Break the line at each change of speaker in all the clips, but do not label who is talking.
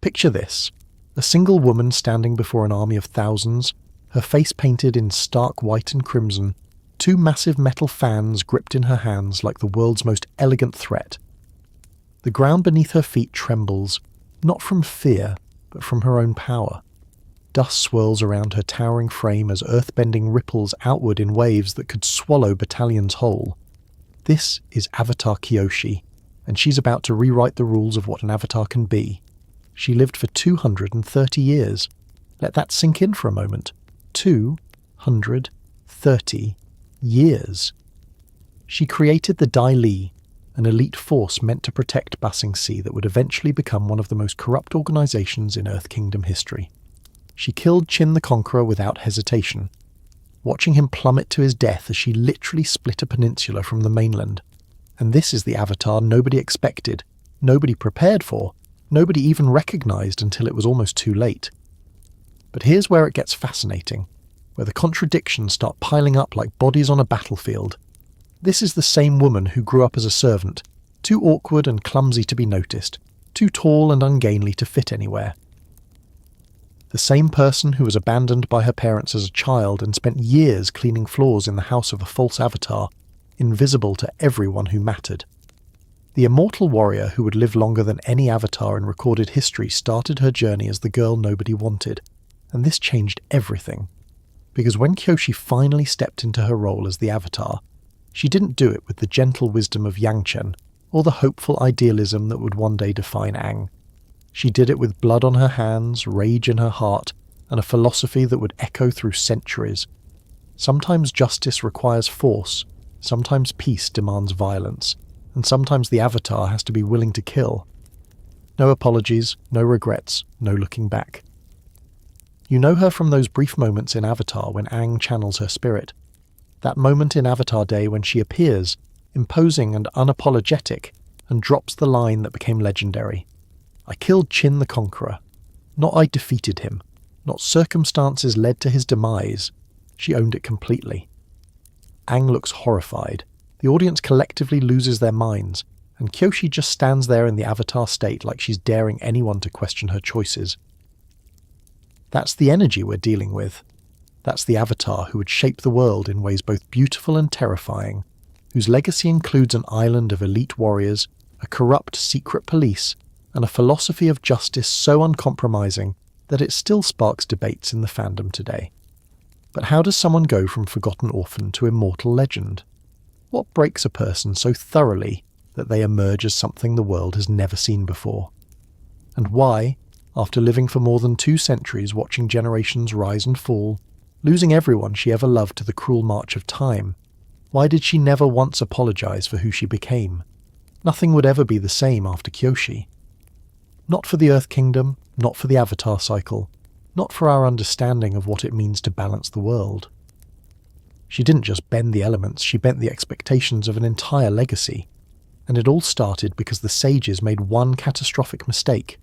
Picture this: a single woman standing before an army of thousands, her face painted in stark white and crimson, two massive metal fans gripped in her hands like the world's most elegant threat. The ground beneath her feet trembles, not from fear, but from her own power. Dust swirls around her towering frame as earthbending ripples outward in waves that could swallow battalions whole. This is Avatar Kyoshi, and she's about to rewrite the rules of what an avatar can be. She lived for 230 years. Let that sink in for a moment. 230 years. She created the Dai Li, an elite force meant to protect Ba Sing Se that would eventually become one of the most corrupt organizations in Earth Kingdom history. She killed Qin the Conqueror without hesitation, watching him plummet to his death as she literally split a peninsula from the mainland. And this is the Avatar nobody expected, nobody prepared for, nobody even recognized until it was almost too late. But here's where it gets fascinating, where the contradictions start piling up like bodies on a battlefield. This is the same woman who grew up as a servant, too awkward and clumsy to be noticed, too tall and ungainly to fit anywhere. The same person who was abandoned by her parents as a child and spent years cleaning floors in the house of a false avatar, invisible to everyone who mattered. The immortal warrior who would live longer than any avatar in recorded history started her journey as the girl nobody wanted, and this changed everything. Because when Kyoshi finally stepped into her role as the avatar, she didn't do it with the gentle wisdom of Yangchen or the hopeful idealism that would one day define Aang. She did it with blood on her hands, rage in her heart, and a philosophy that would echo through centuries. Sometimes justice requires force, sometimes peace demands violence, and sometimes the avatar has to be willing to kill. No apologies, no regrets, no looking back. You know her from those brief moments in Avatar when Aang channels her spirit. That moment in Avatar Day when she appears, imposing and unapologetic, and drops the line that became legendary. I killed Qin the Conqueror. Not I defeated him. Not circumstances led to his demise. She owned it completely. Aang looks horrified. The audience collectively loses their minds, and Kyoshi just stands there in the avatar state like she's daring anyone to question her choices. That's the energy we're dealing with. That's the avatar who would shape the world in ways both beautiful and terrifying, whose legacy includes an island of elite warriors, a corrupt secret police, and a philosophy of justice so uncompromising that it still sparks debates in the fandom today. But how does someone go from forgotten orphan to immortal legend? What breaks a person so thoroughly that they emerge as something the world has never seen before? And why, after living for more than 2 centuries watching generations rise and fall, losing everyone she ever loved to the cruel march of time, why did she never once apologize for who she became? Nothing would ever be the same after Kyoshi. Not for the Earth Kingdom, not for the Avatar cycle, not for our understanding of what it means to balance the world. She didn't just bend the elements, she bent the expectations of an entire legacy. And it all started because the sages made one catastrophic mistake.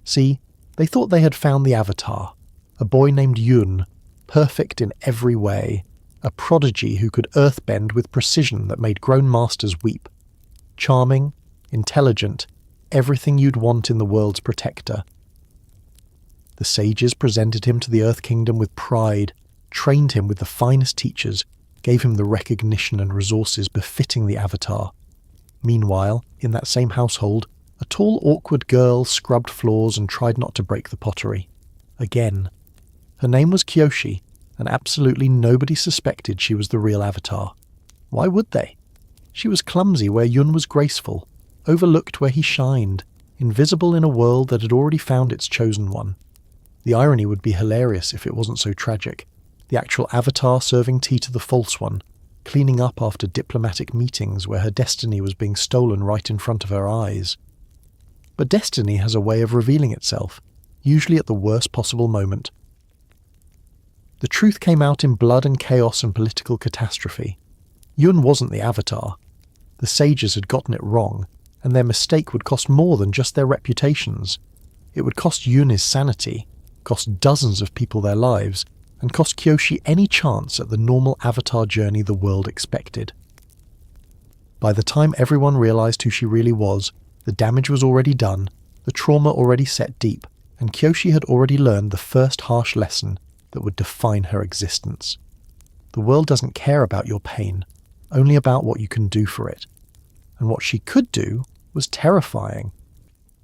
See, they thought they had found the Avatar, a boy named Yun, perfect in every way, a prodigy who could earthbend with precision that made grown masters weep. Charming, intelligent, everything you'd want in the world's protector. The sages presented him to the Earth Kingdom with pride, trained him with the finest teachers, gave him the recognition and resources befitting the Avatar. Meanwhile, in that same household, a tall, awkward girl scrubbed floors and tried not to break the pottery. Again. Her name was Kyoshi, and absolutely nobody suspected she was the real Avatar. Why would they? She was clumsy where Yun was graceful, overlooked where he shined, invisible in a world that had already found its chosen one. The irony would be hilarious if it wasn't so tragic. The actual Avatar serving tea to the false one, cleaning up after diplomatic meetings where her destiny was being stolen right in front of her eyes. But destiny has a way of revealing itself, usually at the worst possible moment. The truth came out in blood and chaos and political catastrophe. Yun wasn't the Avatar. The sages had gotten it wrong, and their mistake would cost more than just their reputations. It would cost Yun his sanity, cost dozens of people their lives, and cost Kyoshi any chance at the normal Avatar journey the world expected. By the time everyone realized who she really was, the damage was already done, the trauma already set deep, and Kyoshi had already learned the first harsh lesson that would define her existence. The world doesn't care about your pain, only about what you can do for it. And what she could do was terrifying.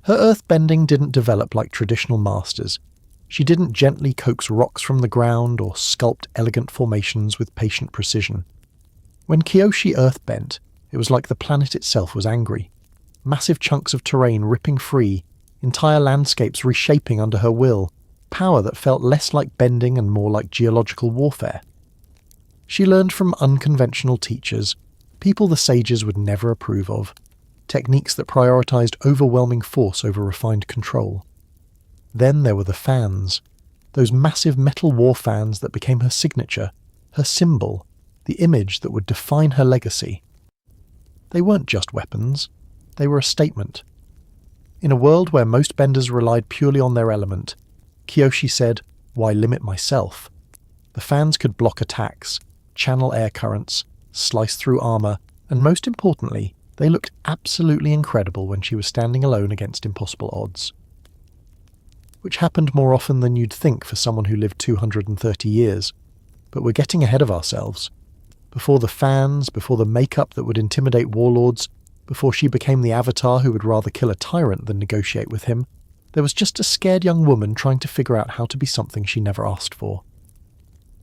Her earthbending didn't develop like traditional masters. She didn't gently coax rocks from the ground or sculpt elegant formations with patient precision. When Kyoshi earthbent, it was like the planet itself was angry. Massive chunks of terrain ripping free, entire landscapes reshaping under her will, power that felt less like bending and more like geological warfare. She learned from unconventional teachers, people the sages would never approve of, techniques that prioritized overwhelming force over refined control. Then there were the fans, those massive metal war fans that became her signature, her symbol, the image that would define her legacy. They weren't just weapons, they were a statement. In a world where most benders relied purely on their element, Kyoshi said, "Why limit myself?" The fans could block attacks, channel air currents, slice through armor, and most importantly, they looked absolutely incredible when she was standing alone against impossible odds. Which happened more often than you'd think for someone who lived 230 years. But we're getting ahead of ourselves. Before the fans, before the makeup that would intimidate warlords, before she became the Avatar who would rather kill a tyrant than negotiate with him, there was just a scared young woman trying to figure out how to be something she never asked for.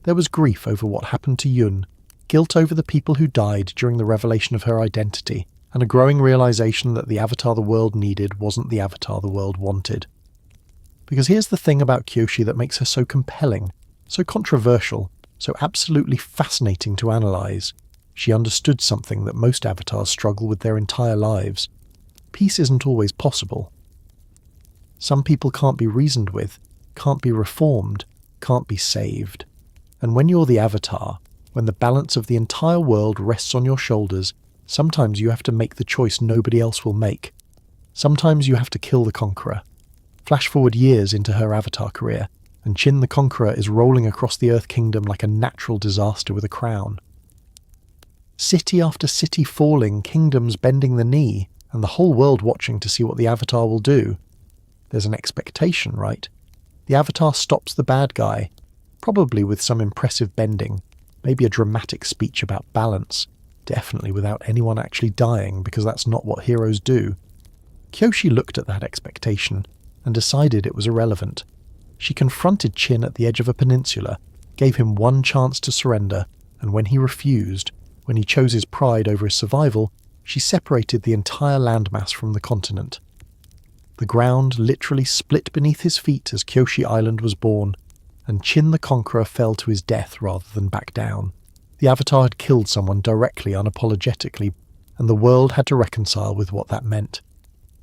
There was grief over what happened to Yun, guilt over the people who died during the revelation of her identity, and a growing realization that the Avatar the world needed wasn't the Avatar the world wanted. Because here's the thing about Kyoshi that makes her so compelling, so controversial, so absolutely fascinating to analyze. She understood something that most avatars struggle with their entire lives. Peace isn't always possible. Some people can't be reasoned with, can't be reformed, can't be saved. And when you're the Avatar, when the balance of the entire world rests on your shoulders, sometimes you have to make the choice nobody else will make. Sometimes you have to kill the Conqueror. Flash forward years into her Avatar career, and Chin the Conqueror is rolling across the Earth Kingdom like a natural disaster with a crown. City after city falling, kingdoms bending the knee, and the whole world watching to see what the Avatar will do. There's an expectation, right? The Avatar stops the bad guy, probably with some impressive bending, maybe a dramatic speech about balance, definitely without anyone actually dying, because that's not what heroes do. Kyoshi looked at that expectation and decided it was irrelevant. She confronted Chin at the edge of a peninsula, gave him one chance to surrender, and when he refused, when he chose his pride over his survival, she separated the entire landmass from the continent. The ground literally split beneath his feet as Kyoshi Island was born, and Chin the Conqueror fell to his death rather than back down. The Avatar had killed someone directly, unapologetically, and the world had to reconcile with what that meant.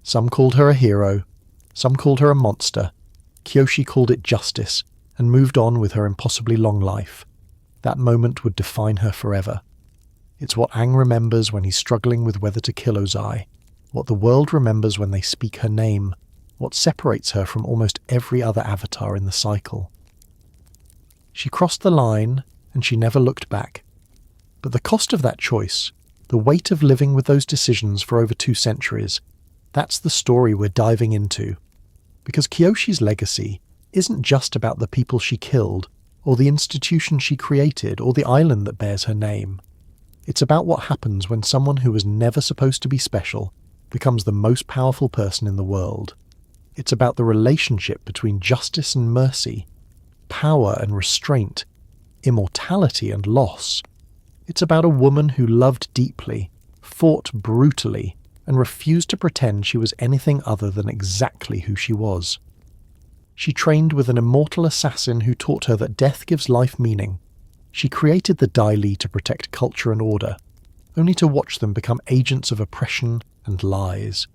Some called her a hero, some called her a monster. Kyoshi called it justice, and moved on with her impossibly long life. That moment would define her forever. It's what Aang remembers when he's struggling with whether to kill Ozai, what the world remembers when they speak her name, what separates her from almost every other Avatar in the cycle. She crossed the line, and she never looked back. But the cost of that choice, the weight of living with those decisions for over 2 centuries, that's the story we're diving into. Because Kyoshi's legacy isn't just about the people she killed, or the institution she created, or the island that bears her name. It's about what happens when someone who was never supposed to be special becomes the most powerful person in the world. It's about the relationship between justice and mercy, power and restraint, immortality and loss. It's about a woman who loved deeply, fought brutally, and refused to pretend she was anything other than exactly who she was. She trained with an immortal assassin who taught her that death gives life meaning. She created the Dai Li to protect culture and order, only to watch them become agents of oppression and lies.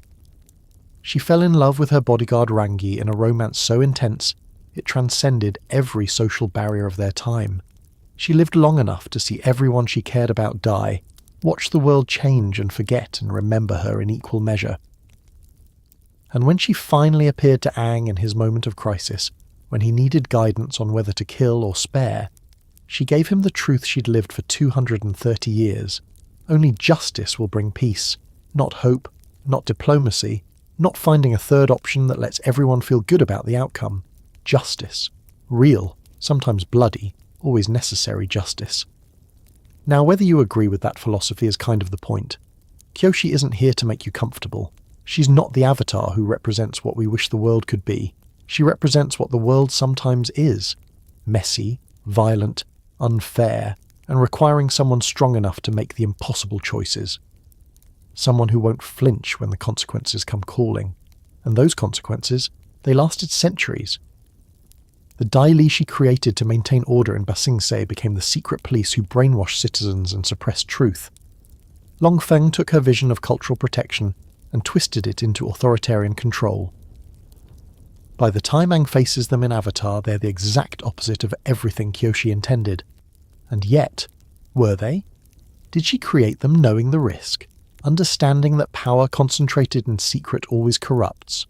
She fell in love with her bodyguard Rangi in a romance so intense it transcended every social barrier of their time. She lived long enough to see everyone she cared about die, watch the world change and forget and remember her in equal measure. And when she finally appeared to Aang in his moment of crisis, when he needed guidance on whether to kill or spare, she gave him the truth she'd lived for 230 years. Only justice will bring peace, not hope, not diplomacy, Not finding a third option that lets everyone feel good about the outcome. Justice. Real, sometimes bloody, always necessary justice. Now, whether you agree with that philosophy is kind of the point. Kyoshi isn't here to make you comfortable. She's not the Avatar who represents what we wish the world could be. She represents what the world sometimes is. Messy, violent, unfair, and requiring someone strong enough to make the impossible choices. Someone who won't flinch when the consequences come calling. And those consequences, they lasted centuries. The Dai Li she created to maintain order in Ba Sing Se became the secret police who brainwashed citizens and suppressed truth. Long Feng took her vision of cultural protection and twisted it into authoritarian control. By the time Aang faces them in Avatar, they're the exact opposite of everything Kyoshi intended. And yet, were they? Did she create them knowing the risk, understanding that power concentrated in secret always corrupts?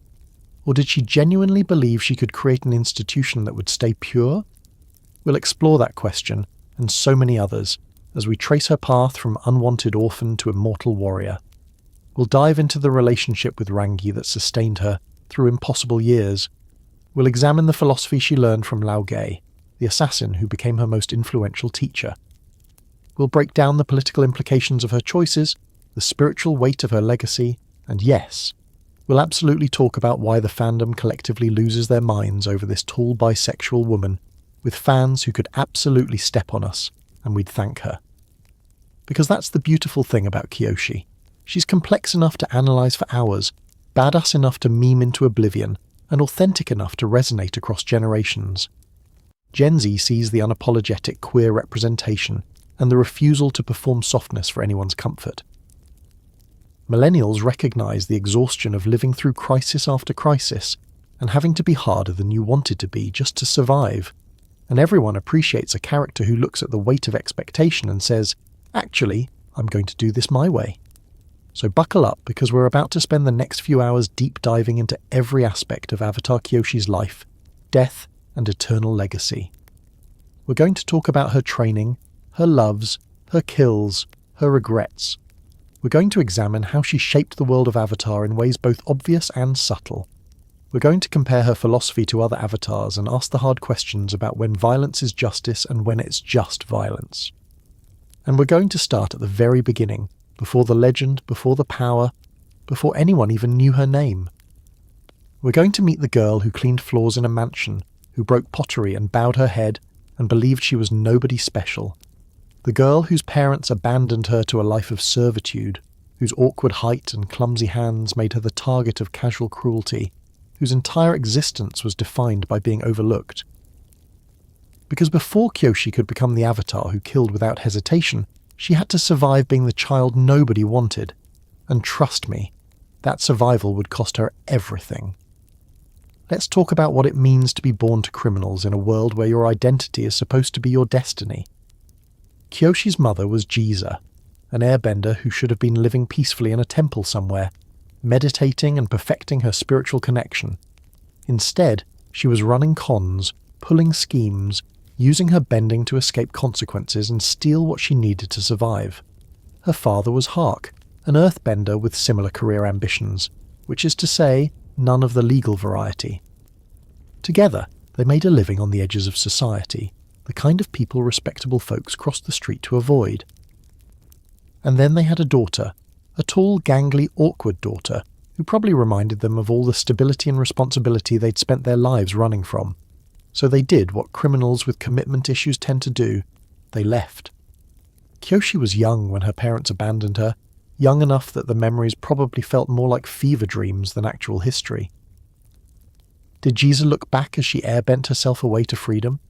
Or did she genuinely believe she could create an institution that would stay pure? We'll explore that question, and so many others, as we trace her path from unwanted orphan to immortal warrior. We'll dive into the relationship with Rangi that sustained her through impossible years. We'll examine the philosophy she learned from Lao Ge, the assassin who became her most influential teacher. We'll break down the political implications of her choices, the spiritual weight of her legacy, and yes, we'll absolutely talk about why the fandom collectively loses their minds over this tall bisexual woman, with fans who could absolutely step on us, and we'd thank her. Because that's the beautiful thing about Kyoshi. She's complex enough to analyse for hours, badass enough to meme into oblivion, and authentic enough to resonate across generations. Gen Z sees the unapologetic queer representation and the refusal to perform softness for anyone's comfort. Millennials recognise the exhaustion of living through crisis after crisis and having to be harder than you wanted to be just to survive. And everyone appreciates a character who looks at the weight of expectation and says, actually, I'm going to do this my way. So buckle up, because we're about to spend the next few hours deep diving into every aspect of Avatar Kyoshi's life, death, and eternal legacy. We're going to talk about her training, her loves, her kills, her regrets. We're going to examine how she shaped the world of Avatar in ways both obvious and subtle. We're going to compare her philosophy to other avatars and ask the hard questions about when violence is justice and when it's just violence. And we're going to start at the very beginning, before the legend, before the power, before anyone even knew her name. We're going to meet the girl who cleaned floors in a mansion, who broke pottery and bowed her head and believed she was nobody special. The girl whose parents abandoned her to a life of servitude, whose awkward height and clumsy hands made her the target of casual cruelty, whose entire existence was defined by being overlooked. Because before Kyoshi could become the Avatar who killed without hesitation, she had to survive being the child nobody wanted. And trust me, that survival would cost her everything. Let's talk about what it means to be born to criminals in a world where your identity is supposed to be your destiny. Kyoshi's mother was Jiza, an airbender who should have been living peacefully in a temple somewhere, meditating and perfecting her spiritual connection. Instead, she was running cons, pulling schemes, using her bending to escape consequences and steal what she needed to survive. Her father was Hark, an earthbender with similar career ambitions, which is to say, none of the legal variety. Together, they made a living on the edges of society, the kind of people respectable folks crossed the street to avoid. And then they had a daughter, a tall, gangly, awkward daughter, who probably reminded them of all the stability and responsibility they'd spent their lives running from. So they did what criminals with commitment issues tend to do. They left. Kyoshi was young when her parents abandoned her, young enough that the memories probably felt more like fever dreams than actual history. Did Jiza look back as she airbent herself away to freedom?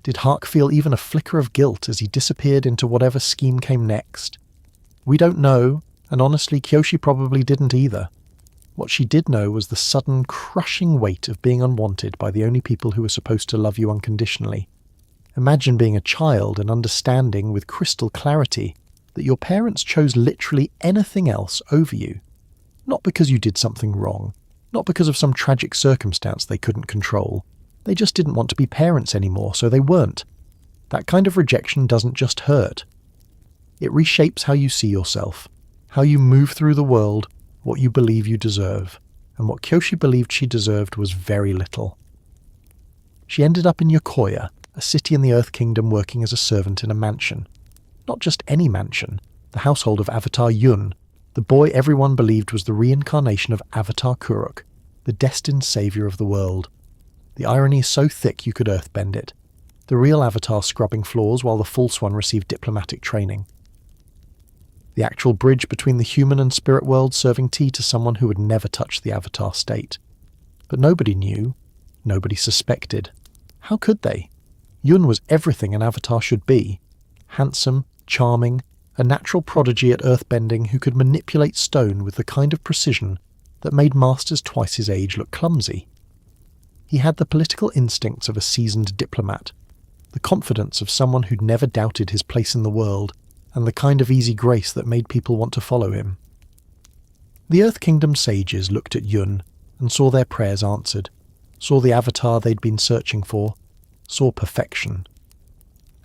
Did Hark feel even a flicker of guilt as he disappeared into whatever scheme came next? We don't know, and honestly Kyoshi probably didn't either. What she did know was the sudden, crushing weight of being unwanted by the only people who were supposed to love you unconditionally. Imagine being a child and understanding with crystal clarity that your parents chose literally anything else over you. Not because you did something wrong, not because of some tragic circumstance they couldn't control. They just didn't want to be parents anymore, so they weren't. That kind of rejection doesn't just hurt. It reshapes how you see yourself, how you move through the world, what you believe you deserve. and what Kyoshi believed she deserved was very little. She ended up in Yokoya, a city in the Earth Kingdom, working as a servant in a mansion. Not just any mansion, the household of Avatar Yun, the boy everyone believed was the reincarnation of Avatar Kuruk, the destined saviour of the world. The irony is so thick you could earthbend it. The real Avatar scrubbing floors while the false one received diplomatic training. The actual bridge between the human and spirit world serving tea to someone who would never touch the Avatar state. But nobody knew. Nobody suspected. How could they? Yun was everything an Avatar should be. Handsome, charming, a natural prodigy at earthbending who could manipulate stone with the kind of precision that made masters twice his age look clumsy. He had the political instincts of a seasoned diplomat, the confidence of someone who'd never doubted his place in the world, and the kind of easy grace that made people want to follow him. The Earth Kingdom sages looked at Yun and saw their prayers answered, saw the Avatar they'd been searching for, saw perfection.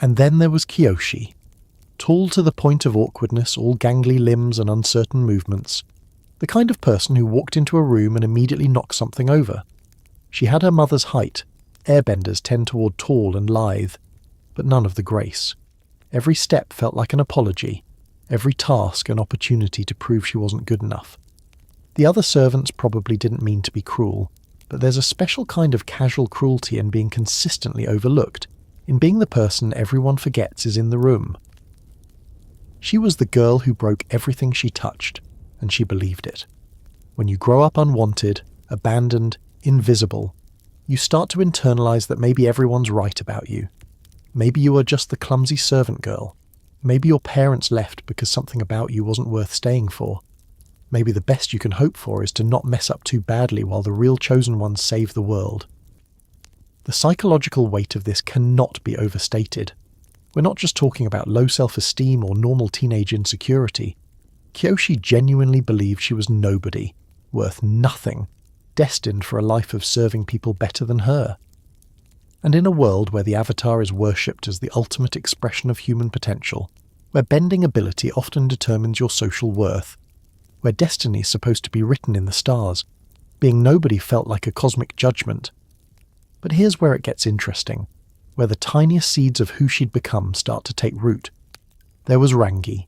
And then there was Kyoshi, tall to the point of awkwardness, all gangly limbs and uncertain movements, the kind of person who walked into a room and immediately knocked something over. She had her mother's height. Airbenders tend toward tall and lithe, but none of the grace. Every step felt like an apology, every task an opportunity to prove she wasn't good enough. The other servants probably didn't mean to be cruel, but there's a special kind of casual cruelty in being consistently overlooked, in being the person everyone forgets is in the room. She was the girl who broke everything she touched, and she believed it. When you grow up unwanted, abandoned, invisible, you start to internalize that maybe everyone's right about you. Maybe you are just the clumsy servant girl. Maybe your parents left because something about you wasn't worth staying for. Maybe the best you can hope for is to not mess up too badly while the real chosen ones save the world. The psychological weight of this cannot be overstated. We're not just talking about low self-esteem or normal teenage insecurity. Kyoshi genuinely believed she was nobody, worth nothing, destined for a life of serving people better than her. And in a world where the Avatar is worshipped as the ultimate expression of human potential, where bending ability often determines your social worth, where destiny is supposed to be written in the stars, being nobody felt like a cosmic judgment. But here's where it gets interesting, where the tiniest seeds of who she'd become start to take root. There was Rangi,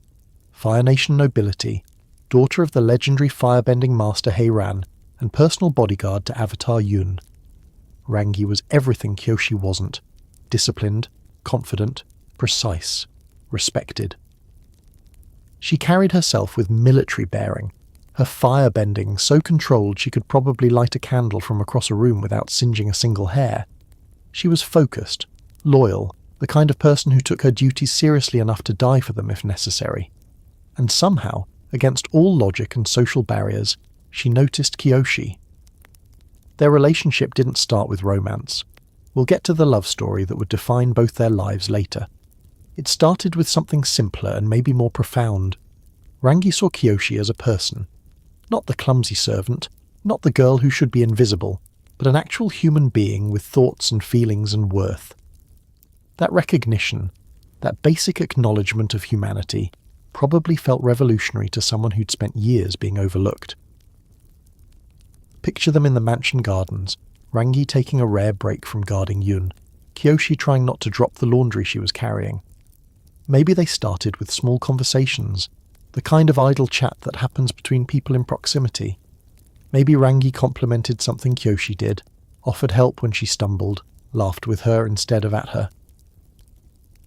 Fire Nation nobility, daughter of the legendary firebending master Heiran, and personal bodyguard to Avatar Yun. Rangi was everything Kyoshi wasn't: disciplined, confident, precise, respected. She carried herself with military bearing, her firebending so controlled she could probably light a candle from across a room without singeing a single hair. She was focused, loyal, the kind of person who took her duties seriously enough to die for them if necessary. And somehow, against all logic and social barriers, she noticed Kyoshi. Their relationship didn't start with romance. We'll get to the love story that would define both their lives later. It started with something simpler and maybe more profound. Rangi saw Kyoshi as a person. Not the clumsy servant, not the girl who should be invisible, but an actual human being with thoughts and feelings and worth. That recognition, that basic acknowledgement of humanity, probably felt revolutionary to someone who'd spent years being overlooked. Picture them in the mansion gardens, Rangi taking a rare break from guarding Yun, Kyoshi trying not to drop the laundry she was carrying. Maybe they started with small conversations, the kind of idle chat that happens between people in proximity. Maybe Rangi complimented something Kyoshi did, offered help when she stumbled, laughed with her instead of at her.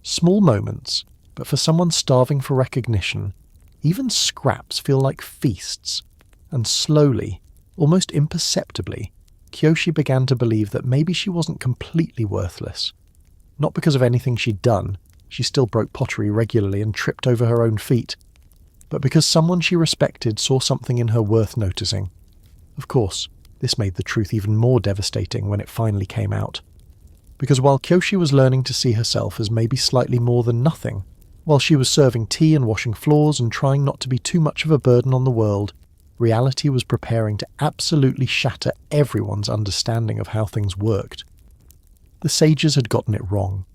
Small moments, but for someone starving for recognition, even scraps feel like feasts, and slowly, almost imperceptibly, Kyoshi began to believe that maybe she wasn't completely worthless. Not because of anything she'd done, she still broke pottery regularly and tripped over her own feet, but because someone she respected saw something in her worth noticing. Of course, this made the truth even more devastating when it finally came out. Because while Kyoshi was learning to see herself as maybe slightly more than nothing, while she was serving tea and washing floors and trying not to be too much of a burden on the world, reality was preparing to absolutely shatter everyone's understanding of how things worked. The sages had gotten it wrong.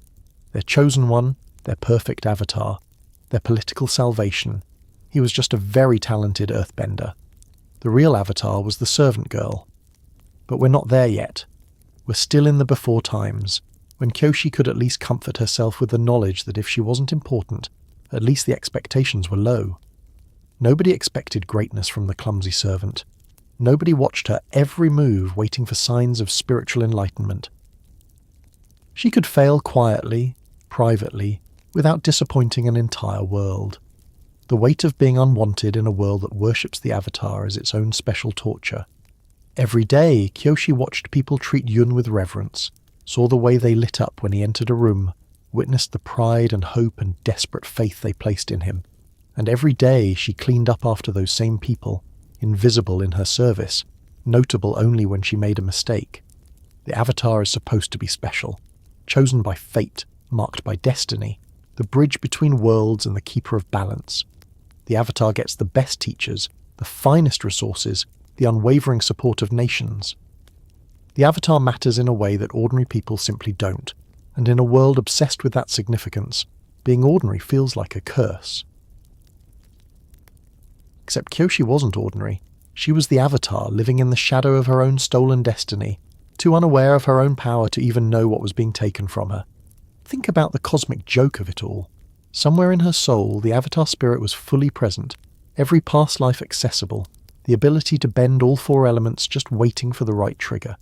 Their chosen one, their perfect avatar, their political salvation. He was just a very talented earthbender. The real Avatar was the servant girl. But we're not there yet. We're still in the before times, when Kyoshi could at least comfort herself with the knowledge that if she wasn't important, at least the expectations were low. Nobody expected greatness from the clumsy servant. Nobody watched her every move waiting for signs of spiritual enlightenment. She could fail quietly, privately, without disappointing an entire world. The weight of being unwanted in a world that worships the Avatar is its own special torture. Every day, Kyoshi watched people treat Yun with reverence, saw the way they lit up when he entered a room, witnessed the pride and hope and desperate faith they placed in him. And every day she cleaned up after those same people, invisible in her service, notable only when she made a mistake. The Avatar is supposed to be special, chosen by fate, marked by destiny, the bridge between worlds and the keeper of balance. The Avatar gets the best teachers, the finest resources, the unwavering support of nations. The Avatar matters in a way that ordinary people simply don't, and in a world obsessed with that significance, being ordinary feels like a curse. Except Kyoshi wasn't ordinary. She was the Avatar living in the shadow of her own stolen destiny, too unaware of her own power to even know what was being taken from her. Think about the cosmic joke of it all. Somewhere in her soul, the Avatar spirit was fully present, every past life accessible, the ability to bend all four elements just waiting for the right trigger.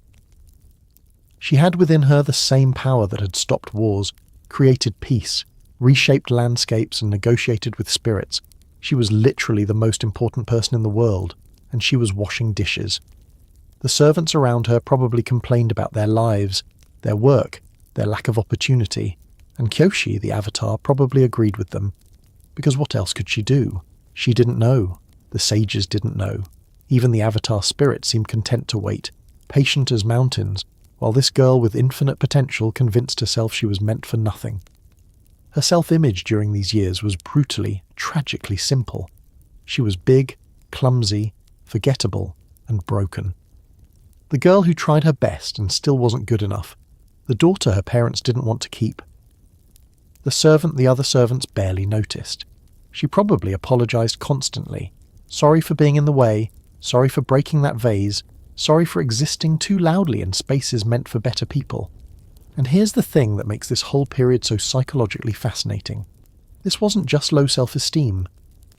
She had within her the same power that had stopped wars, created peace, reshaped landscapes and negotiated with spirits. She was literally the most important person in the world, and she was washing dishes. The servants around her probably complained about their lives, their work, their lack of opportunity, and Kyoshi, the Avatar, probably agreed with them. Because what else could she do? She didn't know. The sages didn't know. Even the Avatar spirit seemed content to wait, patient as mountains, while this girl with infinite potential convinced herself she was meant for nothing. Her self-image during these years was brutally, tragically simple. She was big, clumsy, forgettable, and broken. The girl who tried her best and still wasn't good enough. The daughter her parents didn't want to keep. The servant the other servants barely noticed. She probably apologized constantly. Sorry for being in the way, sorry for breaking that vase, sorry for existing too loudly in spaces meant for better people. And here's the thing that makes this whole period so psychologically fascinating. This wasn't just low self-esteem.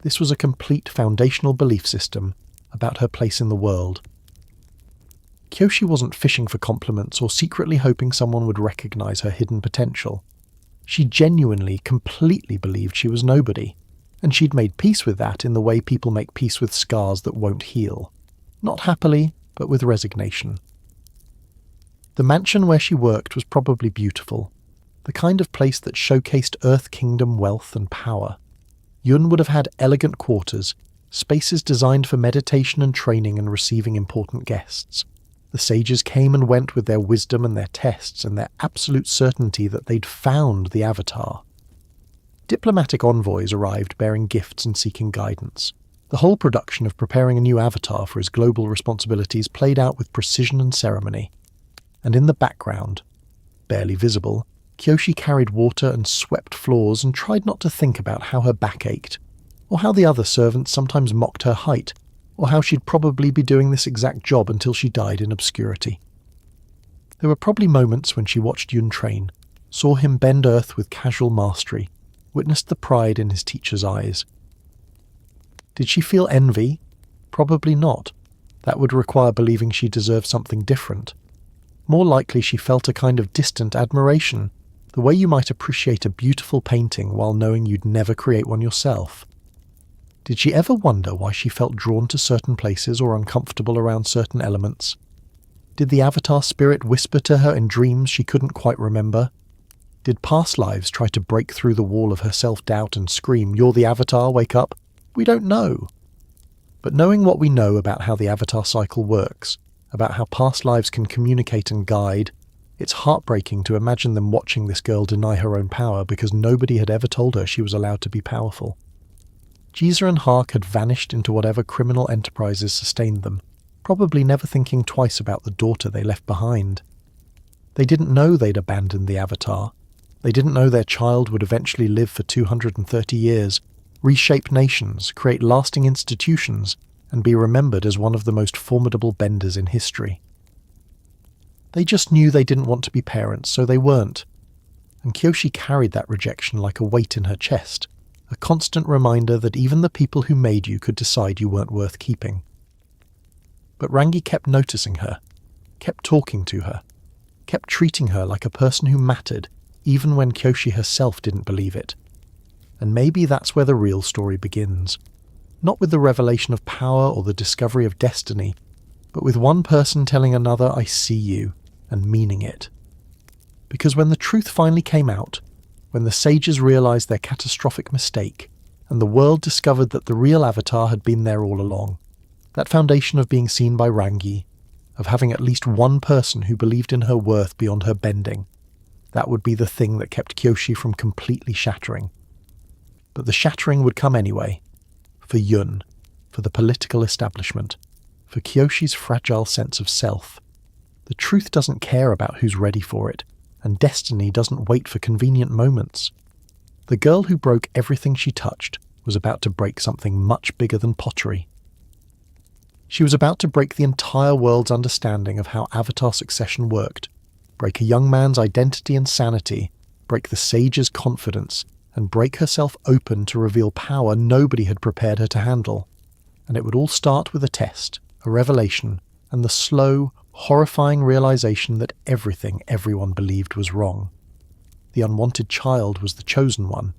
This was a complete foundational belief system about her place in the world. Kyoshi wasn't fishing for compliments or secretly hoping someone would recognize her hidden potential. She genuinely, completely believed she was nobody, and she'd made peace with that in the way people make peace with scars that won't heal. Not happily, but with resignation. The mansion where she worked was probably beautiful, the kind of place that showcased Earth Kingdom wealth and power. Yun would have had elegant quarters, spaces designed for meditation and training and receiving important guests. The sages came and went with their wisdom and their tests and their absolute certainty that they'd found the Avatar. Diplomatic envoys arrived bearing gifts and seeking guidance. The whole production of preparing a new Avatar for his global responsibilities played out with precision and ceremony. And in the background, barely visible, Kyoshi carried water and swept floors and tried not to think about how her back ached, or how the other servants sometimes mocked her height, or how she'd probably be doing this exact job until she died in obscurity. There were probably moments when she watched Yun train, saw him bend earth with casual mastery, witnessed the pride in his teacher's eyes. Did she feel envy? Probably not. That would require believing she deserved something different. More likely she felt a kind of distant admiration, the way you might appreciate a beautiful painting while knowing you'd never create one yourself. Did she ever wonder why she felt drawn to certain places or uncomfortable around certain elements? Did the Avatar spirit whisper to her in dreams she couldn't quite remember? Did past lives try to break through the wall of her self-doubt and scream, "You're the Avatar, wake up"? We don't know. But knowing what we know about how the Avatar cycle works, about how past lives can communicate and guide, it's heartbreaking to imagine them watching this girl deny her own power because nobody had ever told her she was allowed to be powerful. Jiza and Hark had vanished into whatever criminal enterprises sustained them, probably never thinking twice about the daughter they left behind. They didn't know they'd abandoned the Avatar. They didn't know their child would eventually live for 230 years, reshape nations, create lasting institutions, and be remembered as one of the most formidable benders in history. They just knew they didn't want to be parents, so they weren't. And Kyoshi carried that rejection like a weight in her chest, a constant reminder that even the people who made you could decide you weren't worth keeping. But Rangi kept noticing her, kept talking to her, kept treating her like a person who mattered, even when Kyoshi herself didn't believe it. And maybe that's where the real story begins. Not with the revelation of power or the discovery of destiny, but with one person telling another, "I see you," and meaning it. Because when the truth finally came out, when the sages realized their catastrophic mistake, and the world discovered that the real Avatar had been there all along, that foundation of being seen by Rangi, of having at least one person who believed in her worth beyond her bending, that would be the thing that kept Kyoshi from completely shattering. But the shattering would come anyway, for Yun, for the political establishment, for Kyoshi's fragile sense of self. The truth doesn't care about who's ready for it, and destiny doesn't wait for convenient moments. The girl who broke everything she touched was about to break something much bigger than pottery. She was about to break the entire world's understanding of how Avatar succession worked, break a young man's identity and sanity, break the sage's confidence, and break herself open to reveal power nobody had prepared her to handle. And it would all start with a test, a revelation, and the slow, horrifying realization that everything everyone believed was wrong. The unwanted child was the chosen one.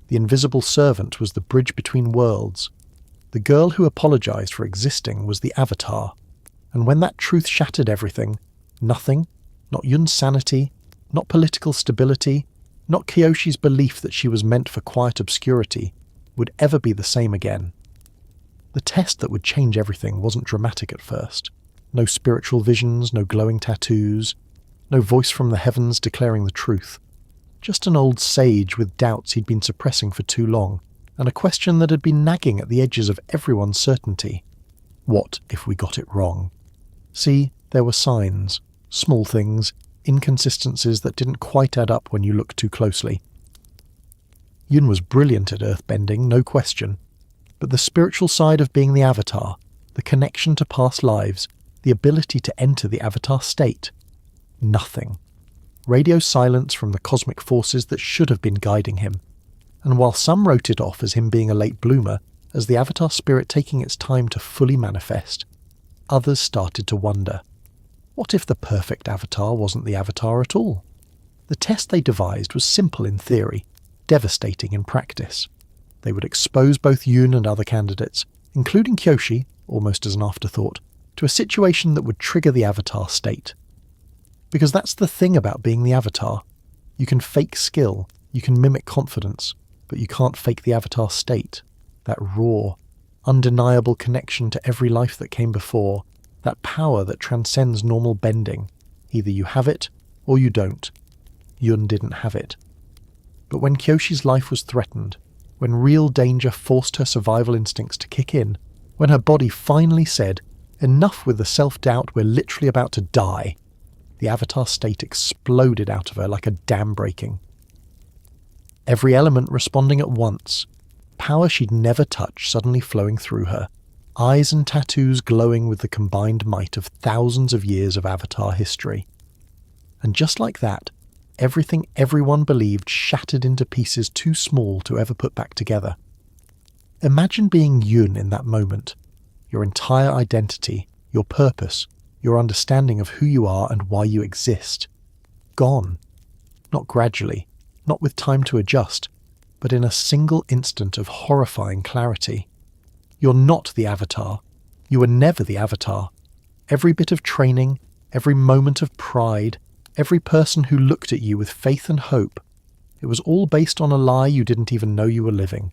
The invisible servant was the bridge between worlds. The girl who apologized for existing was the Avatar. And when that truth shattered everything, nothing, not Yun's sanity, not political stability, not Kyoshi's belief that she was meant for quiet obscurity, would ever be the same again. The test that would change everything wasn't dramatic at first. No spiritual visions, no glowing tattoos, no voice from the heavens declaring the truth. Just an old sage with doubts he'd been suppressing for too long, and a question that had been nagging at the edges of everyone's certainty. What if we got it wrong? See, there were signs, small things, inconsistencies that didn't quite add up when you looked too closely. Yun was brilliant at earthbending, no question, but the spiritual side of being the Avatar, the connection to past lives, the ability to enter the Avatar state, nothing. Radio silence from the cosmic forces that should have been guiding him. And while some wrote it off as him being a late bloomer, as the Avatar spirit taking its time to fully manifest, others started to wonder, what if the perfect Avatar wasn't the Avatar at all? The test they devised was simple in theory, devastating in practice. They would expose both Yun and other candidates, including Kyoshi, almost as an afterthought, to a situation that would trigger the Avatar state. Because that's the thing about being the Avatar. You can fake skill, you can mimic confidence, but you can't fake the Avatar state. That raw, undeniable connection to every life that came before, that power that transcends normal bending. Either you have it, or you don't. Yun didn't have it. But when Kyoshi's life was threatened, when real danger forced her survival instincts to kick in, when her body finally said, "Enough with the self-doubt, we're literally about to die," the Avatar state exploded out of her like a dam breaking. Every element responding at once, power she'd never touched suddenly flowing through her, eyes and tattoos glowing with the combined might of thousands of years of Avatar history. And just like that, everything everyone believed shattered into pieces too small to ever put back together. Imagine being Yun in that moment. Your entire identity, your purpose, your understanding of who you are and why you exist. Gone. Not gradually, not with time to adjust, but in a single instant of horrifying clarity. You're not the Avatar. You were never the Avatar. Every bit of training, every moment of pride, every person who looked at you with faith and hope, it was all based on a lie you didn't even know you were living.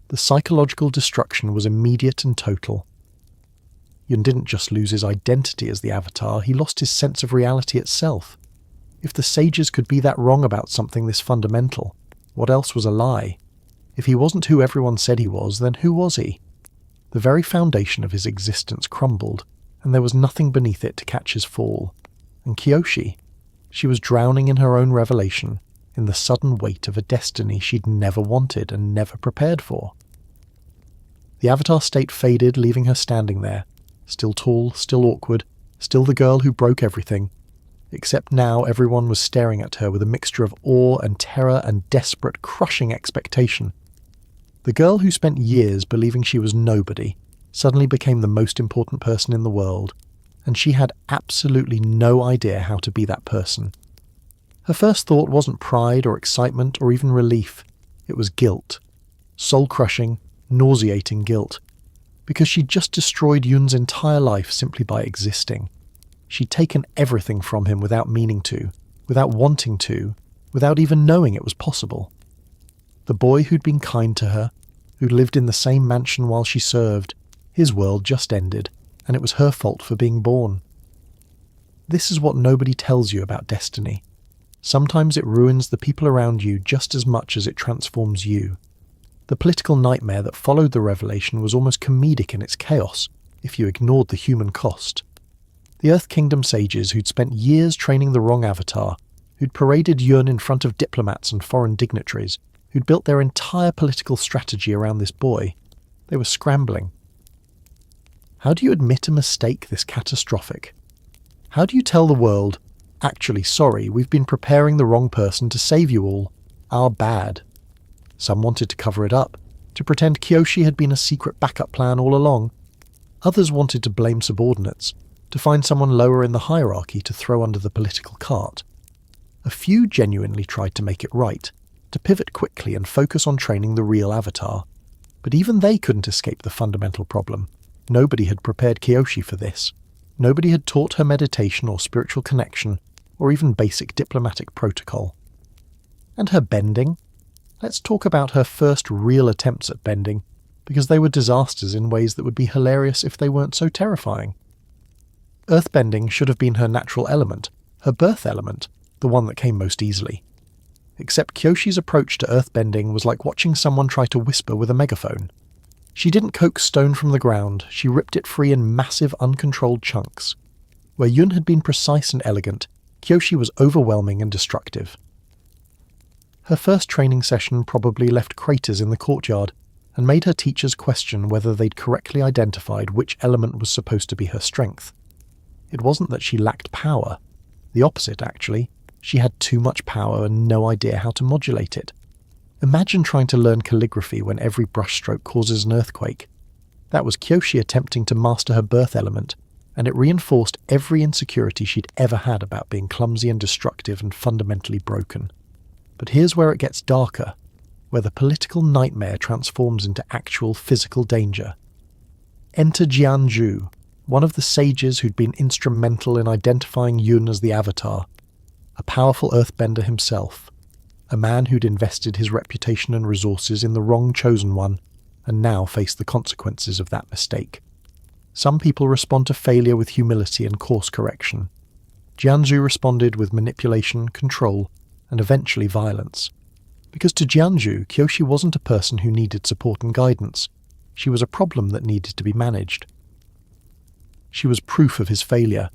The psychological destruction was immediate and total. Yun didn't just lose his identity as the Avatar, he lost his sense of reality itself. If the sages could be that wrong about something this fundamental, what else was a lie? If he wasn't who everyone said he was, then who was he? The very foundation of his existence crumbled, and there was nothing beneath it to catch his fall. And Kyoshi, she was drowning in her own revelation, in the sudden weight of a destiny she'd never wanted and never prepared for. The Avatar state faded, leaving her standing there, still tall, still awkward, still the girl who broke everything, except now everyone was staring at her with a mixture of awe and terror and desperate, crushing expectation. The girl who spent years believing she was nobody suddenly became the most important person in the world, and she had absolutely no idea how to be that person. Her first thought wasn't pride or excitement or even relief. It was guilt. Soul-crushing, nauseating guilt. Because she'd just destroyed Yun's entire life simply by existing. She'd taken everything from him without meaning to, without wanting to, without even knowing it was possible. The boy who'd been kind to her, who'd lived in the same mansion while she served, his world just ended, and it was her fault for being born. This is what nobody tells you about destiny. Sometimes it ruins the people around you just as much as it transforms you. The political nightmare that followed the revelation was almost comedic in its chaos, if you ignored the human cost. The Earth Kingdom sages who'd spent years training the wrong avatar, who'd paraded Yun in front of diplomats and foreign dignitaries, who'd built their entire political strategy around this boy, they were scrambling. How do you admit a mistake this catastrophic? How do you tell the world, actually sorry, we've been preparing the wrong person to save you all, our bad? Some wanted to cover it up, to pretend Kyoshi had been a secret backup plan all along. Others wanted to blame subordinates, to find someone lower in the hierarchy to throw under the political cart. A few genuinely tried to make it right, to pivot quickly and focus on training the real avatar. But even they couldn't escape the fundamental problem. Nobody had prepared Kyoshi for this. Nobody had taught her meditation or spiritual connection, or even basic diplomatic protocol. And her bending? Let's talk about her first real attempts at bending, because they were disasters in ways that would be hilarious if they weren't so terrifying. Earthbending should have been her natural element, her birth element, the one that came most easily. Except Kyoshi's approach to earthbending was like watching someone try to whisper with a megaphone. She didn't coax stone from the ground, she ripped it free in massive, uncontrolled chunks. Where Yun had been precise and elegant, Kyoshi was overwhelming and destructive. Her first training session probably left craters in the courtyard and made her teachers question whether they'd correctly identified which element was supposed to be her strength. It wasn't that she lacked power. The opposite, actually. She had too much power and no idea how to modulate it. Imagine trying to learn calligraphy when every brushstroke causes an earthquake. That was Kyoshi attempting to master her birth element, and it reinforced every insecurity she'd ever had about being clumsy and destructive and fundamentally broken. But here's where it gets darker, where the political nightmare transforms into actual physical danger. Enter Jianzhu, one of the sages who'd been instrumental in identifying Yun as the Avatar, a powerful earthbender himself, a man who'd invested his reputation and resources in the wrong chosen one, and now faced the consequences of that mistake. Some people respond to failure with humility and course correction. Jianzhu responded with manipulation, control, and eventually violence. Because to Jianzhu, Kyoshi wasn't a person who needed support and guidance. She was a problem that needed to be managed. She was proof of his failure,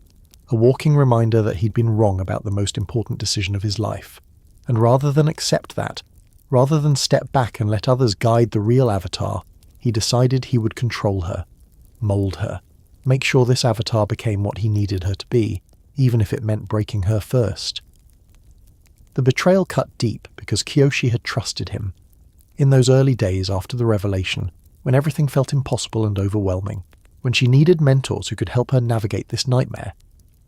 a walking reminder that he'd been wrong about the most important decision of his life. And rather than accept that, rather than step back and let others guide the real avatar, he decided he would control her, mold her, make sure this avatar became what he needed her to be, even if it meant breaking her first. The betrayal cut deep because Kyoshi had trusted him. In those early days after the revelation, when everything felt impossible and overwhelming, when she needed mentors who could help her navigate this nightmare,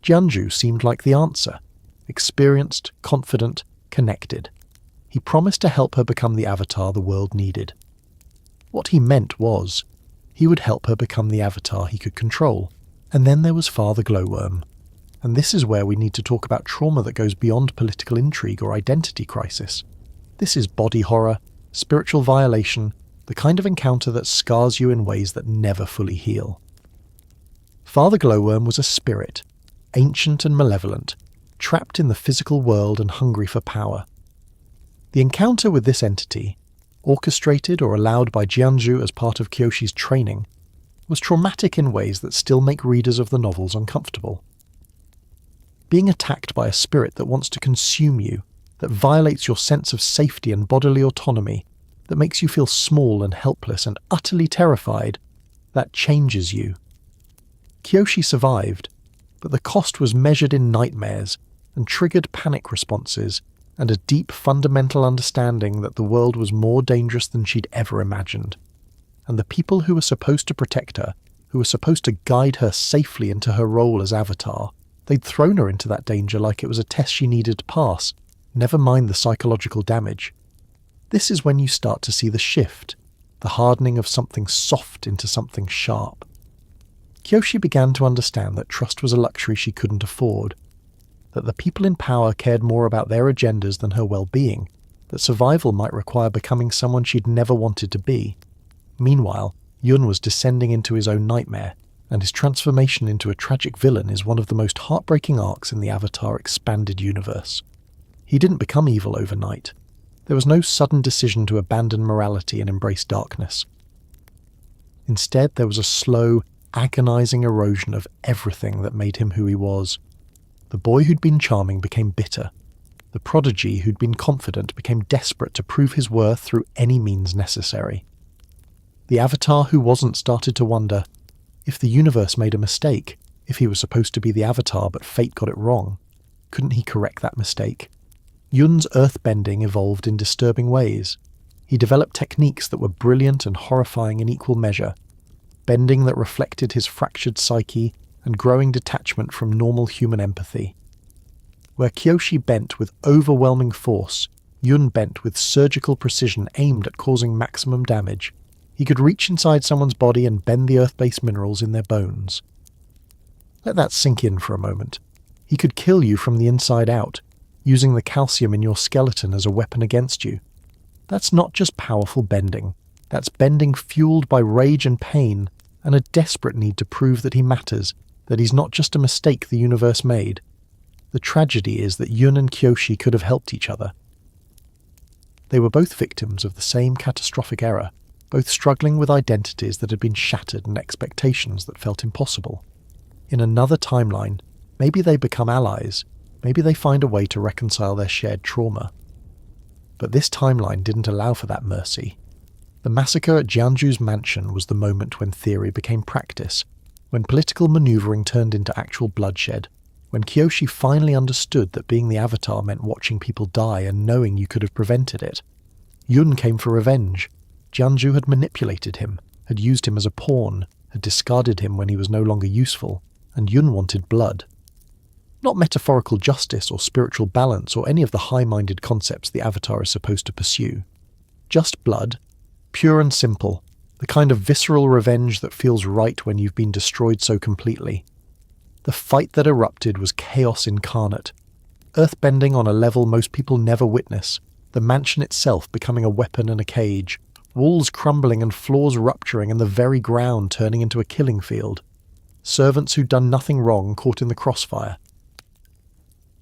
Jianzhu seemed like the answer. Experienced, confident, connected. He promised to help her become the avatar the world needed. What he meant was, he would help her become the avatar he could control. And then there was Father Glowworm. And this is where we need to talk about trauma that goes beyond political intrigue or identity crisis. This is body horror, spiritual violation, the kind of encounter that scars you in ways that never fully heal. Father Glowworm was a spirit, ancient and malevolent, trapped in the physical world and hungry for power. The encounter with this entity, orchestrated or allowed by Jianzhu as part of Kyoshi's training, was traumatic in ways that still make readers of the novels uncomfortable. Being attacked by a spirit that wants to consume you, that violates your sense of safety and bodily autonomy, that makes you feel small and helpless and utterly terrified, that changes you. Kyoshi survived, but the cost was measured in nightmares and triggered panic responses and a deep fundamental understanding that the world was more dangerous than she'd ever imagined. And the people who were supposed to protect her, who were supposed to guide her safely into her role as Avatar, they'd thrown her into that danger like it was a test she needed to pass, never mind the psychological damage. This is when you start to see the shift, the hardening of something soft into something sharp. Kyoshi began to understand that trust was a luxury she couldn't afford, that the people in power cared more about their agendas than her well-being, that survival might require becoming someone she'd never wanted to be. Meanwhile, Yun was descending into his own nightmare, and his transformation into a tragic villain is one of the most heartbreaking arcs in the Avatar expanded universe. He didn't become evil overnight. There was no sudden decision to abandon morality and embrace darkness. Instead, there was a slow, agonizing erosion of everything that made him who he was. The boy who'd been charming became bitter. The prodigy who'd been confident became desperate to prove his worth through any means necessary. The Avatar who wasn't started to wonder, if the universe made a mistake, if he was supposed to be the Avatar but fate got it wrong, couldn't he correct that mistake? Yun's earthbending evolved in disturbing ways. He developed techniques that were brilliant and horrifying in equal measure, bending that reflected his fractured psyche and growing detachment from normal human empathy. Where Kyoshi bent with overwhelming force, Yun bent with surgical precision aimed at causing maximum damage. He could reach inside someone's body and bend the earth-based minerals in their bones. Let that sink in for a moment. He could kill you from the inside out, using the calcium in your skeleton as a weapon against you. That's not just powerful bending. That's bending fueled by rage and pain, and a desperate need to prove that he matters, that he's not just a mistake the universe made. The tragedy is that Yun and Kyoshi could have helped each other. They were both victims of the same catastrophic error, both struggling with identities that had been shattered and expectations that felt impossible. In another timeline, maybe they become allies, maybe they find a way to reconcile their shared trauma. But this timeline didn't allow for that mercy. The massacre at Jianzhu's mansion was the moment when theory became practice, when political maneuvering turned into actual bloodshed, when Kyoshi finally understood that being the Avatar meant watching people die and knowing you could have prevented it. Yun came for revenge. Jianzhu had manipulated him, had used him as a pawn, had discarded him when he was no longer useful, and Yun wanted blood. Not metaphorical justice or spiritual balance or any of the high-minded concepts the Avatar is supposed to pursue. Just blood, pure and simple, the kind of visceral revenge that feels right when you've been destroyed so completely. The fight that erupted was chaos incarnate, earthbending on a level most people never witness, the mansion itself becoming a weapon and a cage, walls crumbling and floors rupturing and the very ground turning into a killing field. Servants who'd done nothing wrong caught in the crossfire.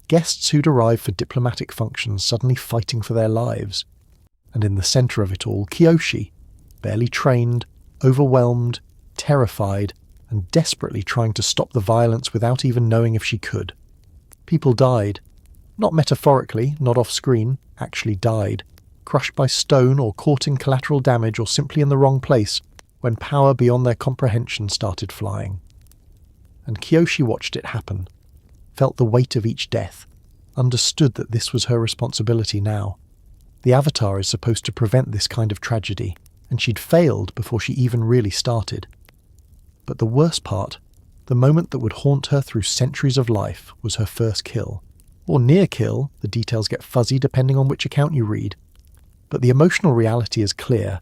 Guests who'd arrived for diplomatic functions suddenly fighting for their lives. And in the centre of it all, Kyoshi, barely trained, overwhelmed, terrified, and desperately trying to stop the violence without even knowing if she could. People died. Not metaphorically, not off-screen, actually died. Crushed by stone or caught in collateral damage or simply in the wrong place when power beyond their comprehension started flying. And Kyoshi watched it happen, felt the weight of each death, understood that this was her responsibility now. The Avatar is supposed to prevent this kind of tragedy, and she'd failed before she even really started. But the worst part, the moment that would haunt her through centuries of life, was her first kill. Or near kill, the details get fuzzy depending on which account you read. But the emotional reality is clear.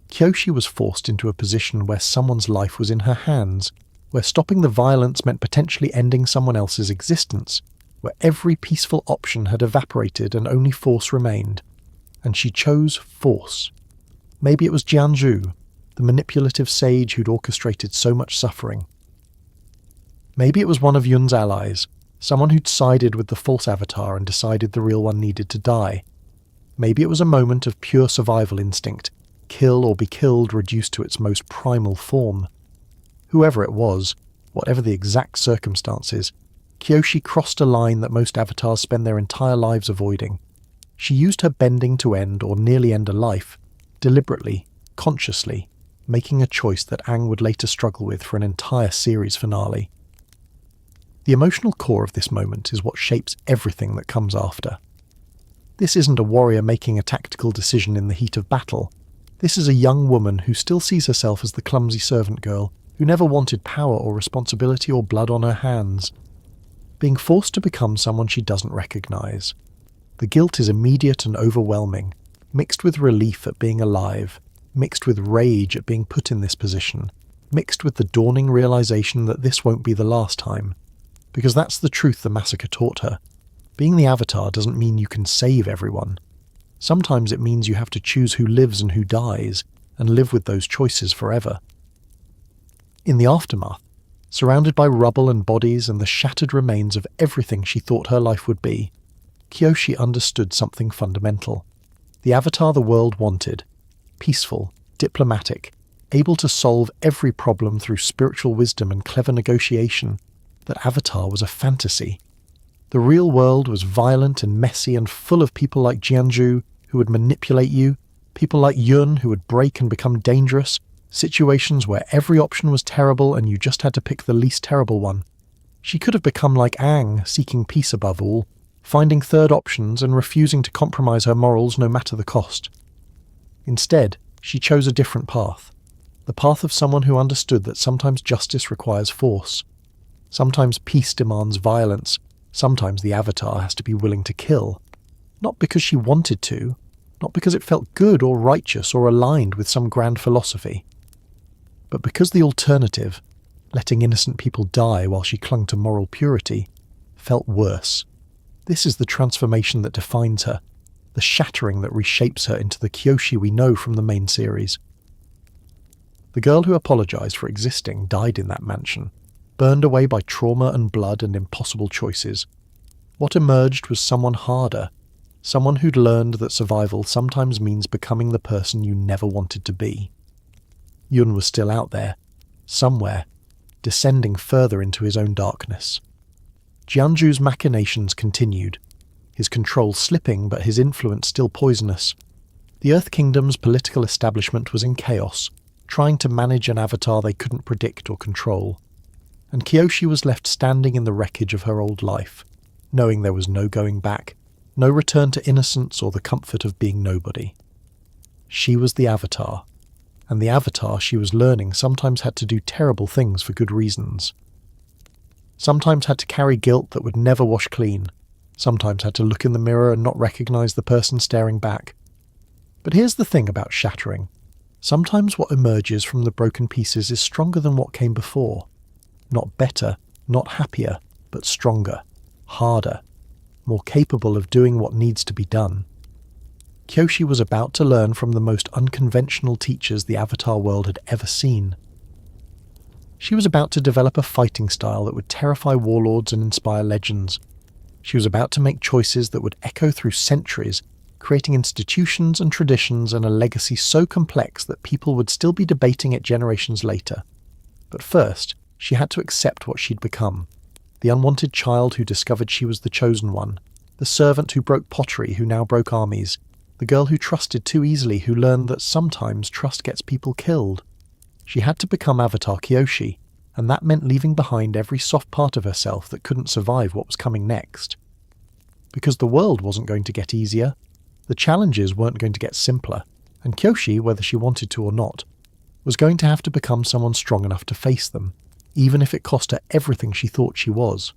Kyoshi was forced into a position where someone's life was in her hands, where stopping the violence meant potentially ending someone else's existence, where every peaceful option had evaporated and only force remained. And she chose force. Maybe it was Jianzhu, the manipulative sage who'd orchestrated so much suffering. Maybe it was one of Yun's allies, someone who'd sided with the false Avatar and decided the real one needed to die. Maybe it was a moment of pure survival instinct, kill or be killed reduced to its most primal form. Whoever it was, whatever the exact circumstances, Kyoshi crossed a line that most Avatars spend their entire lives avoiding. She used her bending to end or nearly end a life, deliberately, consciously, making a choice that Aang would later struggle with for an entire series finale. The emotional core of this moment is what shapes everything that comes after. This isn't a warrior making a tactical decision in the heat of battle. This is a young woman who still sees herself as the clumsy servant girl who never wanted power or responsibility or blood on her hands, being forced to become someone she doesn't recognize. The guilt is immediate and overwhelming, mixed with relief at being alive, mixed with rage at being put in this position, mixed with the dawning realization that this won't be the last time. Because that's the truth the massacre taught her. Being the Avatar doesn't mean you can save everyone. Sometimes it means you have to choose who lives and who dies, and live with those choices forever. In the aftermath, surrounded by rubble and bodies and the shattered remains of everything she thought her life would be, Kyoshi understood something fundamental. The Avatar the world wanted, peaceful, diplomatic, able to solve every problem through spiritual wisdom and clever negotiation, that Avatar was a fantasy. The real world was violent and messy and full of people like Jianzhu who would manipulate you, people like Yun who would break and become dangerous, situations where every option was terrible and you just had to pick the least terrible one. She could have become like Aang, seeking peace above all, finding third options and refusing to compromise her morals no matter the cost. Instead, she chose a different path. The path of someone who understood that sometimes justice requires force. Sometimes peace demands violence. Sometimes the Avatar has to be willing to kill. Not because she wanted to, not because it felt good or righteous or aligned with some grand philosophy, but because the alternative, letting innocent people die while she clung to moral purity, felt worse. This is the transformation that defines her, the shattering that reshapes her into the Kyoshi we know from the main series. The girl who apologized for existing died in that mansion, burned away by trauma and blood and impossible choices. What emerged was someone harder, someone who'd learned that survival sometimes means becoming the person you never wanted to be. Yun was still out there, somewhere, descending further into his own darkness. Jianzhu's machinations continued, his control slipping but his influence still poisonous. The Earth Kingdom's political establishment was in chaos, trying to manage an Avatar they couldn't predict or control. And Kyoshi was left standing in the wreckage of her old life, knowing there was no going back, no return to innocence or the comfort of being nobody. She was the Avatar, and the Avatar she was learning sometimes had to do terrible things for good reasons. Sometimes had to carry guilt that would never wash clean, sometimes had to look in the mirror and not recognize the person staring back. But here's the thing about shattering. Sometimes what emerges from the broken pieces is stronger than what came before. Not better, not happier, but stronger, harder, more capable of doing what needs to be done. Kyoshi was about to learn from the most unconventional teachers the Avatar world had ever seen. She was about to develop a fighting style that would terrify warlords and inspire legends. She was about to make choices that would echo through centuries, creating institutions and traditions and a legacy so complex that people would still be debating it generations later. But first, she had to accept what she'd become. The unwanted child who discovered she was the chosen one. The servant who broke pottery who now broke armies. The girl who trusted too easily who learned that sometimes trust gets people killed. She had to become Avatar Kyoshi, and that meant leaving behind every soft part of herself that couldn't survive what was coming next. Because the world wasn't going to get easier. The challenges weren't going to get simpler, and Kyoshi, whether she wanted to or not, was going to have to become someone strong enough to face them, even if it cost her everything she thought she was.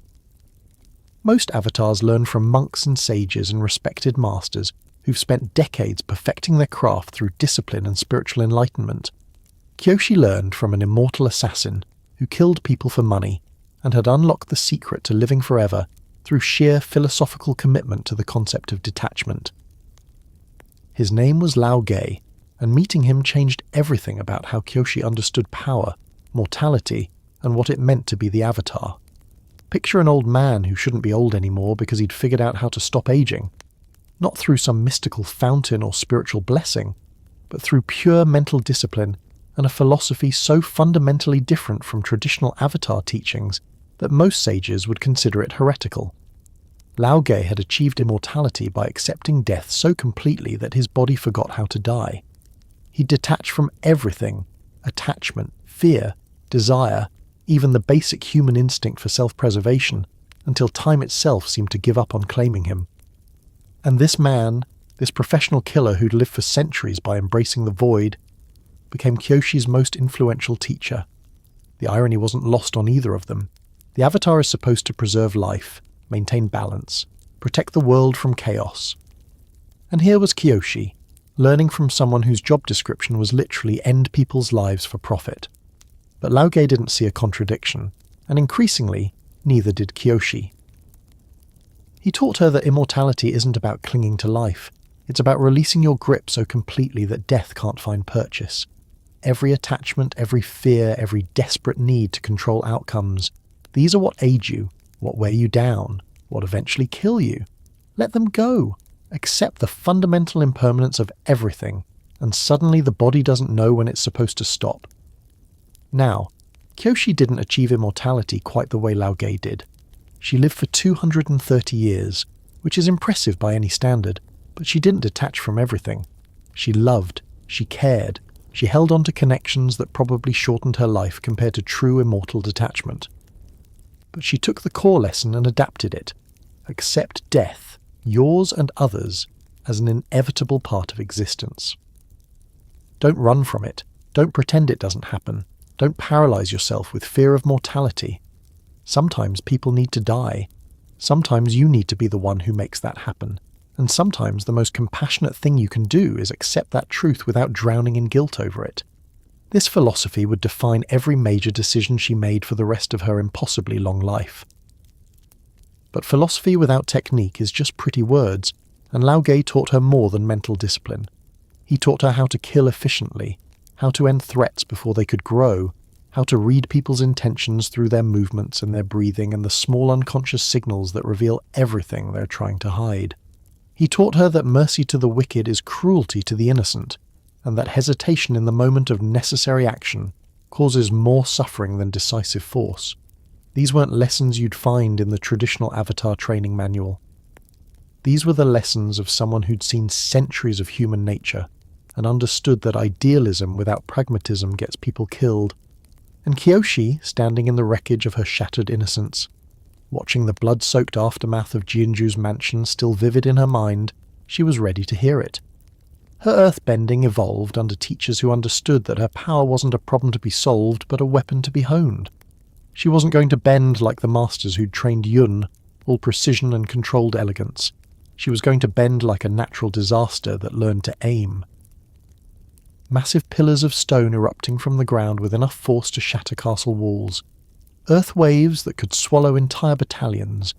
Most avatars learn from monks and sages and respected masters who've spent decades perfecting their craft through discipline and spiritual enlightenment. Kyoshi learned from an immortal assassin who killed people for money and had unlocked the secret to living forever through sheer philosophical commitment to the concept of detachment. His name was Lao Ge, and meeting him changed everything about how Kyoshi understood power, mortality, and what it meant to be the Avatar. Picture an old man who shouldn't be old anymore because he'd figured out how to stop aging. Not through some mystical fountain or spiritual blessing, but through pure mental discipline and a philosophy so fundamentally different from traditional Avatar teachings that most sages would consider it heretical. Lao Ge had achieved immortality by accepting death so completely that his body forgot how to die. He'd detach from everything: attachment, fear, desire, even the basic human instinct for self-preservation, until time itself seemed to give up on claiming him. And this man, this professional killer who'd lived for centuries by embracing the void, became Kyoshi's most influential teacher. The irony wasn't lost on either of them. The Avatar is supposed to preserve life, maintain balance, protect the world from chaos. And here was Kyoshi, learning from someone whose job description was literally end people's lives for profit. But Laogai didn't see a contradiction, and increasingly, neither did Kyoshi. He taught her that immortality isn't about clinging to life. It's about releasing your grip so completely that death can't find purchase. Every attachment, every fear, every desperate need to control outcomes, these are what aid you, what wear you down, what eventually kill you. Let them go. Accept the fundamental impermanence of everything, and suddenly the body doesn't know when it's supposed to stop. Now, Kyoshi didn't achieve immortality quite the way Laogai did. She lived for 230 years, which is impressive by any standard, but she didn't detach from everything. She loved, she cared, she held on to connections that probably shortened her life compared to true immortal detachment. But she took the core lesson and adapted it. Accept death, yours and others, as an inevitable part of existence. Don't run from it. Don't pretend it doesn't happen. Don't paralyze yourself with fear of mortality. Sometimes people need to die. Sometimes you need to be the one who makes that happen. And sometimes the most compassionate thing you can do is accept that truth without drowning in guilt over it. This philosophy would define every major decision she made for the rest of her impossibly long life. But philosophy without technique is just pretty words, and Laogai taught her more than mental discipline. He taught her how to kill efficiently, how to end threats before they could grow, how to read people's intentions through their movements and their breathing and the small unconscious signals that reveal everything they're trying to hide. He taught her that mercy to the wicked is cruelty to the innocent, and that hesitation in the moment of necessary action causes more suffering than decisive force. These weren't lessons you'd find in the traditional Avatar training manual. These were the lessons of someone who'd seen centuries of human nature and understood that idealism without pragmatism gets people killed. And Kyoshi, standing in the wreckage of her shattered innocence, watching the blood-soaked aftermath of Jianzhu's mansion still vivid in her mind, she was ready to hear it. Her earthbending evolved under teachers who understood that her power wasn't a problem to be solved, but a weapon to be honed. She wasn't going to bend like the masters who'd trained Yun, all precision and controlled elegance. She was going to bend like a natural disaster that learned to aim. Massive pillars of stone erupting from the ground with enough force to shatter castle walls. Earth waves that could swallow entire battalions.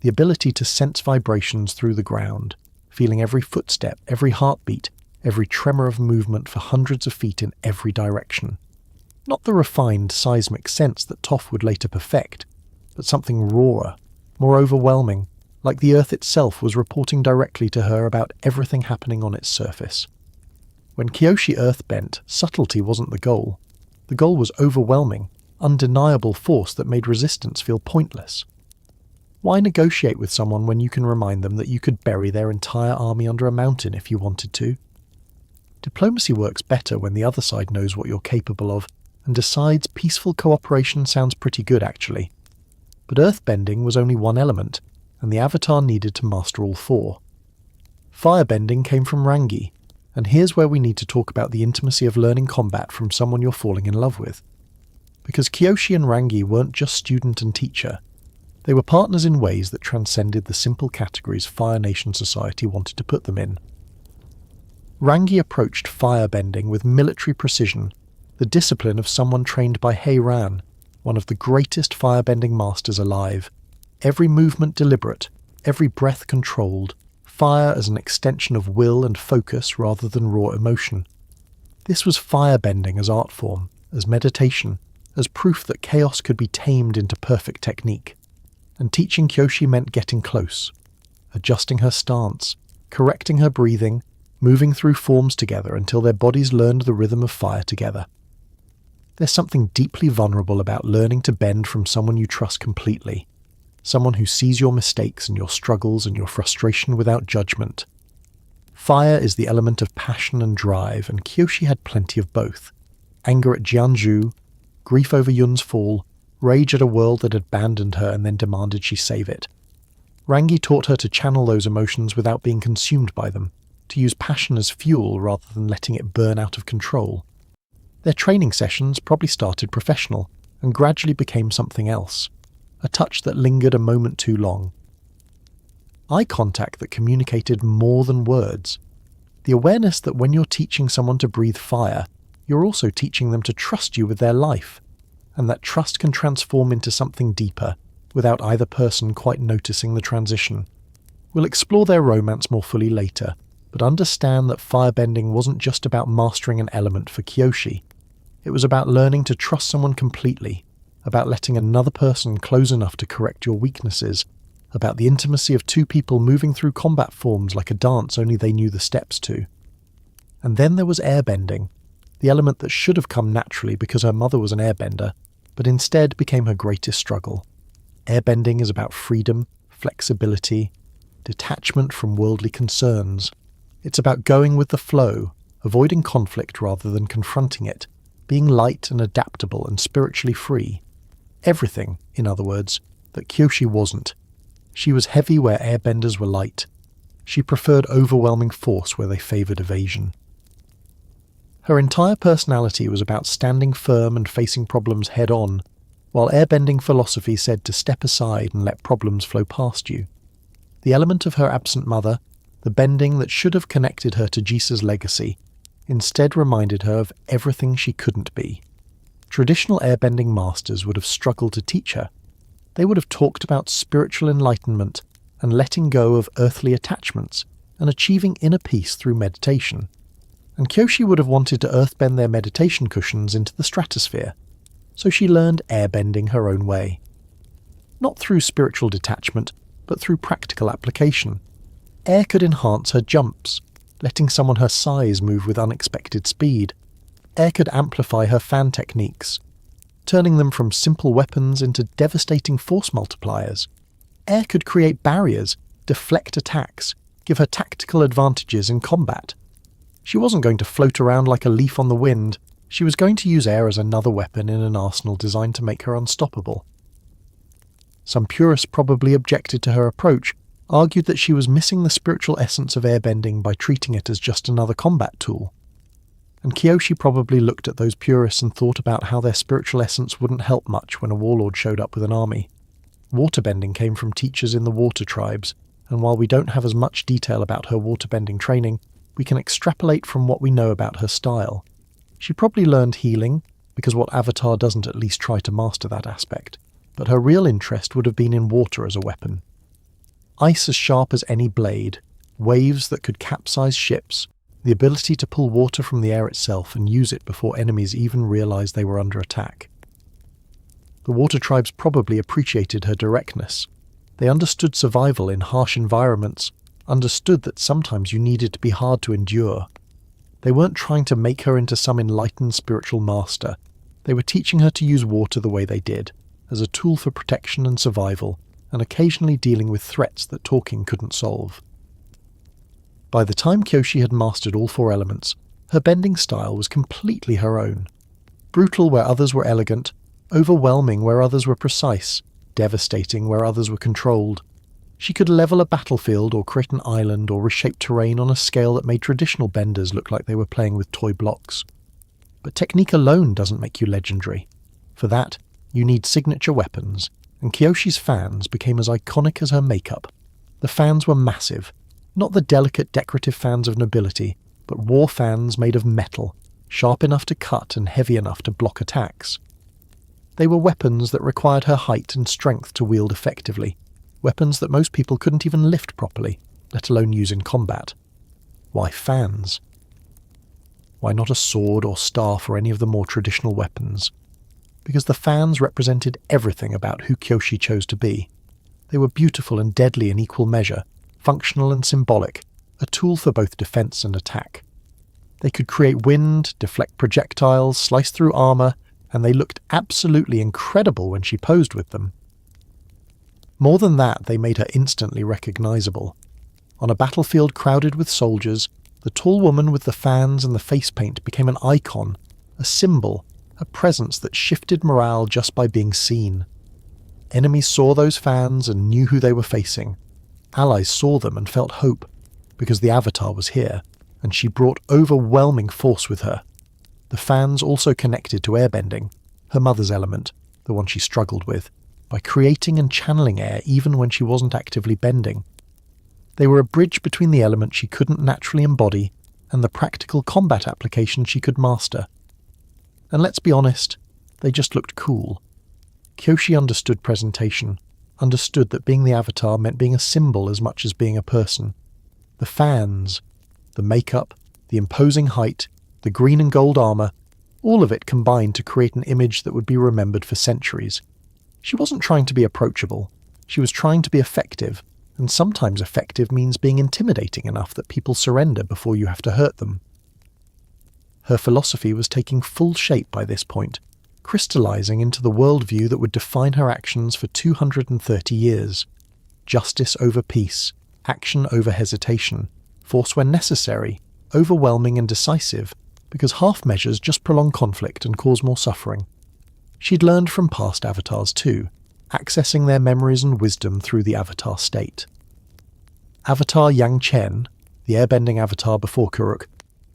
The ability to sense vibrations through the ground, feeling every footstep, every heartbeat, every tremor of movement for hundreds of feet in every direction. Not the refined seismic sense that Toph would later perfect, but something rawer, more overwhelming, like the Earth itself was reporting directly to her about everything happening on its surface. When Kyoshi earthbent, subtlety wasn't the goal. The goal was overwhelming, undeniable force that made resistance feel pointless. Why negotiate with someone when you can remind them that you could bury their entire army under a mountain if you wanted to? Diplomacy works better when the other side knows what you're capable of and decides peaceful cooperation sounds pretty good actually. But earthbending was only one element, and the Avatar needed to master all four. Firebending came from Rangi, and here's where we need to talk about the intimacy of learning combat from someone you're falling in love with. Because Kyoshi and Rangi weren't just student and teacher, they were partners in ways that transcended the simple categories Fire Nation society wanted to put them in. Rangi approached firebending with military precision, the discipline of someone trained by Ran, one of the greatest firebending masters alive. Every movement deliberate, every breath controlled, fire as an extension of will and focus rather than raw emotion. This was firebending as art form, as meditation, as proof that chaos could be tamed into perfect technique. And teaching Kyoshi meant getting close, adjusting her stance, correcting her breathing, moving through forms together until their bodies learned the rhythm of fire together. There's something deeply vulnerable about learning to bend from someone you trust completely, someone who sees your mistakes and your struggles and your frustration without judgment. Fire is the element of passion and drive, and Kyoshi had plenty of both. Anger at Jianzhu, grief over Yun's fall, rage at a world that had abandoned her and then demanded she save it. Rangi taught her to channel those emotions without being consumed by them, to use passion as fuel rather than letting it burn out of control. Their training sessions probably started professional and gradually became something else, a touch that lingered a moment too long. Eye contact that communicated more than words. The awareness that when you're teaching someone to breathe fire, you're also teaching them to trust you with their life, and that trust can transform into something deeper without either person quite noticing the transition. We'll explore their romance more fully later, but understand that firebending wasn't just about mastering an element for Kyoshi. It was about learning to trust someone completely, about letting another person close enough to correct your weaknesses, about the intimacy of two people moving through combat forms like a dance only they knew the steps to. And then there was airbending, the element that should have come naturally because her mother was an airbender, but instead became her greatest struggle. Airbending is about freedom, flexibility, detachment from worldly concerns. It's about going with the flow, avoiding conflict rather than confronting it, being light and adaptable and spiritually free. Everything, in other words, that Kyoshi wasn't. She was heavy where airbenders were light. She preferred overwhelming force where they favoured evasion. Her entire personality was about standing firm and facing problems head-on, while airbending philosophy said to step aside and let problems flow past you. The element of her absent mother, the bending that should have connected her to Jisa's legacy, instead reminded her of everything she couldn't be. Traditional airbending masters would have struggled to teach her. They would have talked about spiritual enlightenment and letting go of earthly attachments and achieving inner peace through meditation. And Kyoshi would have wanted to earthbend their meditation cushions into the stratosphere, so she learned airbending her own way. Not through spiritual detachment, but through practical application. Air could enhance her jumps, letting someone her size move with unexpected speed. Air could amplify her fan techniques, turning them from simple weapons into devastating force multipliers. Air could create barriers, deflect attacks, give her tactical advantages in combat. She wasn't going to float around like a leaf on the wind. She was going to use air as another weapon in an arsenal designed to make her unstoppable. Some purists probably objected to her approach, argued that she was missing the spiritual essence of airbending by treating it as just another combat tool. And Kyoshi probably looked at those purists and thought about how their spiritual essence wouldn't help much when a warlord showed up with an army. Waterbending came from teachers in the water tribes, and while we don't have as much detail about her waterbending training, we can extrapolate from what we know about her style. She probably learned healing, because what Avatar doesn't at least try to master that aspect, but her real interest would have been in water as a weapon. Ice as sharp as any blade, waves that could capsize ships, the ability to pull water from the air itself and use it before enemies even realized they were under attack. The water tribes probably appreciated her directness. They understood survival in harsh environments, understood that sometimes you needed to be hard to endure. They weren't trying to make her into some enlightened spiritual master. They were teaching her to use water the way they did, as a tool for protection and survival, and occasionally dealing with threats that talking couldn't solve. By the time Kyoshi had mastered all four elements, her bending style was completely her own. Brutal where others were elegant, overwhelming where others were precise, devastating where others were controlled. She could level a battlefield or create an island or reshape terrain on a scale that made traditional benders look like they were playing with toy blocks. But technique alone doesn't make you legendary. For that, you need signature weapons, and Kyoshi's fans became as iconic as her makeup. The fans were massive, not the delicate decorative fans of nobility, but war fans made of metal, sharp enough to cut and heavy enough to block attacks. They were weapons that required her height and strength to wield effectively, weapons that most people couldn't even lift properly, let alone use in combat. Why fans? Why not a sword or staff or any of the more traditional weapons? Because the fans represented everything about who Kyoshi chose to be. They were beautiful and deadly in equal measure, functional and symbolic, a tool for both defense and attack. They could create wind, deflect projectiles, slice through armor, and they looked absolutely incredible when she posed with them. More than that, they made her instantly recognizable. On a battlefield crowded with soldiers, the tall woman with the fans and the face paint became an icon, a symbol, a presence that shifted morale just by being seen. Enemies saw those fans and knew who they were facing. Allies saw them and felt hope, because the Avatar was here, and she brought overwhelming force with her. The fans also connected to airbending, her mother's element, the one she struggled with, by creating and channeling air even when she wasn't actively bending. They were a bridge between the element she couldn't naturally embody and the practical combat application she could master. And let's be honest, they just looked cool. Kyoshi understood presentation, understood that being the Avatar meant being a symbol as much as being a person. The fans, the makeup, the imposing height, the green and gold armour, all of it combined to create an image that would be remembered for centuries. She wasn't trying to be approachable, she was trying to be effective, and sometimes effective means being intimidating enough that people surrender before you have to hurt them. Her philosophy was taking full shape by this point, crystallizing into the worldview that would define her actions for 230 years. Justice over peace, action over hesitation, force when necessary, overwhelming and decisive, because half measures just prolong conflict and cause more suffering. She'd learned from past avatars too, accessing their memories and wisdom through the avatar state. Avatar Yang Chen, the airbending avatar before Kuruk,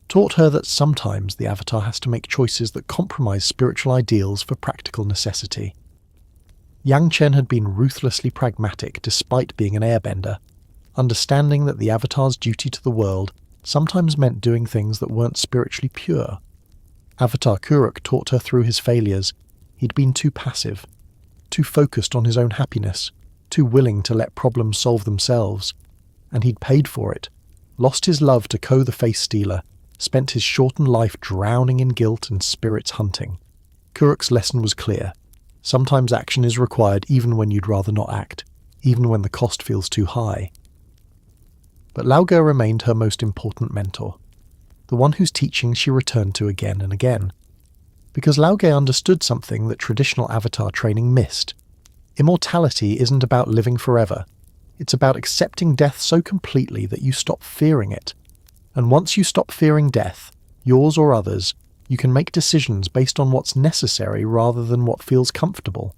taught her that sometimes the avatar has to make choices that compromise spiritual ideals for practical necessity. Yang Chen had been ruthlessly pragmatic despite being an airbender, understanding that the avatar's duty to the world sometimes meant doing things that weren't spiritually pure. Avatar Kuruk taught her through his failures he'd been too passive, too focused on his own happiness, too willing to let problems solve themselves, and he'd paid for it, lost his love to Ko the Face Stealer, spent his shortened life drowning in guilt and spirits hunting. Kuruk's lesson was clear. Sometimes action is required even when you'd rather not act, even when the cost feels too high. But Lao Ge remained her most important mentor, the one whose teaching she returned to again and again. Because Lao Ge understood something that traditional avatar training missed. Immortality isn't about living forever. It's about accepting death so completely that you stop fearing it. And once you stop fearing death, yours or others, you can make decisions based on what's necessary rather than what feels comfortable.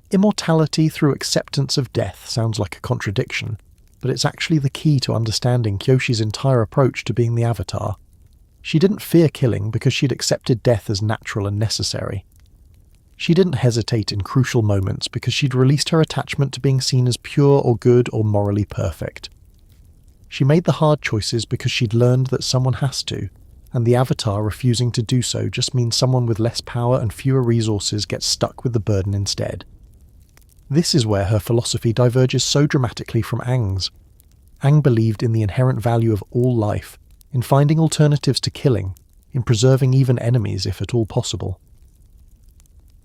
Immortality through acceptance of death sounds like a contradiction, but it's actually the key to understanding Kyoshi's entire approach to being the Avatar. She didn't fear killing because she'd accepted death as natural and necessary. She didn't hesitate in crucial moments because she'd released her attachment to being seen as pure or good or morally perfect. She made the hard choices because she'd learned that someone has to, and the Avatar refusing to do so just means someone with less power and fewer resources gets stuck with the burden instead. This is where her philosophy diverges so dramatically from Aang's. Aang believed in the inherent value of all life, in finding alternatives to killing, in preserving even enemies if at all possible.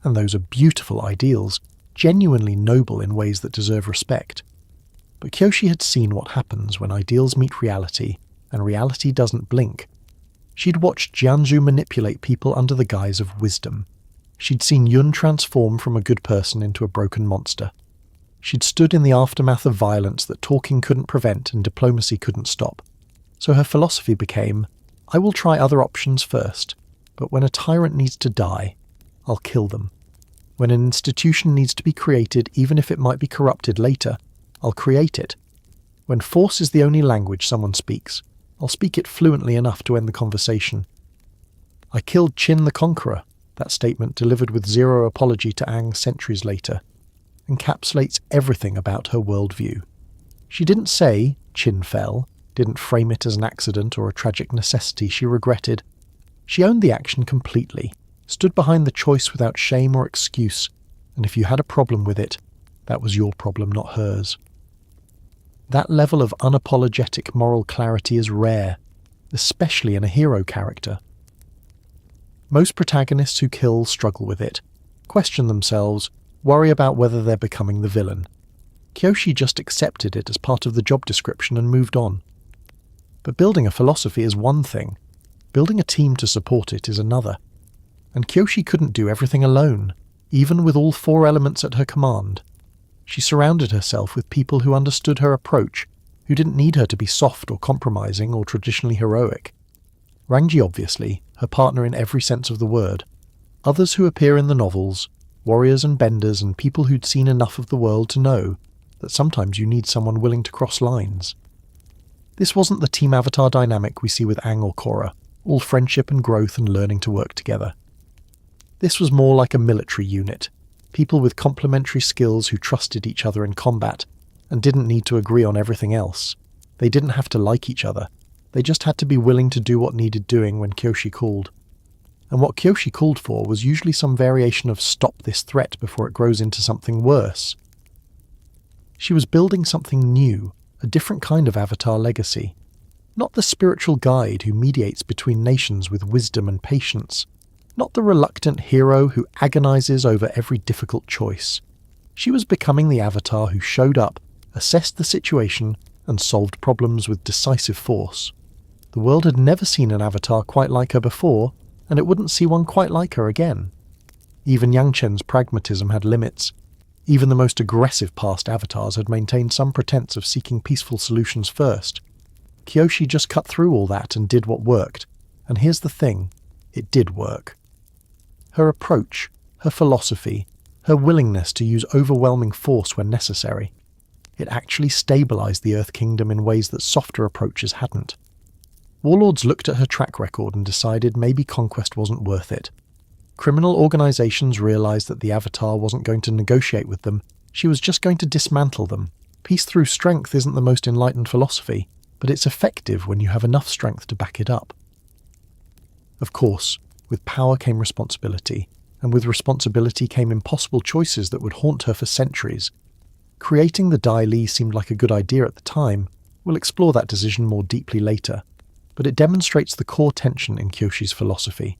And those are beautiful ideals, genuinely noble in ways that deserve respect. But Kyoshi had seen what happens when ideals meet reality, and reality doesn't blink. She'd watched Jianzhu manipulate people under the guise of wisdom. She'd seen Yun transform from a good person into a broken monster. She'd stood in the aftermath of violence that talking couldn't prevent and diplomacy couldn't stop. So her philosophy became, I will try other options first, but when a tyrant needs to die, I'll kill them. When an institution needs to be created, even if it might be corrupted later, I'll create it. When force is the only language someone speaks, I'll speak it fluently enough to end the conversation. I killed Qin the Conqueror, that statement delivered with zero apology to Aang centuries later, encapsulates everything about her worldview. She didn't say Qin fell, didn't frame it as an accident or a tragic necessity she regretted. She owned the action completely, stood behind the choice without shame or excuse, and if you had a problem with it, that was your problem, not hers. That level of unapologetic moral clarity is rare, especially in a hero character. Most protagonists who kill struggle with it, question themselves, worry about whether they're becoming the villain. Kyoshi just accepted it as part of the job description and moved on. But building a philosophy is one thing, building a team to support it is another. And Kyoshi couldn't do everything alone, even with all 4 elements at her command. She surrounded herself with people who understood her approach, who didn't need her to be soft or compromising or traditionally heroic. Rangi, obviously, her partner in every sense of the word. Others who appear in the novels, warriors and benders and people who'd seen enough of the world to know that sometimes you need someone willing to cross lines. This wasn't the Team Avatar dynamic we see with Aang or Korra, all friendship and growth and learning to work together. This was more like a military unit, people with complementary skills who trusted each other in combat and didn't need to agree on everything else. They didn't have to like each other, they just had to be willing to do what needed doing when Kyoshi called. And what Kyoshi called for was usually some variation of stop this threat before it grows into something worse. She was building something new, a different kind of Avatar legacy. Not the spiritual guide who mediates between nations with wisdom and patience. Not the reluctant hero who agonizes over every difficult choice. She was becoming the Avatar who showed up, assessed the situation, and solved problems with decisive force. The world had never seen an Avatar quite like her before, and it wouldn't see one quite like her again. Even Yang Chen's pragmatism had limits. Even the most aggressive past Avatars had maintained some pretense of seeking peaceful solutions first. Kyoshi just cut through all that and did what worked. And here's the thing, it did work. Her approach, her philosophy, her willingness to use overwhelming force when necessary. It actually stabilized the Earth Kingdom in ways that softer approaches hadn't. Warlords looked at her track record and decided maybe conquest wasn't worth it. Criminal organizations realized that the Avatar wasn't going to negotiate with them, she was just going to dismantle them. Peace through strength isn't the most enlightened philosophy, but it's effective when you have enough strength to back it up. Of course, with power came responsibility, and with responsibility came impossible choices that would haunt her for centuries. Creating the Dai Li seemed like a good idea at the time. We'll explore that decision more deeply later, but it demonstrates the core tension in Kyoshi's philosophy.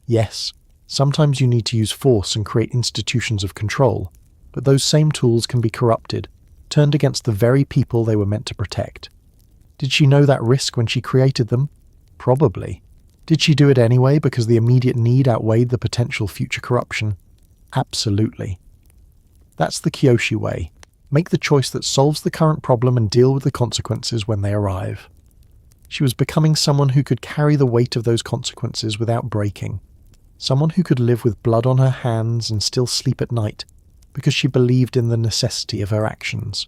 Yes, sometimes you need to use force and create institutions of control, but those same tools can be corrupted, turned against the very people they were meant to protect. Did she know that risk when she created them? Probably. Did she do it anyway because the immediate need outweighed the potential future corruption? Absolutely. That's the Kyoshi way. Make the choice that solves the current problem and deal with the consequences when they arrive. She was becoming someone who could carry the weight of those consequences without breaking. Someone who could live with blood on her hands and still sleep at night, because she believed in the necessity of her actions.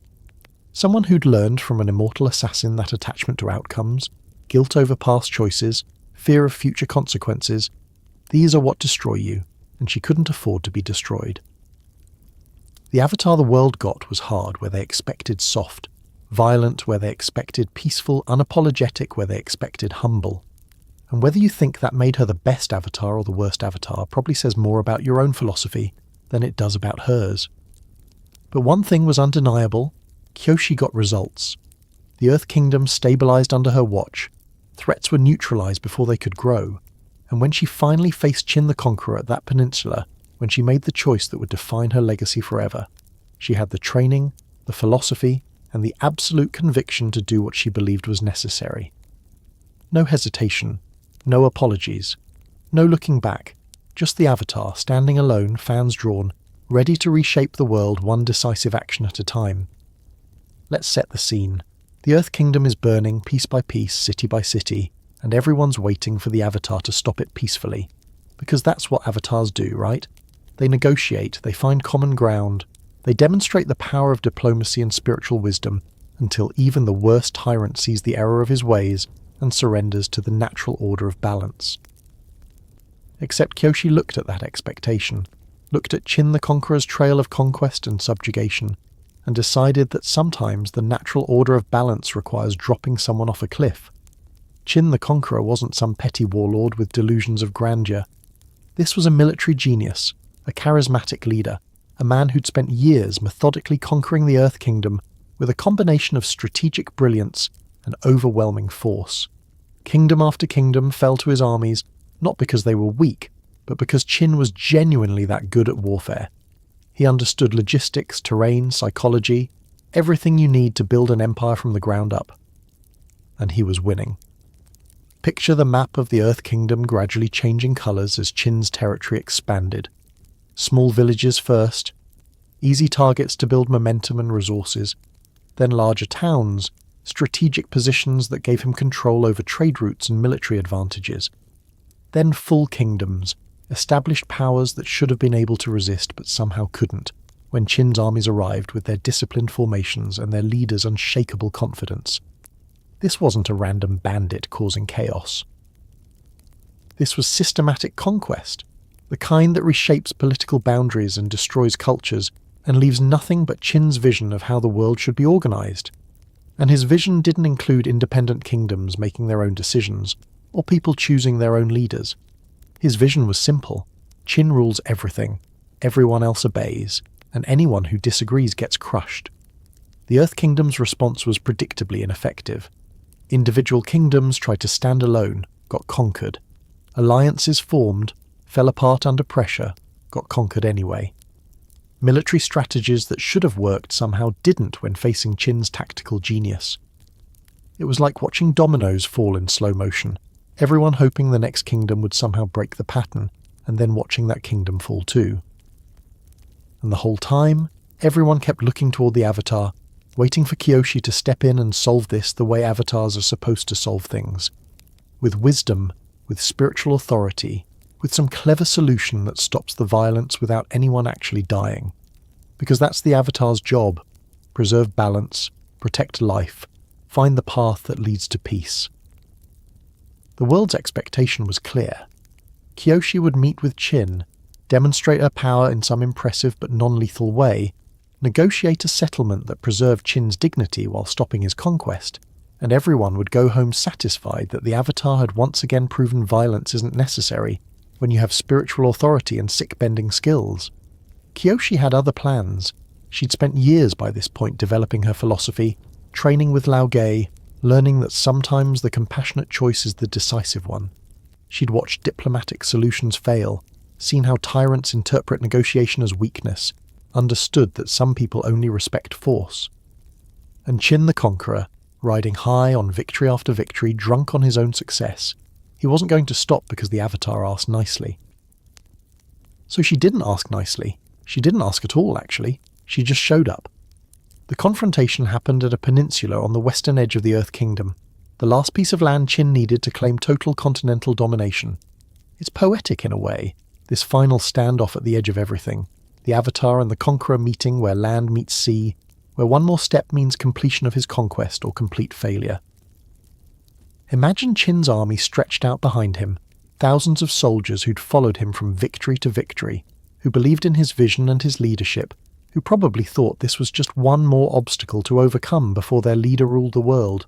Someone who'd learned from an immortal assassin that attachment to outcomes, guilt over past choices, fear of future consequences, these are what destroy you, and she couldn't afford to be destroyed. The Avatar the world got was hard where they expected soft, violent where they expected peaceful, unapologetic where they expected humble. And whether you think that made her the best Avatar or the worst Avatar probably says more about your own philosophy than it does about hers. But one thing was undeniable, Kyoshi got results. The Earth Kingdom stabilized under her watch, threats were neutralized before they could grow, and when she finally faced Qin the Conqueror at that peninsula, when she made the choice that would define her legacy forever, she had the training, the philosophy, and the absolute conviction to do what she believed was necessary. No hesitation, no apologies, no looking back, just the Avatar standing alone, fans drawn, ready to reshape the world one decisive action at a time. Let's set the scene. The Earth Kingdom is burning piece by piece, city by city, and everyone's waiting for the Avatar to stop it peacefully. Because that's what Avatars do, right? They negotiate, they find common ground, they demonstrate the power of diplomacy and spiritual wisdom until even the worst tyrant sees the error of his ways and surrenders to the natural order of balance. Except Kyoshi looked at that expectation, looked at Qin the Conqueror's trail of conquest and subjugation, and decided that sometimes the natural order of balance requires dropping someone off a cliff. Qin the Conqueror wasn't some petty warlord with delusions of grandeur. This was a military genius, a charismatic leader, a man who'd spent years methodically conquering the Earth Kingdom with a combination of strategic brilliance and overwhelming force. Kingdom after kingdom fell to his armies, not because they were weak, but because Qin was genuinely that good at warfare. He understood logistics, terrain, psychology, everything you need to build an empire from the ground up. And he was winning. Picture the map of the Earth Kingdom gradually changing colours as Qin's territory expanded. Small villages first, easy targets to build momentum and resources, then larger towns, strategic positions that gave him control over trade routes and military advantages. Then full kingdoms, established powers that should have been able to resist but somehow couldn't, when Qin's armies arrived with their disciplined formations and their leaders' unshakable confidence. This wasn't a random bandit causing chaos. This was systematic conquest, the kind that reshapes political boundaries and destroys cultures and leaves nothing but Qin's vision of how the world should be organized. And his vision didn't include independent kingdoms making their own decisions, or people choosing their own leaders. His vision was simple. Qin rules everything, everyone else obeys, and anyone who disagrees gets crushed. The Earth Kingdom's response was predictably ineffective. Individual kingdoms tried to stand alone, got conquered. Alliances formed, fell apart under pressure, got conquered anyway. Military strategies that should have worked somehow didn't when facing Qin's tactical genius. It was like watching dominoes fall in slow motion, everyone hoping the next kingdom would somehow break the pattern, and then watching that kingdom fall too. And the whole time, everyone kept looking toward the Avatar, waiting for Kyoshi to step in and solve this the way avatars are supposed to solve things. With wisdom, with spiritual authority, with some clever solution that stops the violence without anyone actually dying. Because that's the Avatar's job: preserve balance, protect life, find the path that leads to peace. The world's expectation was clear. Kyoshi would meet with Qin, demonstrate her power in some impressive but non-lethal way, negotiate a settlement that preserved Qin's dignity while stopping his conquest, and everyone would go home satisfied that the Avatar had once again proven violence isn't necessary when you have spiritual authority and sick-bending skills. Kyoshi had other plans. She'd spent years by this point developing her philosophy, training with Lao Ge, learning that sometimes the compassionate choice is the decisive one. She'd watched diplomatic solutions fail, seen how tyrants interpret negotiation as weakness, understood that some people only respect force. And Qin the Conqueror, riding high on victory after victory, drunk on his own success, he wasn't going to stop because the Avatar asked nicely. So she didn't ask nicely. She didn't ask at all, actually. She just showed up. The confrontation happened at a peninsula on the western edge of the Earth Kingdom, the last piece of land Qin needed to claim total continental domination. It's poetic in a way, this final standoff at the edge of everything, the Avatar and the Conqueror meeting where land meets sea, where one more step means completion of his conquest or complete failure. Imagine Qin's army stretched out behind him, thousands of soldiers who'd followed him from victory to victory, who believed in his vision and his leadership, who probably thought this was just one more obstacle to overcome before their leader ruled the world.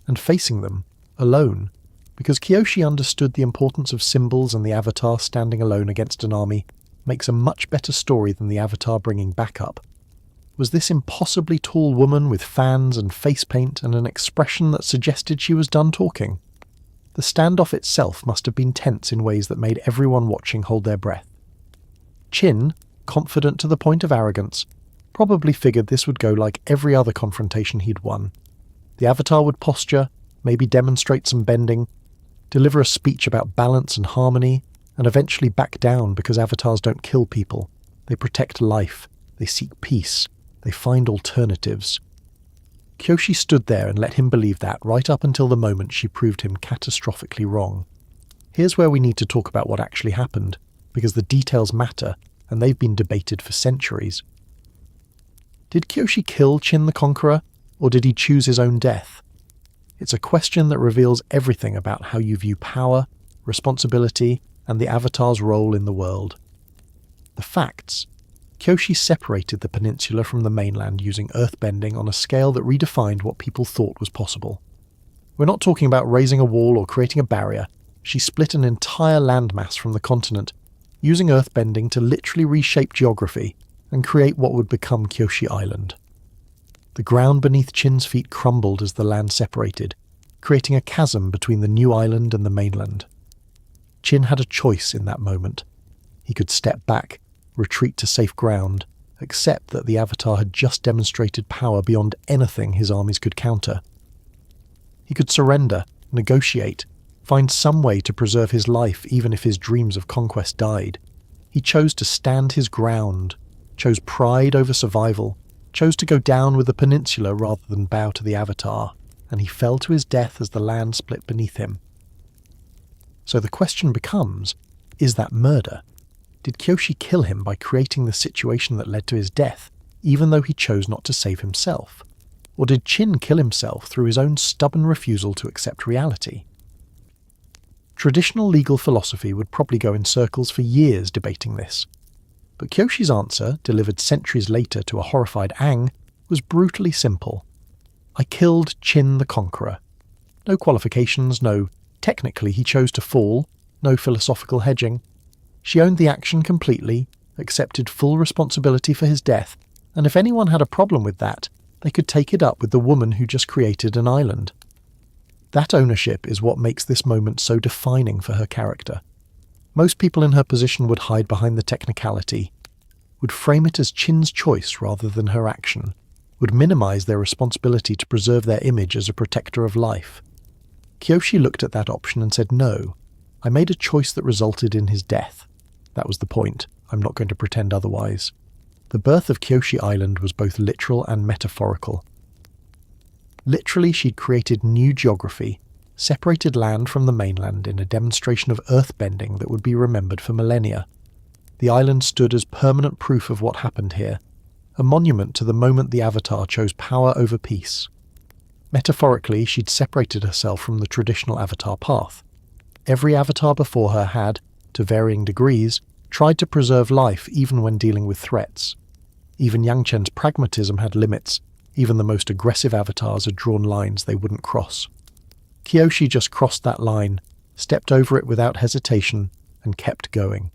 And facing them, alone, because Kyoshi understood the importance of symbols and the Avatar standing alone against an army, makes a much better story than the Avatar bringing backup. Was this impossibly tall woman with fans and face paint and an expression that suggested she was done talking? The standoff itself must have been tense in ways that made everyone watching hold their breath. Qin, confident to the point of arrogance, probably figured this would go like every other confrontation he'd won. The Avatar would posture, maybe demonstrate some bending, deliver a speech about balance and harmony, and eventually back down because Avatars don't kill people. They protect life, they seek peace, they find alternatives. Kyoshi stood there and let him believe that right up until the moment she proved him catastrophically wrong. Here's where we need to talk about what actually happened, because the details matter, and they've been debated for centuries. Did Kyoshi kill Qin the Conqueror, or did he choose his own death? It's a question that reveals everything about how you view power, responsibility, and the Avatar's role in the world. The facts. Kyoshi separated the peninsula from the mainland using earthbending on a scale that redefined what people thought was possible. We're not talking about raising a wall or creating a barrier. She split an entire landmass from the continent, using earthbending to literally reshape geography and create what would become Kyoshi Island. The ground beneath Qin's feet crumbled as the land separated, creating a chasm between the new island and the mainland. Qin had a choice in that moment. He could step back, retreat to safe ground, accept that the Avatar had just demonstrated power beyond anything his armies could counter. He could surrender, negotiate, find some way to preserve his life even if his dreams of conquest died. He chose to stand his ground, chose pride over survival, chose to go down with the peninsula rather than bow to the Avatar, and he fell to his death as the land split beneath him. So the question becomes, is that murder? Did Kyoshi kill him by creating the situation that led to his death, even though he chose not to save himself? Or did Chin kill himself through his own stubborn refusal to accept reality? Traditional legal philosophy would probably go in circles for years debating this. But Kyoshi's answer, delivered centuries later to a horrified Aang, was brutally simple. I killed Chin the Conqueror. No qualifications, no technically he chose to fall, no philosophical hedging. She owned the action completely, accepted full responsibility for his death, and if anyone had a problem with that, they could take it up with the woman who just created an island. That ownership is what makes this moment so defining for her character. Most people in her position would hide behind the technicality, would frame it as Chin's choice rather than her action, would minimize their responsibility to preserve their image as a protector of life. Kyoshi looked at that option and said, no, I made a choice that resulted in his death. That was the point. I'm not going to pretend otherwise. The birth of Kyoshi Island was both literal and metaphorical. Literally, she'd created new geography, separated land from the mainland in a demonstration of earthbending that would be remembered for millennia. The island stood as permanent proof of what happened here, a monument to the moment the Avatar chose power over peace. Metaphorically, she'd separated herself from the traditional Avatar path. Every Avatar before her had, to varying degrees, tried to preserve life even when dealing with threats. Even Yang Chen's pragmatism had limits. Even the most aggressive Avatars had drawn lines they wouldn't cross. Kyoshi just crossed that line, stepped over it without hesitation, and kept going.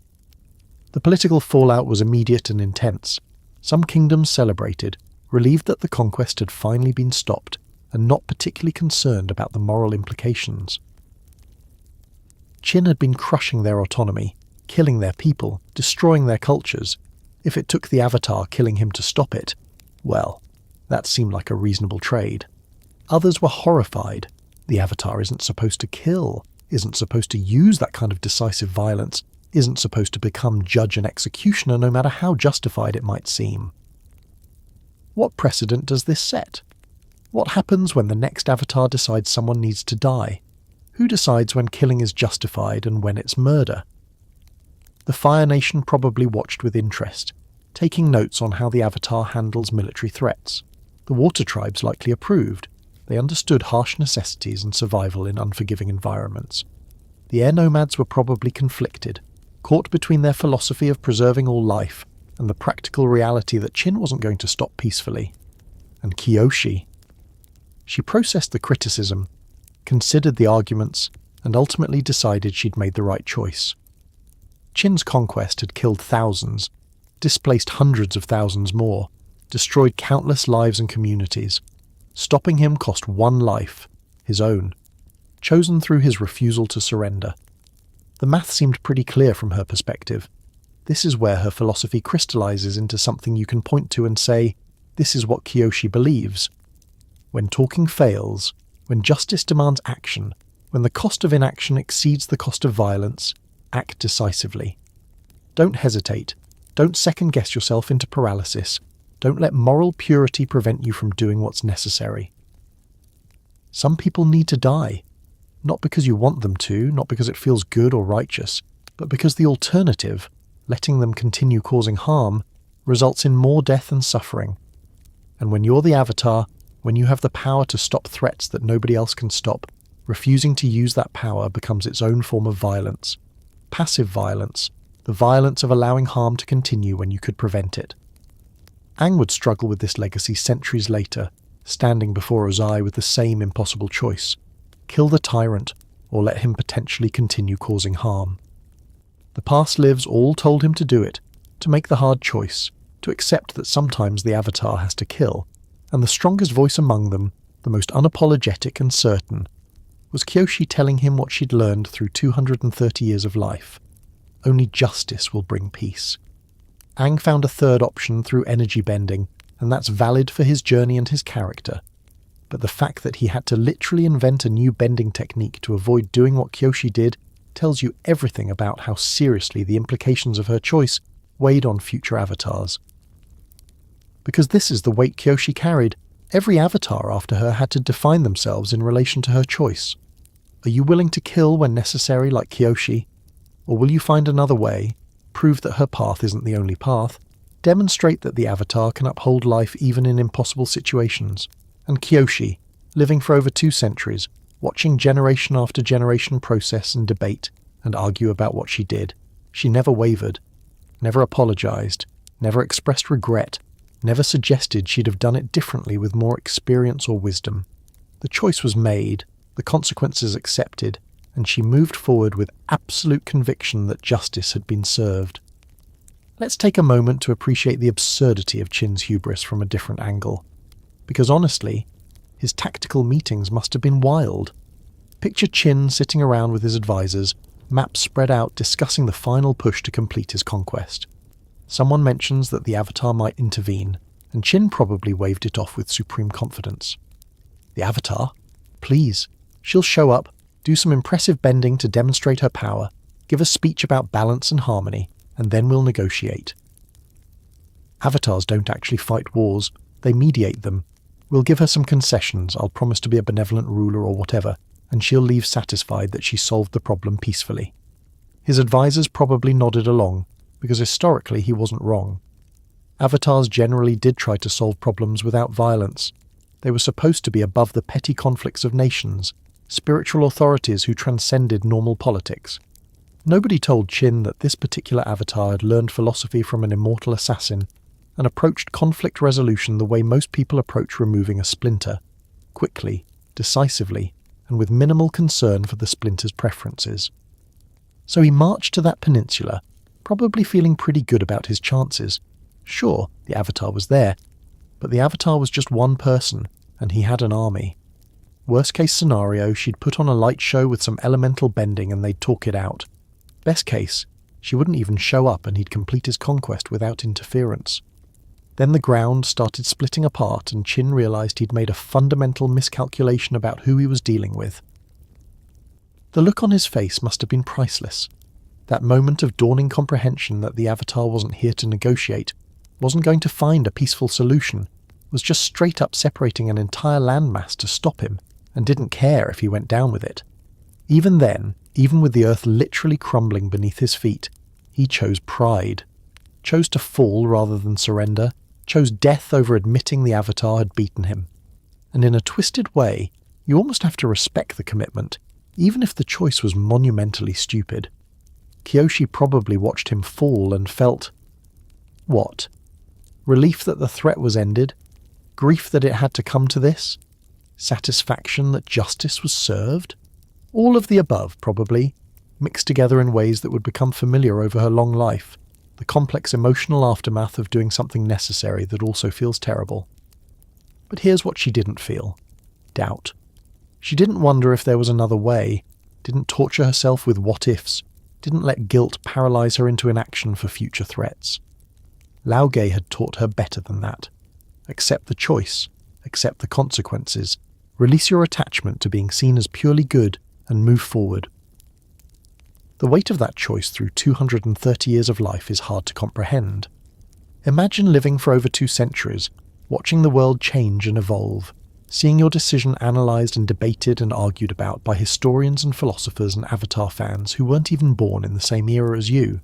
The political fallout was immediate and intense. Some kingdoms celebrated, relieved that the conquest had finally been stopped, and not particularly concerned about the moral implications. Chin had been crushing their autonomy, killing their people, destroying their cultures. If it took the Avatar killing him to stop it, well, that seemed like a reasonable trade. Others were horrified. The Avatar isn't supposed to kill, isn't supposed to use that kind of decisive violence, isn't supposed to become judge and executioner no matter how justified it might seem. What precedent does this set? What happens when the next Avatar decides someone needs to die? Who decides when killing is justified and when it's murder? The Fire Nation probably watched with interest, taking notes on how the Avatar handles military threats. The Water Tribes likely approved. They understood harsh necessities and survival in unforgiving environments. The Air Nomads were probably conflicted, caught between their philosophy of preserving all life and the practical reality that Chin wasn't going to stop peacefully. And Kyoshi. She processed the criticism, considered the arguments, and ultimately decided she'd made the right choice. Chin's conquest had killed thousands, displaced hundreds of thousands more, destroyed countless lives and communities. Stopping him cost one life, his own, chosen through his refusal to surrender. The math seemed pretty clear from her perspective. This is where her philosophy crystallizes into something you can point to and say, this is what Kyoshi believes. When talking fails, when justice demands action, when the cost of inaction exceeds the cost of violence, act decisively. Don't hesitate. Don't second-guess yourself into paralysis. Don't let moral purity prevent you from doing what's necessary. Some people need to die, not because you want them to, not because it feels good or righteous, but because the alternative, letting them continue causing harm, results in more death and suffering. And when you're the Avatar, when you have the power to stop threats that nobody else can stop, refusing to use that power becomes its own form of violence. Passive violence, the violence of allowing harm to continue when you could prevent it. Aang would struggle with this legacy centuries later, standing before Ozai with the same impossible choice: kill the tyrant, or let him potentially continue causing harm. The past lives all told him to do it, to make the hard choice, to accept that sometimes the Avatar has to kill, and the strongest voice among them, the most unapologetic and certain, was Kyoshi telling him what she'd learned through 230 years of life. Only justice will bring peace. Aang found a third option through energy bending, and that's valid for his journey and his character. But the fact that he had to literally invent a new bending technique to avoid doing what Kyoshi did tells you everything about how seriously the implications of her choice weighed on future Avatars. Because this is the weight Kyoshi carried. Every avatar after her had to define themselves in relation to her choice. Are you willing to kill when necessary like Kyoshi? Or will you find another way, prove that her path isn't the only path, demonstrate that the avatar can uphold life even in impossible situations? And Kyoshi, living for over 2 centuries, watching generation after generation process and debate and argue about what she did, she never wavered, never apologized, never expressed regret, never suggested she'd have done it differently with more experience or wisdom. The choice was made, the consequences accepted, and she moved forward with absolute conviction that justice had been served. Let's take a moment to appreciate the absurdity of Chin's hubris from a different angle. Because honestly, his tactical meetings must have been wild. Picture Chin sitting around with his advisors, maps spread out discussing the final push to complete his conquest. Someone mentions that the Avatar might intervene, and Chin probably waved it off with supreme confidence. The Avatar? Please. She'll show up, do some impressive bending to demonstrate her power, give a speech about balance and harmony, and then we'll negotiate. Avatars don't actually fight wars, they mediate them. We'll give her some concessions, I'll promise to be a benevolent ruler or whatever, and she'll leave satisfied that she solved the problem peacefully. His advisors probably nodded along, because historically he wasn't wrong. Avatars generally did try to solve problems without violence. They were supposed to be above the petty conflicts of nations, spiritual authorities who transcended normal politics. Nobody told Chin that this particular avatar had learned philosophy from an immortal assassin and approached conflict resolution the way most people approach removing a splinter, quickly, decisively, and with minimal concern for the splinter's preferences. So he marched to that peninsula, probably feeling pretty good about his chances. Sure, the Avatar was there, but the Avatar was just one person, and he had an army. Worst case scenario, she'd put on a light show with some elemental bending and they'd talk it out. Best case, she wouldn't even show up and he'd complete his conquest without interference. Then the ground started splitting apart and Chin realized he'd made a fundamental miscalculation about who he was dealing with. The look on his face must have been priceless. That moment of dawning comprehension that the Avatar wasn't here to negotiate, wasn't going to find a peaceful solution, was just straight up separating an entire landmass to stop him, and didn't care if he went down with it. Even then, even with the earth literally crumbling beneath his feet, he chose pride. Chose to fall rather than surrender, chose death over admitting the Avatar had beaten him. And in a twisted way, you almost have to respect the commitment, even if the choice was monumentally stupid. Kyoshi probably watched him fall and felt... what? Relief that the threat was ended? Grief that it had to come to this? Satisfaction that justice was served? All of the above, probably, mixed together in ways that would become familiar over her long life, the complex emotional aftermath of doing something necessary that also feels terrible. But here's what she didn't feel. Doubt. She didn't wonder if there was another way, didn't torture herself with what-ifs, didn't let guilt paralyze her into inaction for future threats. Lao Ge had taught her better than that. Accept the choice, accept the consequences, release your attachment to being seen as purely good, and move forward. The weight of that choice through 230 years of life is hard to comprehend. Imagine living for over 2 centuries, watching the world change and evolve, seeing your decision analysed and debated and argued about by historians and philosophers and Avatar fans who weren't even born in the same era as you.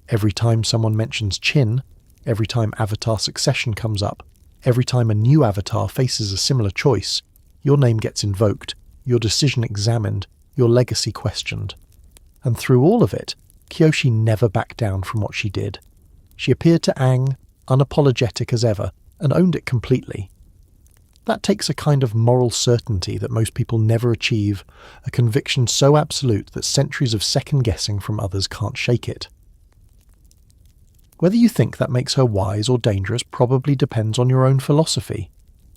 Every time someone mentions Chin, every time Avatar succession comes up, every time a new Avatar faces a similar choice, your name gets invoked, your decision examined, your legacy questioned. And through all of it, Kyoshi never backed down from what she did. She appeared to Aang, unapologetic as ever, and owned it completely. That takes a kind of moral certainty that most people never achieve, a conviction so absolute that centuries of second-guessing from others can't shake it. Whether you think that makes her wise or dangerous probably depends on your own philosophy.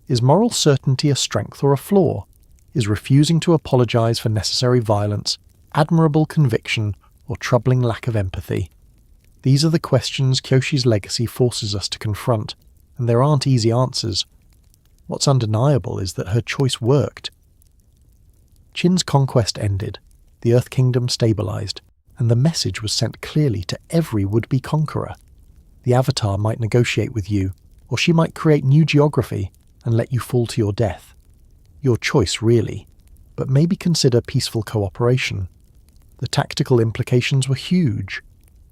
Is moral certainty a strength or a flaw? Is refusing to apologize for necessary violence admirable conviction or troubling lack of empathy? These are the questions Kyoshi's legacy forces us to confront, and there aren't easy answers. What's undeniable is that her choice worked. Chin's conquest ended, the Earth Kingdom stabilized, and the message was sent clearly to every would-be conqueror. The Avatar might negotiate with you, Or she might create new geography and let you fall to your death. Your choice, really. But maybe consider peaceful cooperation. The tactical implications were huge.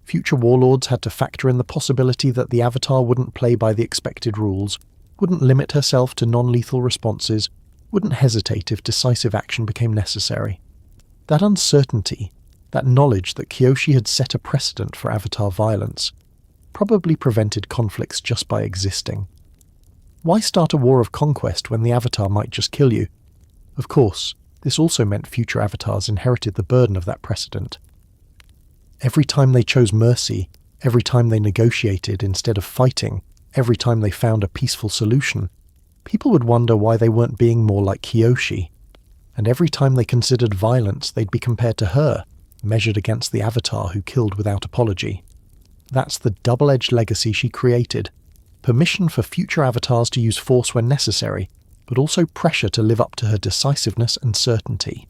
Future warlords had to factor in the possibility that the Avatar wouldn't play by the expected rules, wouldn't limit herself to non-lethal responses, wouldn't hesitate if decisive action became necessary. That uncertainty, that knowledge that Kyoshi had set a precedent for Avatar violence, probably prevented conflicts just by existing. Why start a war of conquest when the Avatar might just kill you? Of course, this also meant future Avatars inherited the burden of that precedent. Every time they chose mercy, every time they negotiated instead of fighting, every time they found a peaceful solution, people would wonder why they weren't being more like Kyoshi. And every time they considered violence, they'd be compared to her, measured against the Avatar who killed without apology. That's the double-edged legacy she created. Permission for future Avatars to use force when necessary, but also pressure to live up to her decisiveness and certainty.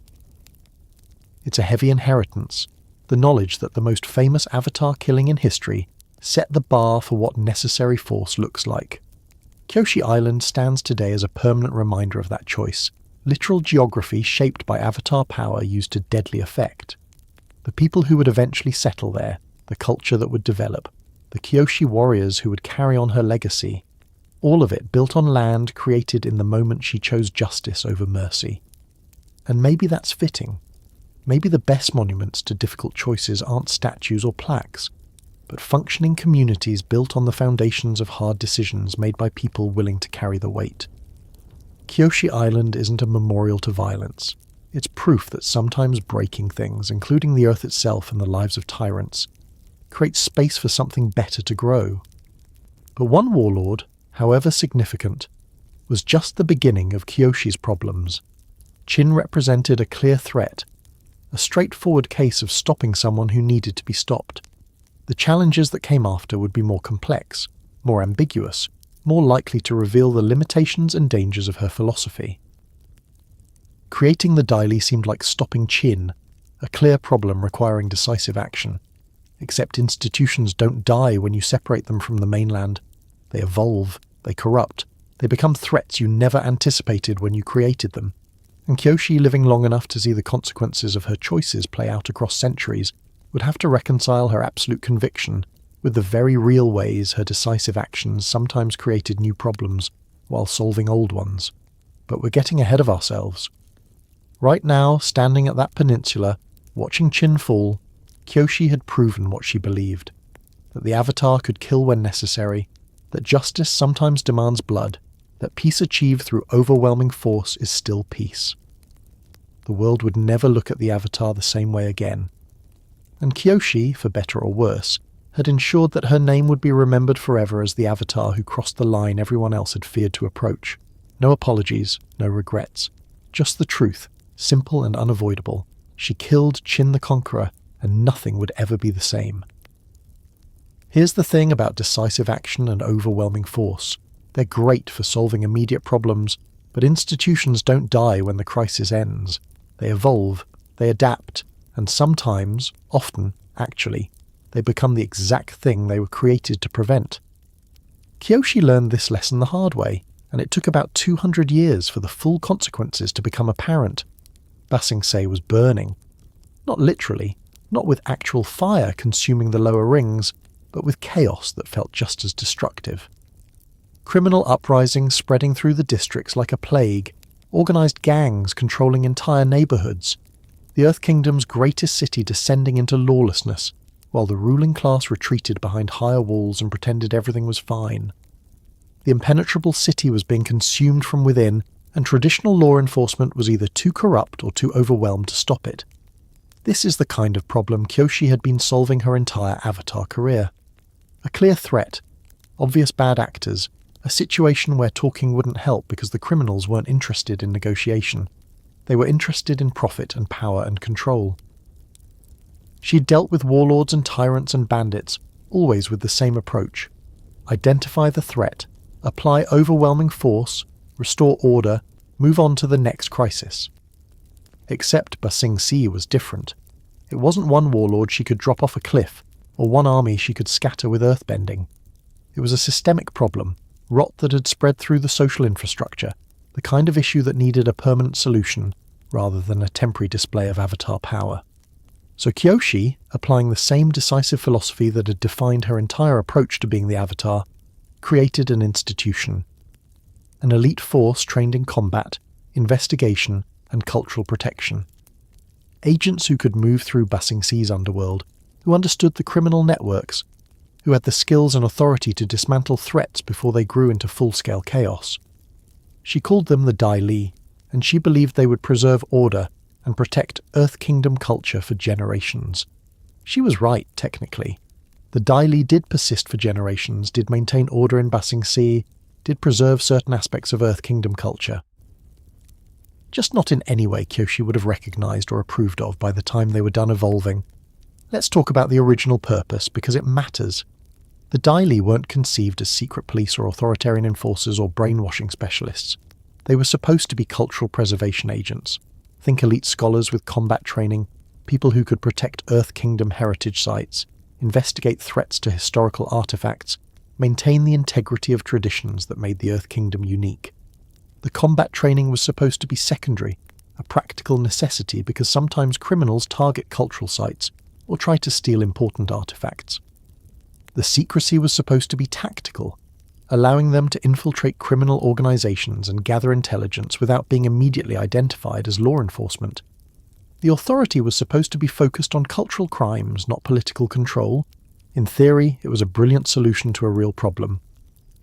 It's a heavy inheritance, the knowledge that the most famous Avatar killing in history set the bar for what necessary force looks like. Kyoshi Island stands today as a permanent reminder of that choice, literal geography shaped by Avatar power used to deadly effect. The people who would eventually settle there, the culture that would develop, the Kyoshi warriors who would carry on her legacy, all of it built on land created in the moment she chose justice over mercy. And maybe that's fitting. Maybe the best monuments to difficult choices aren't statues or plaques, but functioning communities built on the foundations of hard decisions made by people willing to carry the weight. Kyoshi Island isn't a memorial to violence. It's proof that sometimes breaking things, including the Earth itself and the lives of tyrants, creates space for something better to grow. But one warlord, however significant, was just the beginning of Kyoshi's problems. Chin represented a clear threat, a straightforward case of stopping someone who needed to be stopped. The challenges that came after would be more complex, more ambiguous, more likely to reveal the limitations and dangers of her philosophy. Creating the Dai Li seemed like stopping Chin, a clear problem requiring decisive action. Except institutions don't die when you separate them from the mainland. They evolve, they corrupt, they become threats you never anticipated when you created them. And Kyoshi, living long enough to see the consequences of her choices play out across centuries, would have to reconcile her absolute conviction with the very real ways her decisive actions sometimes created new problems while solving old ones. But we're getting ahead of ourselves. Right now, standing at that peninsula, watching Chin fall, Kyoshi had proven what she believed, that the Avatar could kill when necessary, that justice sometimes demands blood, that peace achieved through overwhelming force is still peace. The world would never look at the Avatar the same way again. And Kyoshi, for better or worse, had ensured that her name would be remembered forever as the Avatar who crossed the line everyone else had feared to approach. No apologies, no regrets. Just the truth, simple and unavoidable. She killed Chin the Conqueror, and nothing would ever be the same. Here's the thing about decisive action and overwhelming force. They're great for solving immediate problems, but institutions don't die when the crisis ends. They evolve, they adapt, and sometimes, often, actually, they become the exact thing they were created to prevent. Kyoshi learned this lesson the hard way, and it took about 200 years for the full consequences to become apparent. Ba Sing Se was burning. Not literally, not with actual fire consuming the lower rings, but with chaos that felt just as destructive. Criminal uprisings spreading through the districts like a plague, organised gangs controlling entire neighbourhoods, the Earth Kingdom's greatest city descending into lawlessness, while the ruling class retreated behind higher walls and pretended everything was fine. The impenetrable city was being consumed from within, and traditional law enforcement was either too corrupt or too overwhelmed to stop it. This is the kind of problem Kyoshi had been solving her entire Avatar career. A clear threat, obvious bad actors, a situation where talking wouldn't help because the criminals weren't interested in negotiation. They were interested in profit and power and control. She'd dealt with warlords and tyrants and bandits, always with the same approach. Identify the threat, apply overwhelming force, restore order, move on to the next crisis. Except Ba Sing Se was different. It wasn't one warlord she could drop off a cliff, or one army she could scatter with earthbending. It was a systemic problem, rot that had spread through the social infrastructure, the kind of issue that needed a permanent solution rather than a temporary display of avatar power. So Kyoshi, applying the same decisive philosophy that had defined her entire approach to being the Avatar, created an institution. An elite force trained in combat, investigation, and cultural protection. Agents who could move through Ba Sing Se's underworld, who understood the criminal networks, who had the skills and authority to dismantle threats before they grew into full-scale chaos. She called them the Dai Li, and she believed they would preserve order and protect Earth Kingdom culture for generations. She was right, technically. The Dai Li did persist for generations, did maintain order in Ba Sing Se, did preserve certain aspects of Earth Kingdom culture. Just not in any way Kyoshi would have recognised or approved of by the time they were done evolving. Let's talk about the original purpose, because it matters. The Dai Li weren't conceived as secret police or authoritarian enforcers or brainwashing specialists. They were supposed to be cultural preservation agents. Think elite scholars with combat training, people who could protect Earth Kingdom heritage sites, investigate threats to historical artifacts, maintain the integrity of traditions that made the Earth Kingdom unique. The combat training was supposed to be secondary, a practical necessity because sometimes criminals target cultural sites or try to steal important artifacts. The secrecy was supposed to be tactical, allowing them to infiltrate criminal organizations and gather intelligence without being immediately identified as law enforcement. The authority was supposed to be focused on cultural crimes, not political control. In theory, it was a brilliant solution to a real problem.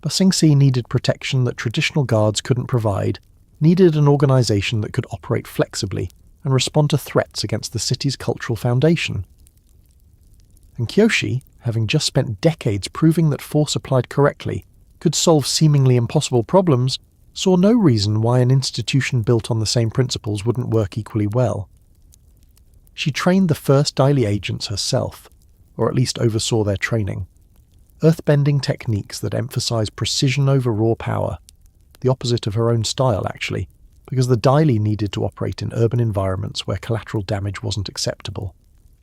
Ba Sing Se needed protection that traditional guards couldn't provide, needed an organization that could operate flexibly and respond to threats against the city's cultural foundation. And Kyoshi, having just spent decades proving that force applied correctly could solve seemingly impossible problems, saw no reason why an institution built on the same principles wouldn't work equally well. She trained the first Dai Li agents herself, or at least oversaw their training. Earthbending techniques that emphasize precision over raw power, the opposite of her own style actually, because the Dai Li needed to operate in urban environments where collateral damage wasn't acceptable.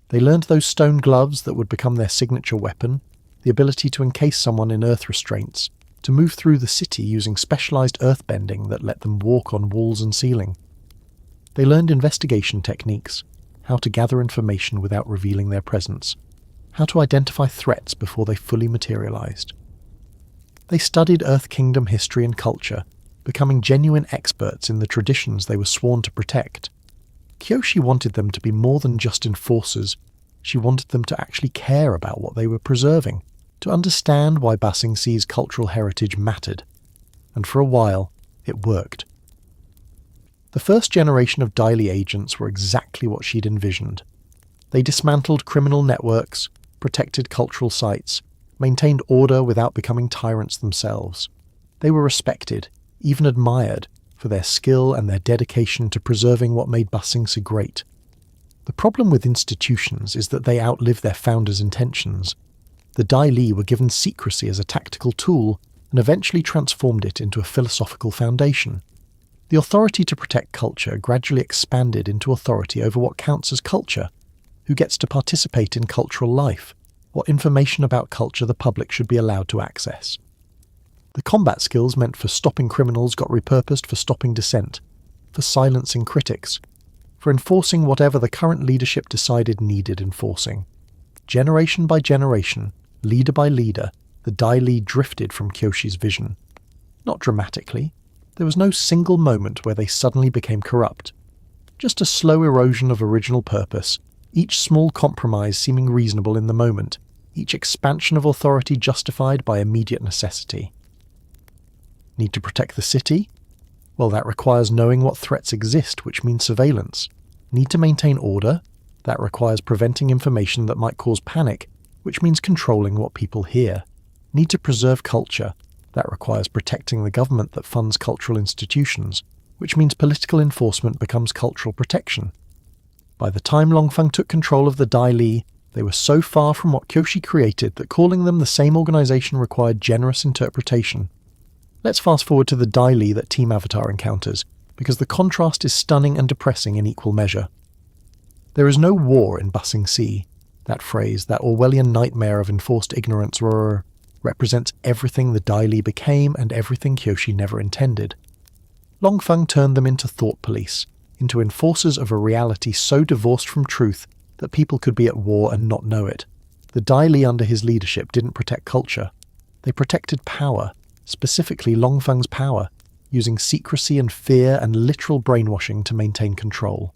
They learned those stone gloves that would become their signature weapon, the ability to encase someone in earth restraints, to move through the city using specialized earthbending that let them walk on walls and ceiling. They learned investigation techniques, how to gather information without revealing their presence, how to identify threats before they fully materialized. They studied Earth Kingdom history and culture, becoming genuine experts in the traditions they were sworn to protect. Kyoshi wanted them to be more than just enforcers. She wanted them to actually care about what they were preserving, to understand why Ba Sing Se's cultural heritage mattered. And for a while, it worked. The first generation of Dai Li agents were exactly what she'd envisioned. They dismantled criminal networks, protected cultural sites, maintained order without becoming tyrants themselves. They were respected, even admired, for their skill and their dedication to preserving what made Ba Sing Se great. The problem with institutions is that they outlive their founders' intentions. The Dai Li were given secrecy as a tactical tool and eventually transformed it into a philosophical foundation. The authority to protect culture gradually expanded into authority over what counts as culture, who gets to participate in cultural life, what information about culture the public should be allowed to access. The combat skills meant for stopping criminals got repurposed for stopping dissent, for silencing critics, for enforcing whatever the current leadership decided needed enforcing. Generation by generation, leader by leader, the Dai Li drifted from Kyoshi's vision. Not dramatically. There was no single moment where they suddenly became corrupt. Just a slow erosion of original purpose, each small compromise seeming reasonable in the moment, each expansion of authority justified by immediate necessity. Need to protect the city? Well, that requires knowing what threats exist, which means surveillance. Need to maintain order? That requires preventing information that might cause panic, which means controlling what people hear. Need to preserve culture? That requires protecting the government that funds cultural institutions, which means political enforcement becomes cultural protection. By the time Longfeng took control of the Dai Li, they were so far from what Kyoshi created that calling them the same organization required generous interpretation. Let's fast forward to the Dai Li that Team Avatar encounters, because the contrast is stunning and depressing in equal measure. There is no war in Ba Sing Se, that phrase, that Orwellian nightmare of enforced ignorance, represents everything the Dai Li became and everything Kyoshi never intended. Longfeng turned them into thought police, into enforcers of a reality so divorced from truth that people could be at war and not know it. The Dai Li under his leadership didn't protect culture. They protected power, specifically Longfeng's power, using secrecy and fear and literal brainwashing to maintain control.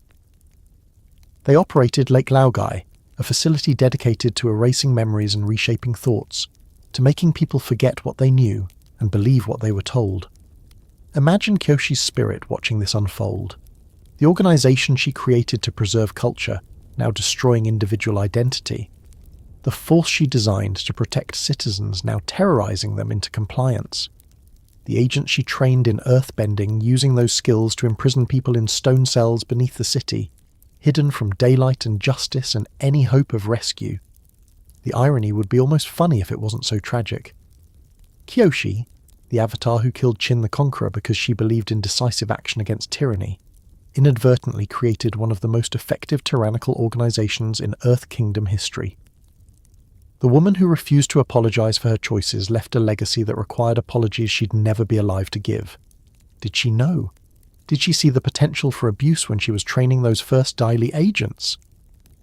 They operated Lake Laogai, a facility dedicated to erasing memories and reshaping thoughts, to making people forget what they knew and believe what they were told. Imagine Kyoshi's spirit watching this unfold. The organization she created to preserve culture, now destroying individual identity. The force she designed to protect citizens, now terrorizing them into compliance. The agents she trained in earthbending, using those skills to imprison people in stone cells beneath the city, hidden from daylight and justice and any hope of rescue. The irony would be almost funny if it wasn't so tragic. Kyoshi, the avatar who killed Qin the Conqueror because she believed in decisive action against tyranny, inadvertently created one of the most effective tyrannical organizations in Earth Kingdom history. The woman who refused to apologize for her choices left a legacy that required apologies she'd never be alive to give. Did she know? Did she see the potential for abuse when she was training those first Dai Li agents?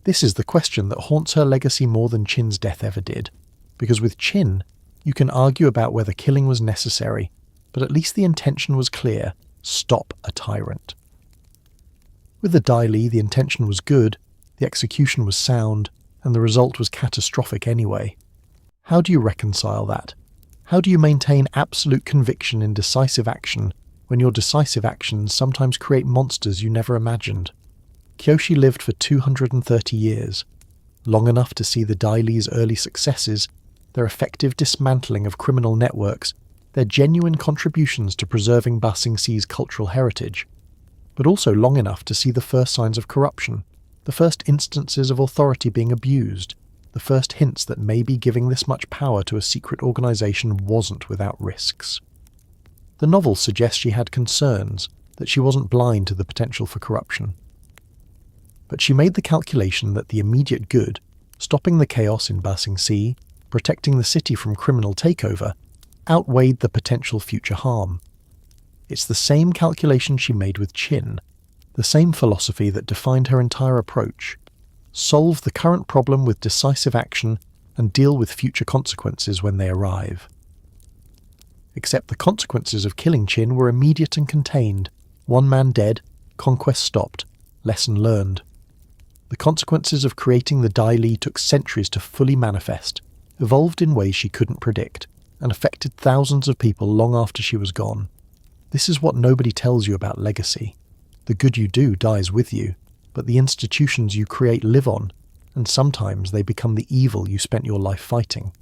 This is the question that haunts her legacy more than Qin's death ever did. Because with Qin, you can argue about whether killing was necessary, but at least the intention was clear: stop a tyrant. With the Dai Li, the intention was good, the execution was sound, and the result was catastrophic anyway. How do you reconcile that? How do you maintain absolute conviction in decisive action when your decisive actions sometimes create monsters you never imagined? Kyoshi lived for 230 years, long enough to see the Dai Li's early successes, their effective dismantling of criminal networks, their genuine contributions to preserving Ba Sing Se's cultural heritage, but also long enough to see the first signs of corruption, the first instances of authority being abused, the first hints that maybe giving this much power to a secret organization wasn't without risks. The novel suggests she had concerns, that she wasn't blind to the potential for corruption. But she made the calculation that the immediate good, stopping the chaos in Ba Sing Se, protecting the city from criminal takeover, outweighed the potential future harm. It's the same calculation she made with Qin, the same philosophy that defined her entire approach: solve the current problem with decisive action and deal with future consequences when they arrive. Except the consequences of killing Qin were immediate and contained. One man dead, conquest stopped, lesson learned. The consequences of creating the Dai Li took centuries to fully manifest, evolved in ways she couldn't predict, and affected thousands of people long after she was gone. This is what nobody tells you about legacy. The good you do dies with you, but the institutions you create live on, and sometimes they become the evil you spent your life fighting.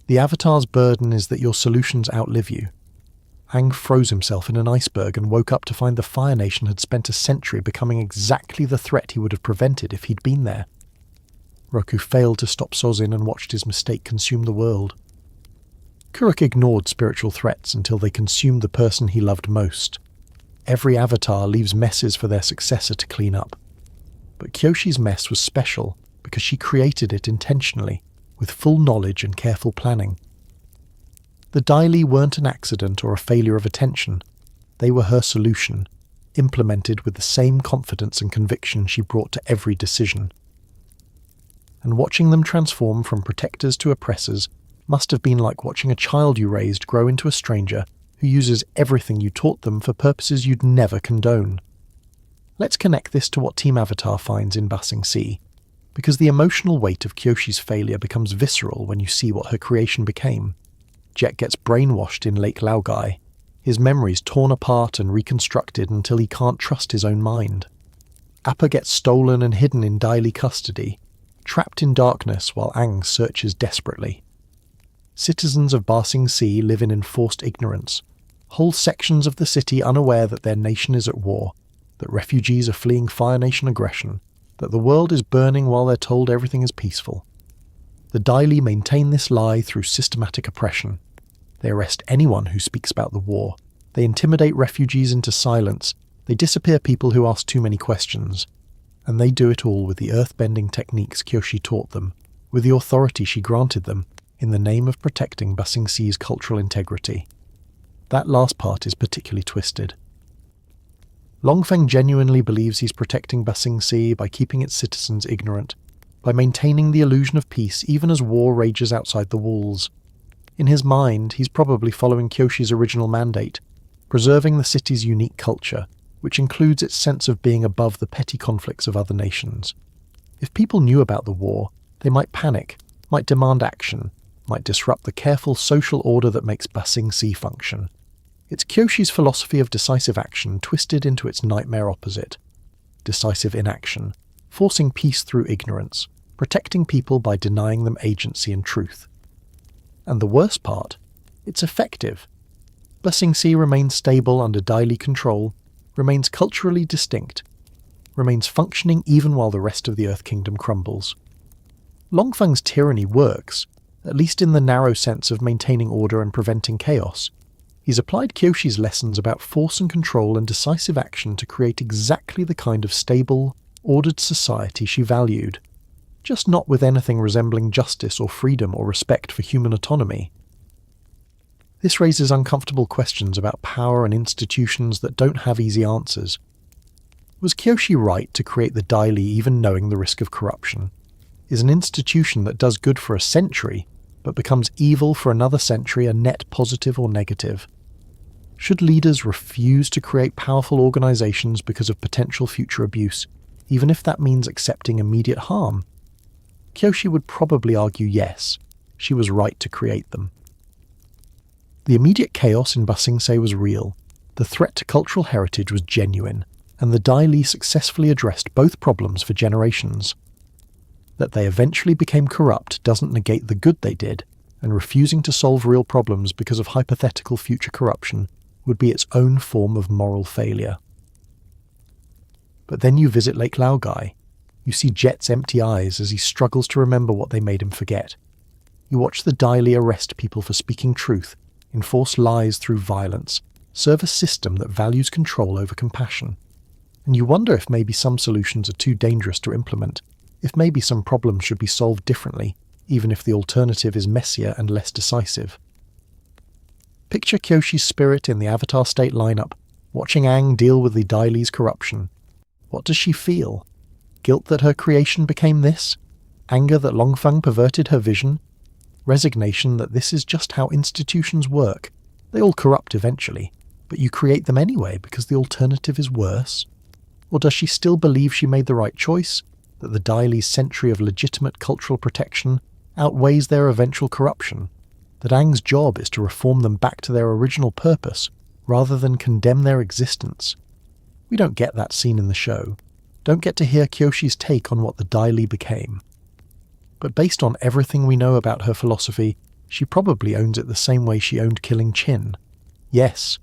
The Avatar's burden is that your solutions outlive you. Aang froze himself in an iceberg and woke up to find the Fire Nation had spent a century becoming exactly the threat he would have prevented if he'd been there. Roku failed to stop Sozin and watched his mistake consume the world. Kuruk ignored spiritual threats until they consumed the person he loved most. Every avatar leaves messes for their successor to clean up. But Kyoshi's mess was special because she created it intentionally, with full knowledge and careful planning. The Dai Li weren't an accident or a failure of attention. They were her solution, implemented with the same confidence and conviction she brought to every decision. And watching them transform from protectors to oppressors must have been like watching a child you raised grow into a stranger who uses everything you taught them for purposes you'd never condone. Let's connect this to what Team Avatar finds in Ba Sing Se, because the emotional weight of Kyoshi's failure becomes visceral when you see what her creation became. Jet gets brainwashed in Lake Laogai, his memories torn apart and reconstructed until he can't trust his own mind. Appa gets stolen and hidden in Dai Li custody, trapped in darkness while Aang searches desperately. Citizens of Ba Sing Se live in enforced ignorance, whole sections of the city unaware that their nation is at war, that refugees are fleeing Fire Nation aggression, that the world is burning while they're told everything is peaceful. The Dai Li maintain this lie through systematic oppression. They arrest anyone who speaks about the war. They intimidate refugees into silence. They disappear people who ask too many questions. And they do it all with the earthbending techniques Kyoshi taught them, with the authority she granted them, in the name of protecting Ba Sing Se's cultural integrity. That last part is particularly twisted. Longfeng genuinely believes he's protecting Ba Sing Se by keeping its citizens ignorant, by maintaining the illusion of peace even as war rages outside the walls. In his mind, he's probably following Kyoshi's original mandate, preserving the city's unique culture, which includes its sense of being above the petty conflicts of other nations. If people knew about the war, they might panic, might demand action, might disrupt the careful social order that makes Ba Sing Se function. It's Kyoshi's philosophy of decisive action twisted into its nightmare opposite. Decisive inaction, forcing peace through ignorance, protecting people by denying them agency and truth. And the worst part, it's effective. Ba Sing Se remains stable under Dai Li control, remains culturally distinct, remains functioning even while the rest of the Earth Kingdom crumbles. Longfeng's tyranny works, at least in the narrow sense of maintaining order and preventing chaos. He's applied Kyoshi's lessons about force and control and decisive action to create exactly the kind of stable, ordered society she valued, just not with anything resembling justice or freedom or respect for human autonomy. This raises uncomfortable questions about power and institutions that don't have easy answers. Was Kyoshi right to create the Dai Li even knowing the risk of corruption? Is an institution that does good for a century, but becomes evil for another century a net positive or negative? Should leaders refuse to create powerful organizations because of potential future abuse, even if that means accepting immediate harm? Kyoshi would probably argue yes, she was right to create them. The immediate chaos in Ba Sing Se was real, the threat to cultural heritage was genuine, and the Dai Li successfully addressed both problems for generations. That they eventually became corrupt doesn't negate the good they did, and refusing to solve real problems because of hypothetical future corruption would be its own form of moral failure. But then you visit Lake Laogai. You see Jet's empty eyes as he struggles to remember what they made him forget. You watch the Dai Li arrest people for speaking truth, enforce lies through violence, serve a system that values control over compassion. And you wonder if maybe some solutions are too dangerous to implement, if maybe some problems should be solved differently, even if the alternative is messier and less decisive. Picture Kyoshi's spirit in the Avatar state lineup, watching Aang deal with the Dai Li's corruption. What does she feel? Guilt that her creation became this? Anger that Longfeng perverted her vision? Resignation that this is just how institutions work? They all corrupt eventually, but you create them anyway because the alternative is worse? Or does she still believe she made the right choice? That the Dai Li's century of legitimate cultural protection outweighs their eventual corruption? That Aang's job is to reform them back to their original purpose, rather than condemn their existence? We don't get that scene in the show, don't get to hear Kyoshi's take on what the Dai Li became. But based on everything we know about her philosophy, she probably owns it the same way she owned killing Qin. Yes,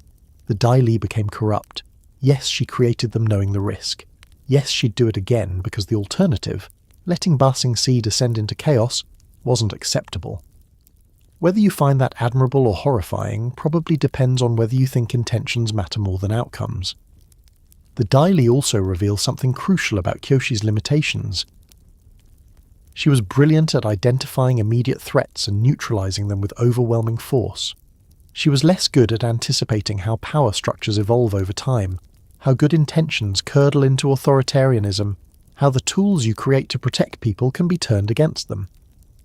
the Dai Li became corrupt. Yes, she created them knowing the risk. Yes, she'd do it again because the alternative, letting Ba Sing Se descend into chaos, wasn't acceptable. Whether you find that admirable or horrifying probably depends on whether you think intentions matter more than outcomes. The Dai Li also reveals something crucial about Kyoshi's limitations. She was brilliant at identifying immediate threats and neutralizing them with overwhelming force. She was less good at anticipating how power structures evolve over time, how good intentions curdle into authoritarianism, how the tools you create to protect people can be turned against them.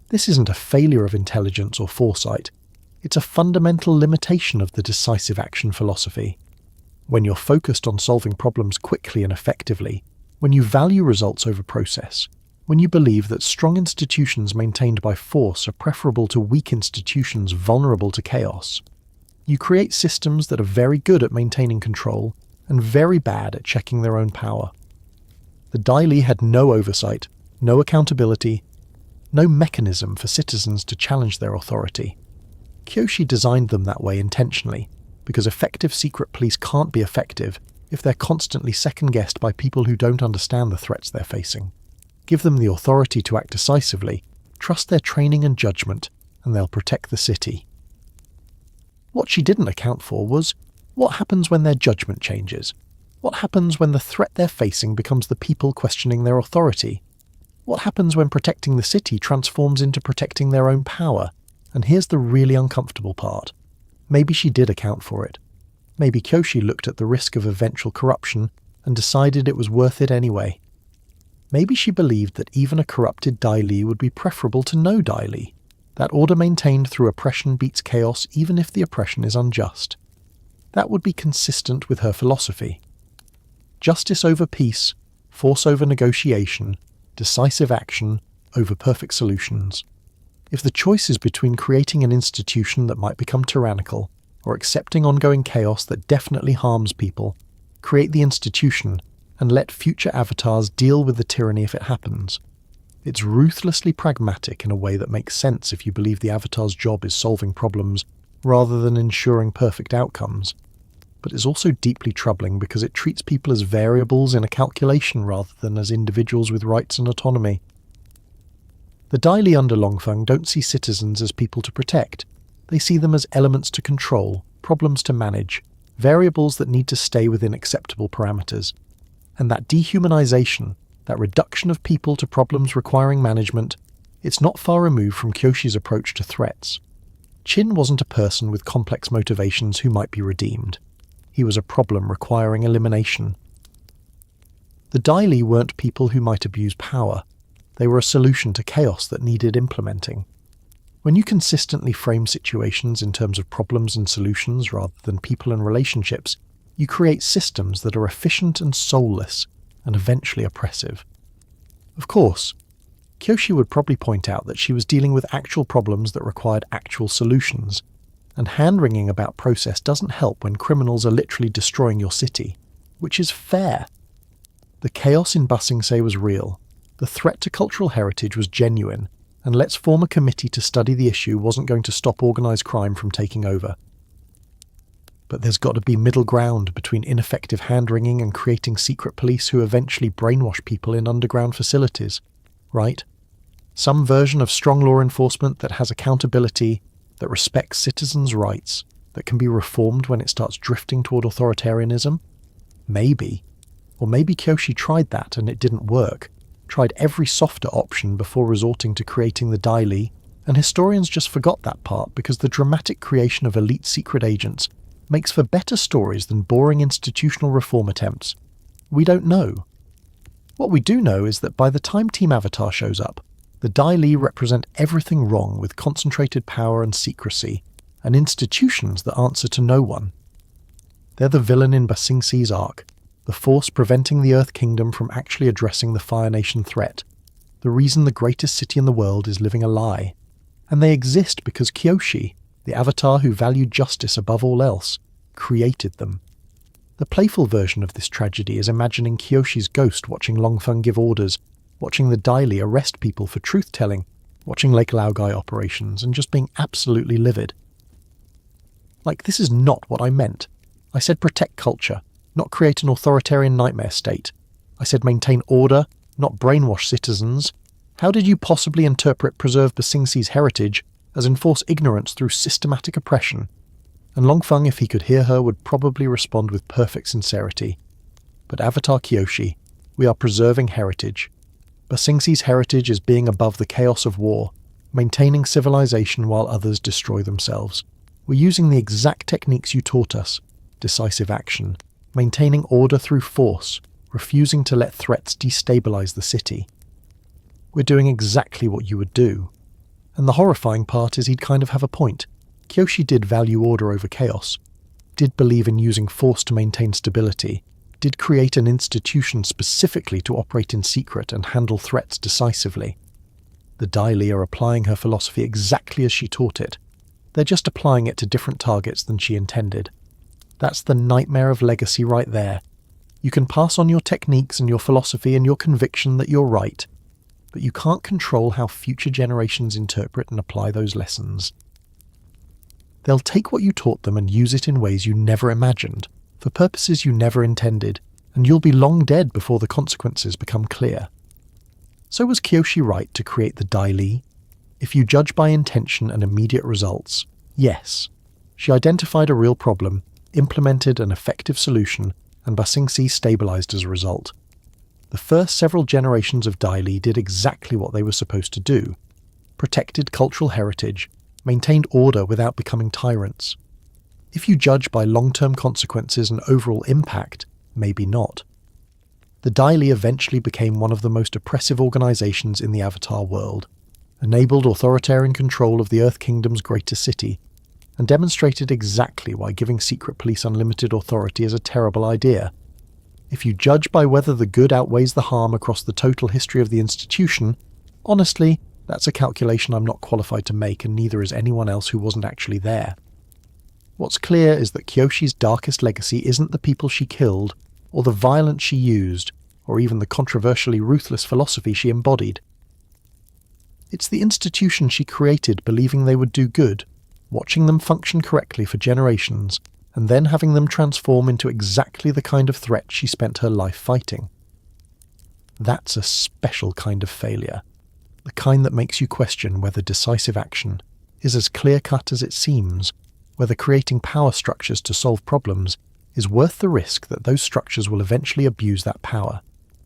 This isn't a failure of intelligence or foresight. It's a fundamental limitation of the decisive action philosophy. When you're focused on solving problems quickly and effectively, when you value results over process, when you believe that strong institutions maintained by force are preferable to weak institutions vulnerable to chaos, you create systems that are very good at maintaining control and very bad at checking their own power. The Dai Li had no oversight, no accountability, no mechanism for citizens to challenge their authority. Kyoshi designed them that way intentionally, because effective secret police can't be effective if they're constantly second-guessed by people who don't understand the threats they're facing. Give them the authority to act decisively, trust their training and judgment, and they'll protect the city. What she didn't account for was, what happens when their judgment changes? What happens when the threat they're facing becomes the people questioning their authority? What happens when protecting the city transforms into protecting their own power, And here's the really uncomfortable part. Maybe she did account for it. Maybe Kyoshi looked at the risk of eventual corruption and decided it was worth it anyway. Maybe she believed that even a corrupted Dai Li would be preferable to no Dai Li, that order maintained through oppression beats chaos even if the oppression is unjust. That would be consistent with her philosophy. Justice over peace, force over negotiation, decisive action over perfect solutions. If the choice is between creating an institution that might become tyrannical or accepting ongoing chaos that definitely harms people, create the institution and let future avatars deal with the tyranny if it happens. It's ruthlessly pragmatic in a way that makes sense if you believe the avatar's job is solving problems rather than ensuring perfect outcomes. But it's also deeply troubling because it treats people as variables in a calculation rather than as individuals with rights and autonomy. The Dai Li under Longfeng don't see citizens as people to protect. They see them as elements to control, problems to manage, variables that need to stay within acceptable parameters. And that dehumanization, that reduction of people to problems requiring management, it's not far removed from Kyoshi's approach to threats. Qin wasn't a person with complex motivations who might be redeemed. He was a problem requiring elimination. The Dai Li weren't people who might abuse power. They were a solution to chaos that needed implementing. When you consistently frame situations in terms of problems and solutions rather than people and relationships, you create systems that are efficient and soulless, and eventually oppressive. Of course, Kyoshi would probably point out that she was dealing with actual problems that required actual solutions, and hand-wringing about process doesn't help when criminals are literally destroying your city, which is fair. The chaos in Ba Sing Se was real, the threat to cultural heritage was genuine, and let's form a committee to study the issue wasn't going to stop organised crime from taking over. But there's got to be middle ground between ineffective hand-wringing and creating secret police who eventually brainwash people in underground facilities, right? Some version of strong law enforcement that has accountability, that respects citizens' rights, that can be reformed when it starts drifting toward authoritarianism? Maybe. Or maybe Kyoshi tried that and it didn't work, tried every softer option before resorting to creating the Dai Li, and historians just forgot that part because the dramatic creation of elite secret agents makes for better stories than boring institutional reform attempts. We don't know. What we do know is that by the time Team Avatar shows up, the Dai Li represent everything wrong with concentrated power and secrecy, and institutions that answer to no one. They're the villain in Ba Sing Se's arc, the force preventing the Earth Kingdom from actually addressing the Fire Nation threat, the reason the greatest city in the world is living a lie. And they exist because Kyoshi, the avatar who valued justice above all else, created them. The playful version of this tragedy is imagining Kyoshi's ghost watching Longfeng give orders, watching the Dai Li arrest people for truth-telling, watching Lake Laogai operations, and just being absolutely livid. Like, this is not what I meant. I said protect culture, not create an authoritarian nightmare state. I said maintain order, not brainwash citizens. How did you possibly interpret preserve Ba Sing Se's heritage as enforce ignorance through systematic oppression? And Longfeng, if he could hear her, would probably respond with perfect sincerity. But Avatar Kyoshi, we are preserving heritage. Ba Sing Se's heritage is being above the chaos of war, maintaining civilization while others destroy themselves. We're using the exact techniques you taught us, decisive action, maintaining order through force, refusing to let threats destabilize the city. We're doing exactly what you would do. And the horrifying part is he'd kind of have a point. Kyoshi did value order over chaos, did believe in using force to maintain stability, did create an institution specifically to operate in secret and handle threats decisively. The Dai Li are applying her philosophy exactly as she taught it. They're just applying it to different targets than she intended. That's the nightmare of legacy right there. You can pass on your techniques and your philosophy and your conviction that you're right, but you can't control how future generations interpret and apply those lessons. They'll take what you taught them and use it in ways you never imagined, for purposes you never intended, and you'll be long dead before the consequences become clear. So was Kyoshi right to create the Dai Li? If you judge by intention and immediate results, yes. She identified a real problem, implemented an effective solution, and Ba Sing Se stabilized as a result. The first several generations of Dai Li did exactly what they were supposed to do, protected cultural heritage, maintained order without becoming tyrants. If you judge by long-term consequences and overall impact, maybe not. The Dai Li eventually became one of the most oppressive organizations in the Avatar world, enabled authoritarian control of the Earth Kingdom's greater city, and demonstrated exactly why giving secret police unlimited authority is a terrible idea. If you judge by whether the good outweighs the harm across the total history of the institution, honestly, that's a calculation I'm not qualified to make, and neither is anyone else who wasn't actually there. What's clear is that Kyoshi's darkest legacy isn't the people she killed, or the violence she used, or even the controversially ruthless philosophy she embodied. It's the institution she created believing they would do good, watching them function correctly for generations, and then having them transform into exactly the kind of threat she spent her life fighting. That's a special kind of failure, the kind that makes you question whether decisive action is as clear-cut as it seems, whether creating power structures to solve problems is worth the risk that those structures will eventually abuse that power.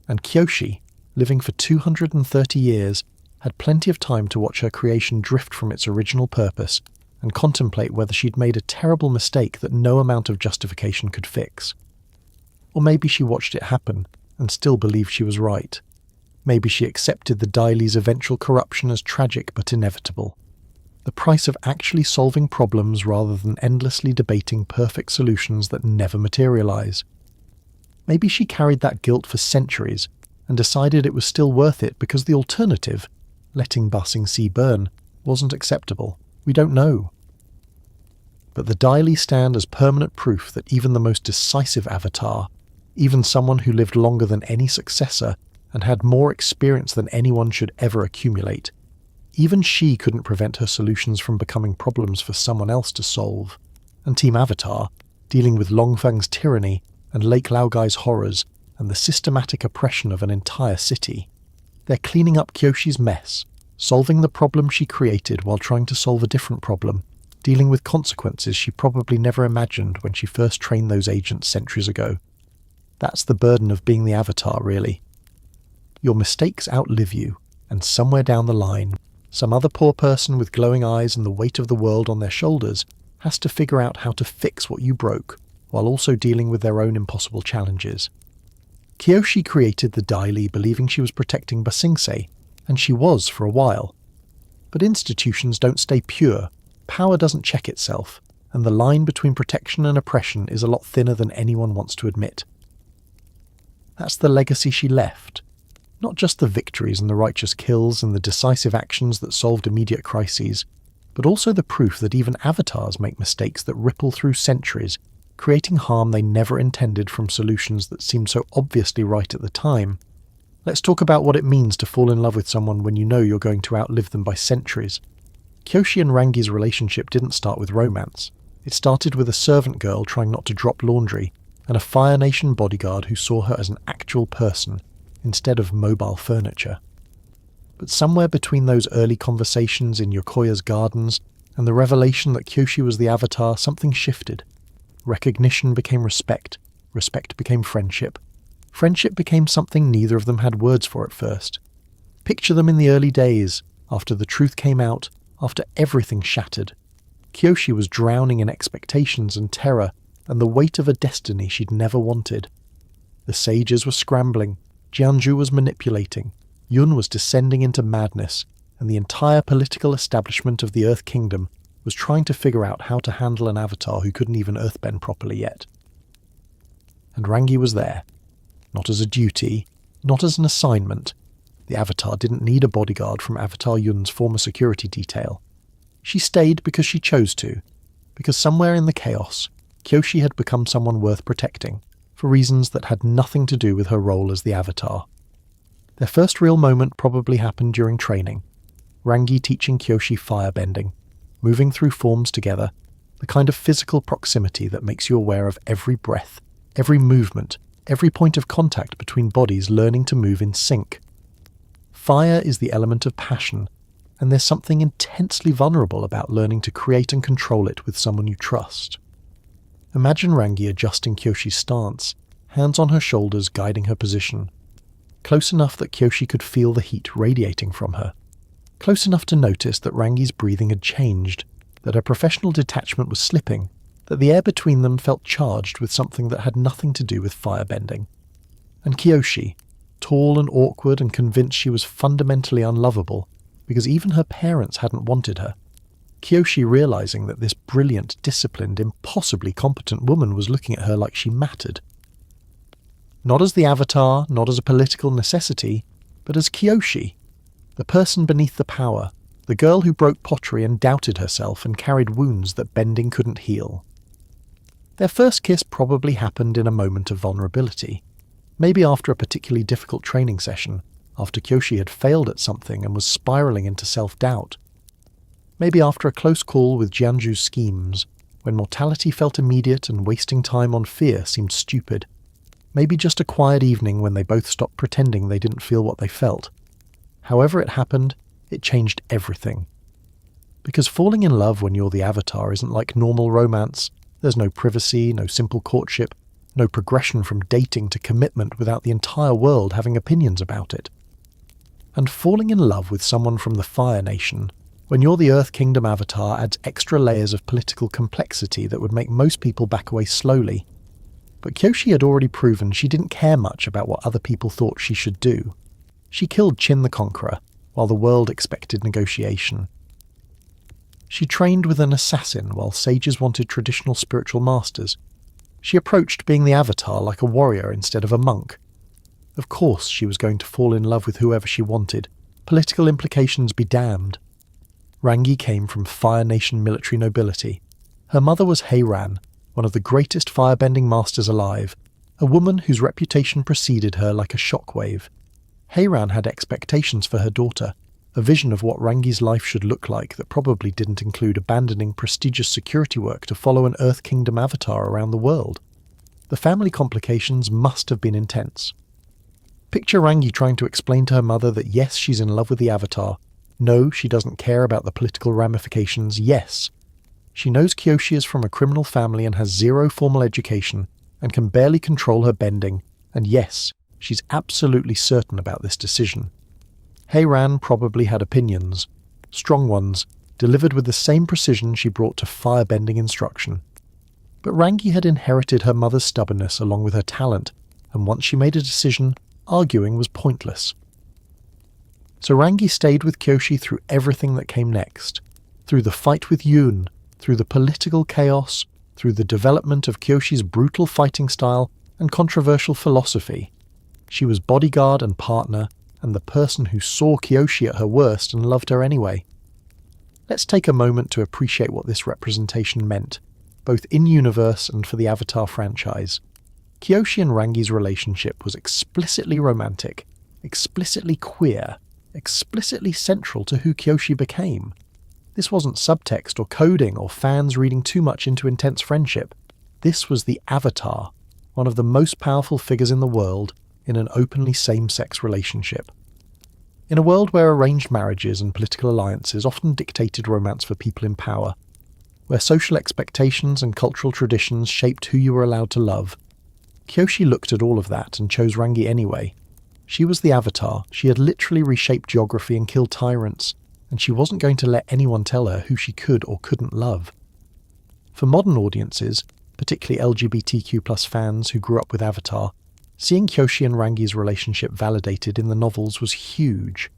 And Kyoshi, living for 230 years, had plenty of time to watch her creation drift from its original purpose and contemplate whether she'd made a terrible mistake that no amount of justification could fix. Or maybe she watched it happen and still believed she was right. Maybe she accepted the Dai Li's eventual corruption as tragic but inevitable, the price of actually solving problems rather than endlessly debating perfect solutions that never materialize. Maybe she carried that guilt for centuries and decided it was still worth it because the alternative, letting Ba Sing Se burn, wasn't acceptable. We don't know. But the Dai Li stand as permanent proof that even the most decisive avatar, even someone who lived longer than any successor and had more experience than anyone should ever accumulate, even she couldn't prevent her solutions from becoming problems for someone else to solve. And Team Avatar, dealing with Longfang's tyranny and Lake Laogai's horrors and the systematic oppression of an entire city, they're cleaning up Kyoshi's mess, solving the problem she created while trying to solve a different problem, dealing with consequences she probably never imagined when she first trained those agents centuries ago. That's the burden of being the Avatar, really. Your mistakes outlive you, and somewhere down the line, some other poor person with glowing eyes and the weight of the world on their shoulders has to figure out how to fix what you broke, while also dealing with their own impossible challenges. Kyoshi created the Dai Li believing she was protecting Ba Sing Se, and she was for a while. But institutions don't stay pure, power doesn't check itself, and the line between protection and oppression is a lot thinner than anyone wants to admit. That's the legacy she left. Not just the victories and the righteous kills and the decisive actions that solved immediate crises, but also the proof that even avatars make mistakes that ripple through centuries, creating harm they never intended from solutions that seemed so obviously right at the time. Let's talk about what it means to fall in love with someone when you know you're going to outlive them by centuries. Kyoshi and Rangi's relationship didn't start with romance. It started with a servant girl trying not to drop laundry, and a Fire Nation bodyguard who saw her as an actual person, instead of mobile furniture. But somewhere between those early conversations in Yokoya's gardens and the revelation that Kyoshi was the Avatar, something shifted. Recognition became respect, respect became friendship. Friendship became something neither of them had words for at first. Picture them in the early days, after the truth came out, after everything shattered. Kyoshi was drowning in expectations and terror and the weight of a destiny she'd never wanted. The sages were scrambling, Jianzhu was manipulating, Yun was descending into madness, and the entire political establishment of the Earth Kingdom was trying to figure out how to handle an avatar who couldn't even earthbend properly yet. And Rangi was there. Not as a duty, not as an assignment. The Avatar didn't need a bodyguard from Avatar Yun's former security detail. She stayed because she chose to, because somewhere in the chaos, Kyoshi had become someone worth protecting, for reasons that had nothing to do with her role as the Avatar. Their first real moment probably happened during training, Rangi teaching Kyoshi firebending, moving through forms together, the kind of physical proximity that makes you aware of every breath, every movement, every point of contact between bodies learning to move in sync. Fire is the element of passion, and there's something intensely vulnerable about learning to create and control it with someone you trust. Imagine Rangi adjusting Kyoshi's stance, hands on her shoulders guiding her position, close enough that Kyoshi could feel the heat radiating from her, close enough to notice that Rangi's breathing had changed, that her professional detachment was slipping, that the air between them felt charged with something that had nothing to do with firebending. And Kyoshi, tall and awkward and convinced she was fundamentally unlovable because even her parents hadn't wanted her. Kyoshi realizing that this brilliant, disciplined, impossibly competent woman was looking at her like she mattered. Not as the Avatar, not as a political necessity, but as Kyoshi, the person beneath the power, the girl who broke pottery and doubted herself and carried wounds that bending couldn't heal. Their first kiss probably happened in a moment of vulnerability, maybe after a particularly difficult training session, after Kyoshi had failed at something and was spiraling into self-doubt. Maybe after a close call with Jianzhu's schemes, when mortality felt immediate and wasting time on fear seemed stupid. Maybe just a quiet evening when they both stopped pretending they didn't feel what they felt. However it happened, it changed everything. Because falling in love when you're the Avatar isn't like normal romance. There's no privacy, no simple courtship, no progression from dating to commitment without the entire world having opinions about it. And falling in love with someone from the Fire Nation, when you're the Earth Kingdom Avatar, adds extra layers of political complexity that would make most people back away slowly. But Kyoshi had already proven she didn't care much about what other people thought she should do. She killed Qin the Conqueror, while the world expected negotiation. She trained with an assassin while sages wanted traditional spiritual masters. She approached being the Avatar like a warrior instead of a monk. Of course she was going to fall in love with whoever she wanted, political implications be damned. Rangi came from Fire Nation military nobility. Her mother was Heiran, one of the greatest firebending masters alive, a woman whose reputation preceded her like a shockwave. Heiran had expectations for her daughter, a vision of what Rangi's life should look like that probably didn't include abandoning prestigious security work to follow an Earth Kingdom Avatar around the world. The family complications must have been intense. Picture Rangi trying to explain to her mother that yes, she's in love with the Avatar. No, she doesn't care about the political ramifications. Yes. She knows Kyoshi is from a criminal family and has zero formal education and can barely control her bending. And yes, she's absolutely certain about this decision. Heiran probably had opinions, strong ones, delivered with the same precision she brought to firebending instruction. But Rangi had inherited her mother's stubbornness along with her talent, and once she made a decision, arguing was pointless. So Rangi stayed with Kyoshi through everything that came next, through the fight with Yoon, through the political chaos, through the development of Kyoshi's brutal fighting style and controversial philosophy. She was bodyguard and partner, and the person who saw Kyoshi at her worst and loved her anyway. Let's take a moment to appreciate what this representation meant, both in-universe and for the Avatar franchise. Kyoshi and Rangi's relationship was explicitly romantic, explicitly queer, explicitly central to who Kyoshi became. This wasn't subtext or coding or fans reading too much into intense friendship. This was the Avatar, one of the most powerful figures in the world, in an openly same-sex relationship. In a world where arranged marriages and political alliances often dictated romance for people in power, where social expectations and cultural traditions shaped who you were allowed to love, Kyoshi looked at all of that and chose Rangi anyway. She was the Avatar, she had literally reshaped geography and killed tyrants, and she wasn't going to let anyone tell her who she could or couldn't love. For modern audiences, particularly LGBTQ+ fans who grew up with Avatar, seeing Kyoshi and Rangi's relationship validated in the novels was huge.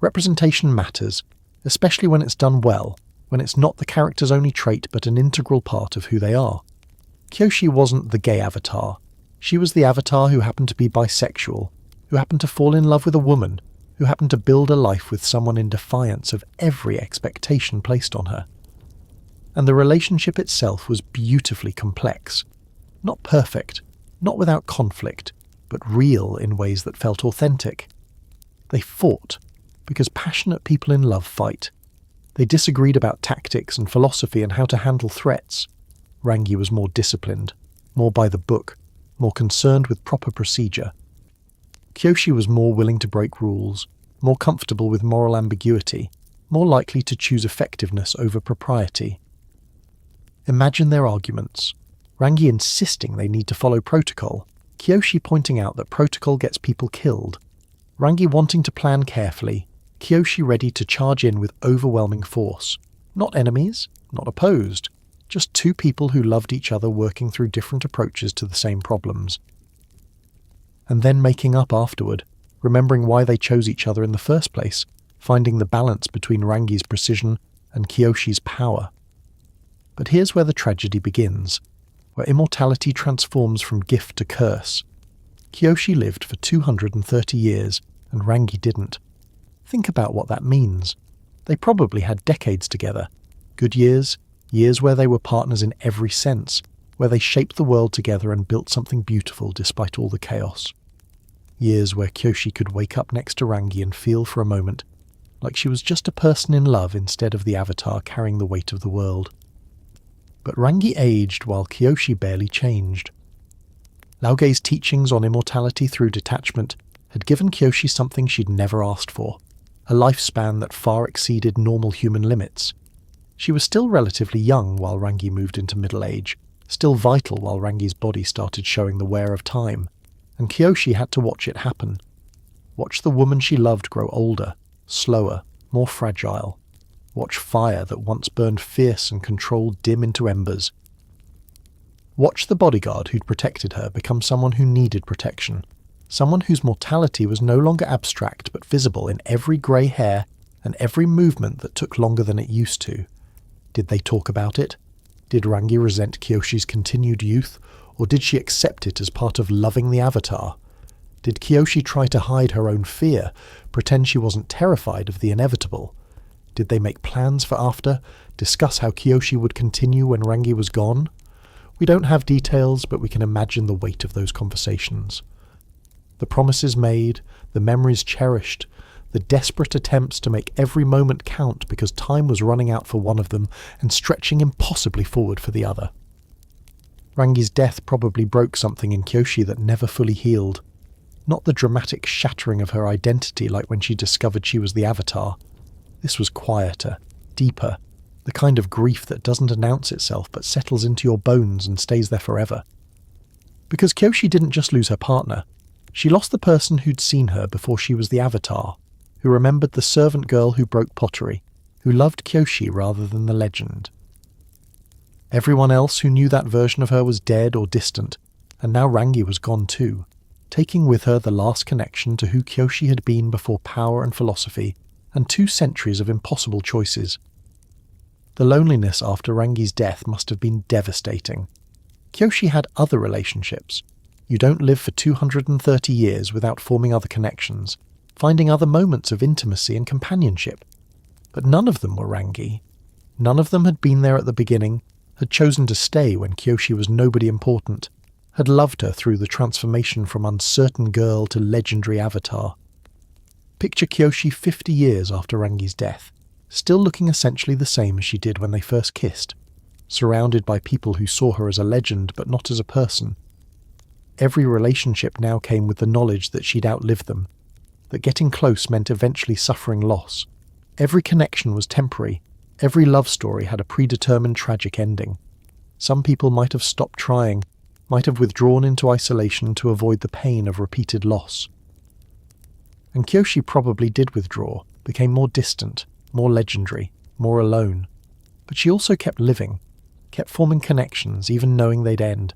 Representation matters, especially when it's done well, when it's not the character's only trait but an integral part of who they are. Kyoshi wasn't the gay Avatar. She was the Avatar who happened to be bisexual, who happened to fall in love with a woman, who happened to build a life with someone in defiance of every expectation placed on her. And the relationship itself was beautifully complex. Not perfect, not without conflict, but real in ways that felt authentic. They fought, because passionate people in love fight. They disagreed about tactics and philosophy and how to handle threats. Rangi was more disciplined, more by the book, more concerned with proper procedure. Kyoshi was more willing to break rules, more comfortable with moral ambiguity, more likely to choose effectiveness over propriety. Imagine their arguments. Rangi insisting they need to follow protocol, Kyoshi pointing out that protocol gets people killed, Rangi wanting to plan carefully, Kyoshi ready to charge in with overwhelming force, Not enemies, not opposed, just two people who loved each other working through different approaches to the same problems. And then making up afterward, remembering why they chose each other in the first place, finding the balance between Rangi's precision and Kyoshi's power. But here's where the tragedy begins, where immortality transforms from gift to curse. Kyoshi lived for 230 years, and Rangi didn't. Think about what that means. They probably had decades together. Good years, years where they were partners in every sense, where they shaped the world together and built something beautiful despite all the chaos. Years where Kyoshi could wake up next to Rangi and feel for a moment like she was just a person in love instead of the avatar carrying the weight of the world. But Rangi aged while Kyoshi barely changed. Laogai's teachings on immortality through detachment had given Kyoshi something she'd never asked for, a lifespan that far exceeded normal human limits. She was still relatively young while Rangi moved into middle age, still vital while Rangi's body started showing the wear of time, and Kyoshi had to watch it happen. Watch the woman she loved grow older, slower, more fragile. Watch fire that once burned fierce and controlled dim into embers. Watch the bodyguard who'd protected her become someone who needed protection, someone whose mortality was no longer abstract but visible in every grey hair and every movement that took longer than it used to. Did they talk about it? Did Rangi resent Kyoshi's continued youth, or did she accept it as part of loving the Avatar? Did Kyoshi try to hide her own fear, pretend she wasn't terrified of the inevitable? Did they make plans for after, discuss how Kyoshi would continue when Rangi was gone? We don't have details, but we can imagine the weight of those conversations. The promises made, the memories cherished, the desperate attempts to make every moment count because time was running out for one of them and stretching impossibly forward for the other. Rangi's death probably broke something in Kyoshi that never fully healed. Not the dramatic shattering of her identity like when she discovered she was the Avatar. This was quieter, deeper, the kind of grief that doesn't announce itself but settles into your bones and stays there forever. Because Kyoshi didn't just lose her partner, she lost the person who'd seen her before she was the Avatar, who remembered the servant girl who broke pottery, who loved Kyoshi rather than the legend. Everyone else who knew that version of her was dead or distant, and now Rangi was gone too, taking with her the last connection to who Kyoshi had been before power and philosophy, and 2 centuries of impossible choices. The loneliness after Rangi's death must have been devastating. Kyoshi had other relationships. You don't live for 230 years without forming other connections, finding other moments of intimacy and companionship. But none of them were Rangi. None of them had been there at the beginning, had chosen to stay when Kyoshi was nobody important, had loved her through the transformation from uncertain girl to legendary Avatar. Picture Kyoshi 50 years after Rangi's death, still looking essentially the same as she did when they first kissed, surrounded by people who saw her as a legend but not as a person. Every relationship now came with the knowledge that she'd outlived them, that getting close meant eventually suffering loss. Every connection was temporary, every love story had a predetermined tragic ending. Some people might have stopped trying, might have withdrawn into isolation to avoid the pain of repeated loss. And Kyoshi probably did withdraw, became more distant, more legendary, more alone. But she also kept living, kept forming connections even knowing they'd end,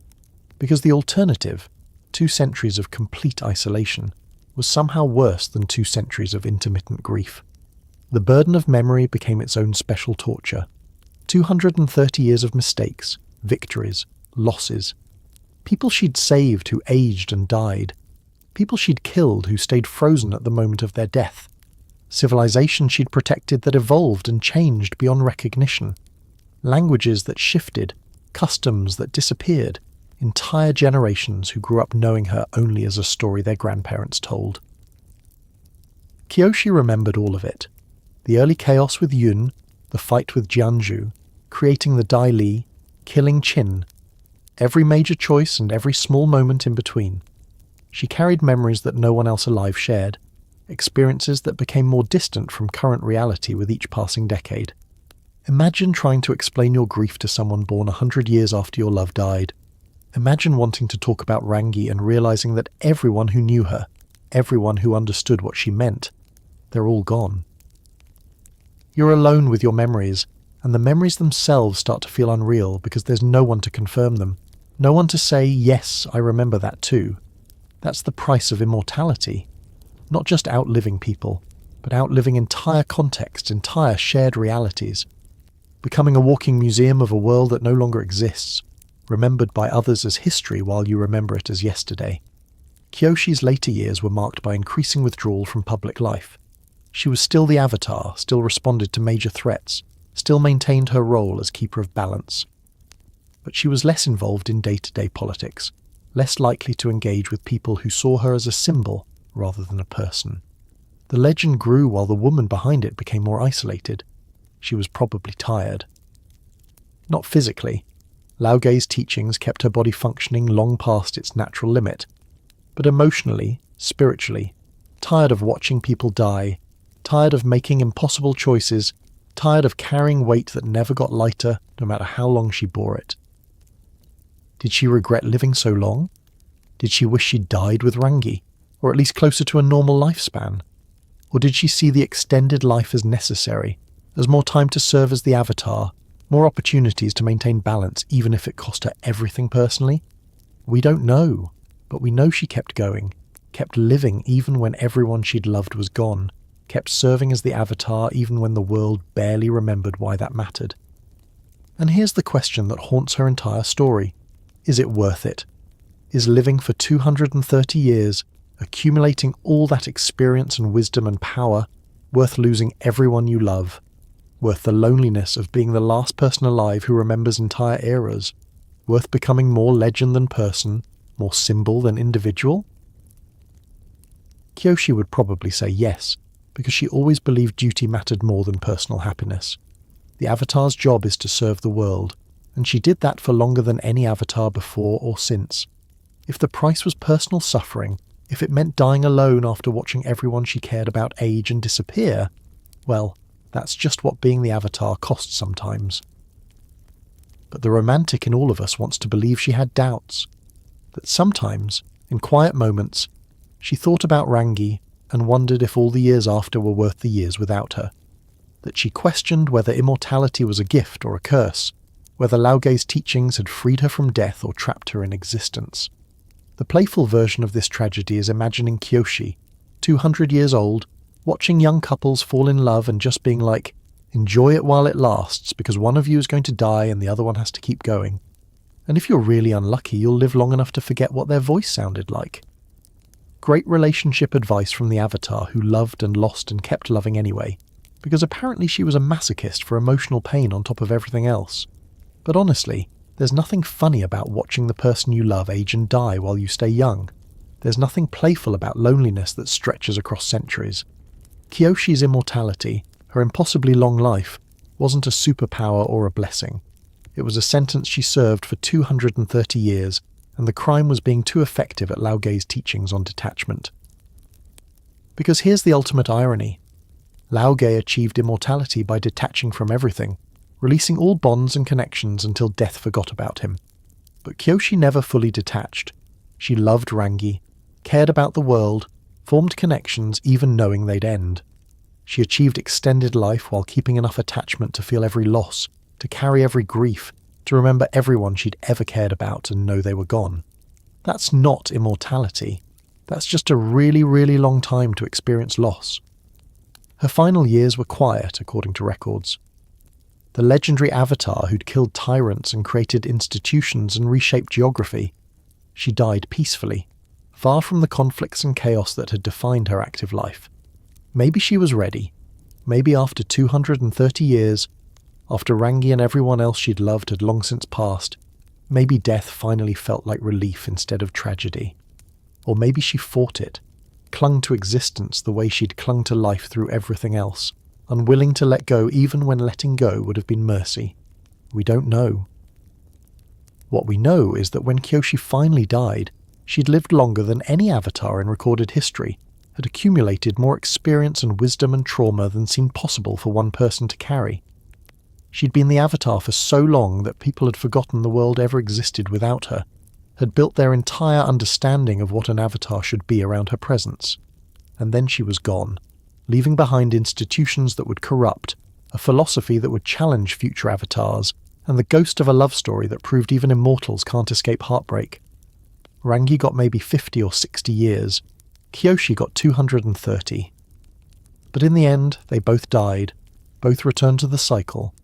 because the alternative, 2 centuries of complete isolation, was somehow worse than 2 centuries of intermittent grief. The burden of memory became its own special torture. 230 years of mistakes, victories, losses. People she'd saved who aged and died. People she'd killed who stayed frozen at the moment of their death. Civilization she'd protected that evolved and changed beyond recognition. Languages that shifted, customs that disappeared, entire generations who grew up knowing her only as a story their grandparents told. Kyoshi remembered all of it. The early chaos with Yun, the fight with Jianzhu, creating the Dai Li, killing Qin, every major choice and every small moment in between. She carried memories that no one else alive shared, experiences that became more distant from current reality with each passing decade. Imagine trying to explain your grief to someone born 100 years after your love died. Imagine wanting to talk about Rangi and realizing that everyone who knew her, everyone who understood what she meant, they're all gone. You're alone with your memories, and the memories themselves start to feel unreal because there's no one to confirm them. No one to say, yes, I remember that too. That's the price of immortality. Not just outliving people, but outliving entire contexts, entire shared realities. Becoming a walking museum of a world that no longer exists, remembered by others as history while you remember it as yesterday. Kyoshi's later years were marked by increasing withdrawal from public life. She was still the Avatar, still responded to major threats, still maintained her role as keeper of balance. But she was less involved in day-to-day politics, less likely to engage with people who saw her as a symbol rather than a person. The legend grew while the woman behind it became more isolated. She was probably tired. Not physically. Laogai's teachings kept her body functioning long past its natural limit, but emotionally, spiritually, tired of watching people die, tired of making impossible choices, tired of carrying weight that never got lighter no matter how long she bore it. Did she regret living so long? Did she wish she'd died with Rangi, or at least closer to a normal lifespan? Or did she see the extended life as necessary, as more time to serve as the Avatar, more opportunities to maintain balance even if it cost her everything personally? We don't know, but we know she kept going, kept living even when everyone she'd loved was gone, kept serving as the Avatar even when the world barely remembered why that mattered. And here's the question that haunts her entire story. Is it worth it? Is living for 230 years, accumulating all that experience and wisdom and power, worth losing everyone you love? Worth the loneliness of being the last person alive who remembers entire eras? Worth becoming more legend than person, more symbol than individual? Kyoshi would probably say yes, because she always believed duty mattered more than personal happiness. The Avatar's job is to serve the world, and she did that for longer than any Avatar before or since. If the price was personal suffering, if it meant dying alone after watching everyone she cared about age and disappear, well, that's just what being the Avatar costs sometimes. But the romantic in all of us wants to believe she had doubts. That sometimes, in quiet moments, she thought about Rangi and wondered if all the years after were worth the years without her. That she questioned whether immortality was a gift or a curse, whether Laogai's teachings had freed her from death or trapped her in existence. The playful version of this tragedy is imagining Kyoshi, 200 years old, watching young couples fall in love and just being like, enjoy it while it lasts because one of you is going to die and the other one has to keep going. And if you're really unlucky, you'll live long enough to forget what their voice sounded like. Great relationship advice from the Avatar who loved and lost and kept loving anyway, because apparently she was a masochist for emotional pain on top of everything else. But honestly, there's nothing funny about watching the person you love age and die while you stay young. There's nothing playful about loneliness that stretches across centuries. Kyoshi's immortality, her impossibly long life, wasn't a superpower or a blessing. It was a sentence she served for 230 years, and the crime was being too effective at Laogai's teachings on detachment. Because here's the ultimate irony. Laogai achieved immortality by detaching from everything, releasing all bonds and connections until death forgot about him. But Kyoshi never fully detached. She loved Rangi, cared about the world, formed connections even knowing they'd end. She achieved extended life while keeping enough attachment to feel every loss, to carry every grief, to remember everyone she'd ever cared about and know they were gone. That's not immortality. That's just a really, really long time to experience loss. Her final years were quiet, according to records. The legendary Avatar who'd killed tyrants and created institutions and reshaped geography, she died peacefully, far from the conflicts and chaos that had defined her active life. Maybe she was ready. Maybe after 230 years, after Rangi and everyone else she'd loved had long since passed, maybe death finally felt like relief instead of tragedy. Or maybe she fought it, clung to existence the way she'd clung to life through everything else, unwilling to let go even when letting go would have been mercy. We don't know. What we know is that when Kyoshi finally died, she'd lived longer than any Avatar in recorded history, had accumulated more experience and wisdom and trauma than seemed possible for one person to carry. She'd been the Avatar for so long that people had forgotten the world ever existed without her, had built their entire understanding of what an Avatar should be around her presence. And then she was gone, leaving behind institutions that would corrupt, a philosophy that would challenge future avatars, and the ghost of a love story that proved even immortals can't escape heartbreak. Rangi got maybe 50 or 60 years. Kyoshi got 230. But in the end, they both died, both returned to the cycle.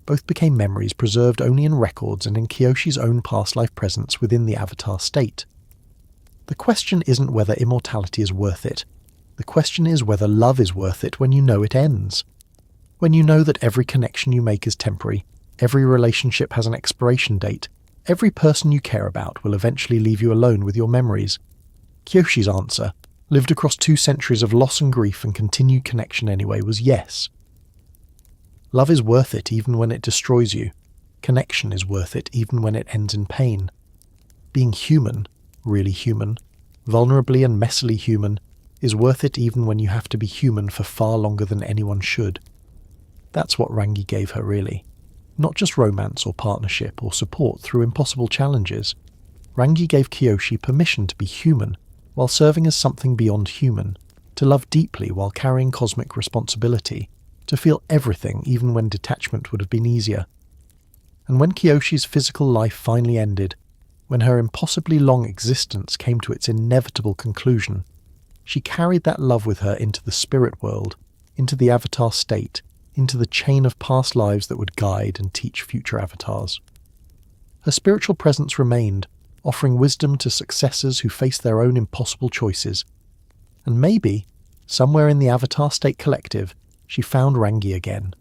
Both became memories preserved only in records and in Kyoshi's own past life presence within the avatar state. The question isn't whether immortality is worth it. The question is whether love is worth it when you know it ends. When you know that every connection you make is temporary, every relationship has an expiration date, every person you care about will eventually leave you alone with your memories. Kyoshi's answer, lived across 2 centuries of loss and grief and continued connection anyway, was yes. Love is worth it even when it destroys you. Connection is worth it even when it ends in pain. Being human, really human, vulnerably and messily human, is worth it even when you have to be human for far longer than anyone should. That's what Rangi gave her, really. Not just romance or partnership or support through impossible challenges. Rangi gave Kyoshi permission to be human while serving as something beyond human, to love deeply while carrying cosmic responsibility, to feel everything even when detachment would have been easier. And when Kyoshi's physical life finally ended, when her impossibly long existence came to its inevitable conclusion, she carried that love with her into the spirit world, into the avatar state, into the chain of past lives that would guide and teach future avatars. Her spiritual presence remained, offering wisdom to successors who faced their own impossible choices. And maybe, somewhere in the avatar state collective, she found Rangi again.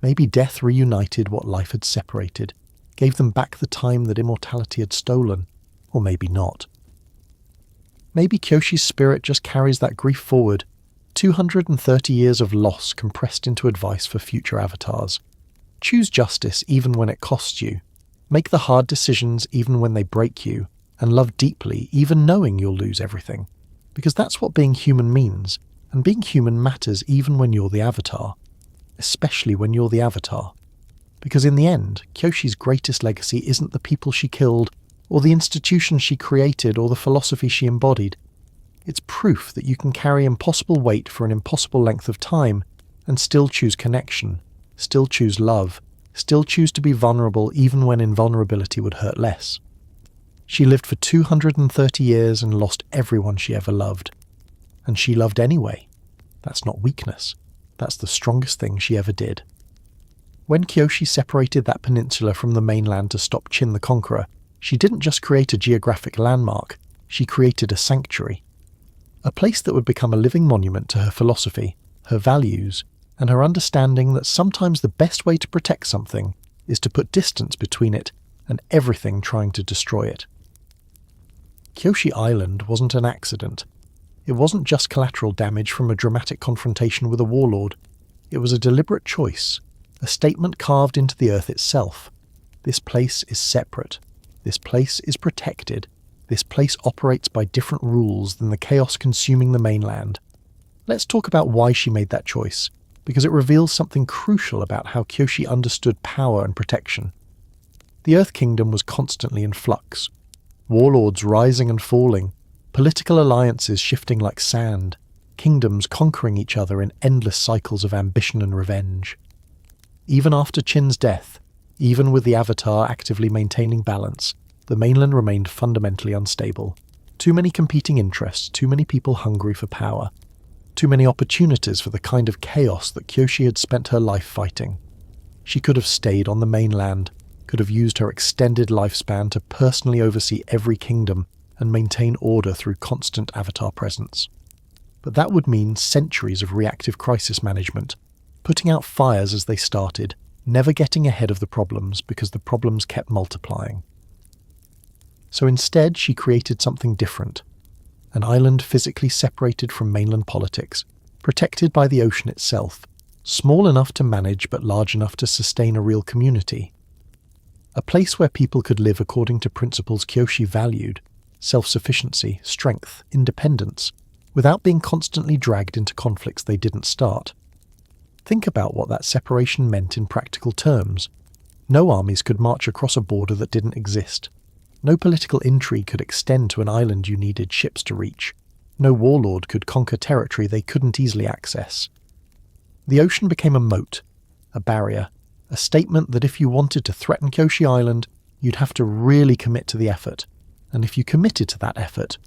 Maybe death reunited what life had separated, gave them back the time that immortality had stolen, or maybe not. Maybe Kyoshi's spirit just carries that grief forward, 230 years of loss compressed into advice for future avatars. Choose justice even when it costs you. Make the hard decisions even when they break you, and love deeply even knowing you'll lose everything. Because that's what being human means, and being human matters even when you're the avatar. Especially when you're the avatar. Because in the end, Kyoshi's greatest legacy isn't the people she killed, or the institutions she created, or the philosophy she embodied. It's proof that you can carry impossible weight for an impossible length of time, and still choose connection, still choose love, still choose to be vulnerable even when invulnerability would hurt less. She lived for 230 years and lost everyone she ever loved. And she loved anyway. That's not weakness. That's the strongest thing she ever did. When Kyoshi separated that peninsula from the mainland to stop Qin the Conqueror, she didn't just create a geographic landmark, she created a sanctuary. A place that would become a living monument to her philosophy, her values, and her understanding that sometimes the best way to protect something is to put distance between it and everything trying to destroy it. Kyoshi Island wasn't an accident. It wasn't just collateral damage from a dramatic confrontation with a warlord. It was a deliberate choice, a statement carved into the earth itself. This place is separate. This place is protected. This place operates by different rules than the chaos consuming the mainland. Let's talk about why she made that choice, because it reveals something crucial about how Kyoshi understood power and protection. The Earth Kingdom was constantly in flux. Warlords rising and falling, political alliances shifting like sand, kingdoms conquering each other in endless cycles of ambition and revenge. Even after Qin's death, even with the Avatar actively maintaining balance, the mainland remained fundamentally unstable. Too many competing interests, too many people hungry for power, too many opportunities for the kind of chaos that Kyoshi had spent her life fighting. She could have stayed on the mainland, could have used her extended lifespan to personally oversee every kingdom and maintain order through constant Avatar presence. But that would mean centuries of reactive crisis management, putting out fires as they started, never getting ahead of the problems because the problems kept multiplying. So instead, she created something different. An island physically separated from mainland politics, protected by the ocean itself, small enough to manage but large enough to sustain a real community. A place where people could live according to principles Kyoshi valued, self-sufficiency, strength, independence, without being constantly dragged into conflicts they didn't start. Think about what that separation meant in practical terms. No armies could march across a border that didn't exist. No political intrigue could extend to an island you needed ships to reach. No warlord could conquer territory they couldn't easily access. The ocean became a moat, a barrier, a statement that if you wanted to threaten Kyoshi Island, you'd have to really commit to the effort. And if you committed to that effort,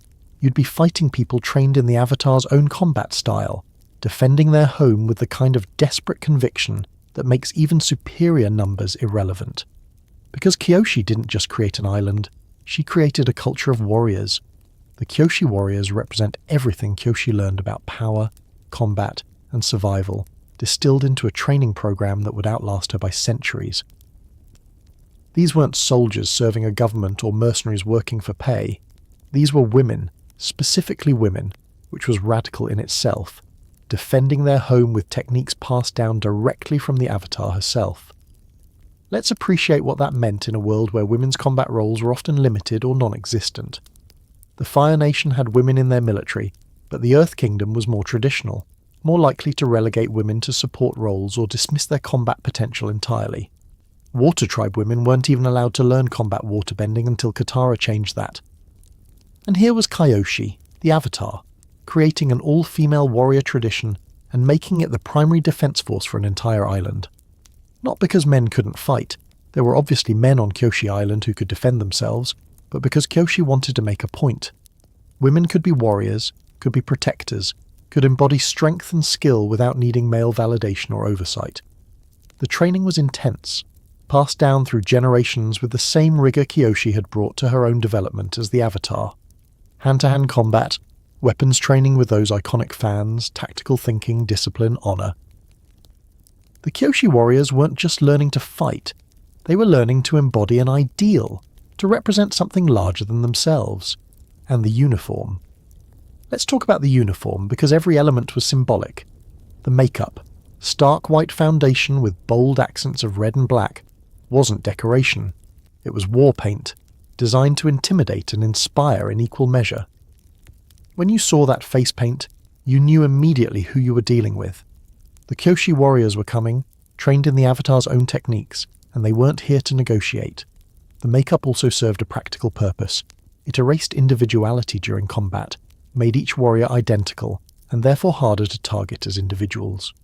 you'd be fighting people trained in the Avatar's own combat style, defending their home with the kind of desperate conviction that makes even superior numbers irrelevant. Because Kyoshi didn't just create an island, she created a culture of warriors. The Kyoshi warriors represent everything Kyoshi learned about power, combat, and survival, distilled into a training program that would outlast her by centuries. These weren't soldiers serving a government or mercenaries working for pay. These were women, specifically women, which was radical in itself, defending their home with techniques passed down directly from the Avatar herself. Let's appreciate what that meant in a world where women's combat roles were often limited or non-existent. The Fire Nation had women in their military, but the Earth Kingdom was more traditional, more likely to relegate women to support roles or dismiss their combat potential entirely. Water Tribe women weren't even allowed to learn combat waterbending until Katara changed that. And here was Kyoshi, the Avatar, creating an all-female warrior tradition and making it the primary defense force for an entire island. Not because men couldn't fight, there were obviously men on Kyoshi Island who could defend themselves, but because Kyoshi wanted to make a point. Women could be warriors, could be protectors, could embody strength and skill without needing male validation or oversight. The training was intense, passed down through generations with the same rigor Kyoshi had brought to her own development as the Avatar. Hand-to-hand combat, weapons training with those iconic fans, tactical thinking, discipline, honor. The Kyoshi warriors weren't just learning to fight, they were learning to embody an ideal, to represent something larger than themselves, and the uniform. Let's talk about the uniform because every element was symbolic. The makeup, stark white foundation with bold accents of red and black, wasn't decoration. It was war paint, designed to intimidate and inspire in equal measure. When you saw that face paint, you knew immediately who you were dealing with. The Kyoshi warriors were coming, trained in the Avatar's own techniques, and they weren't here to negotiate. The makeup also served a practical purpose. It erased individuality during combat, made each warrior identical, and therefore harder to target as individuals.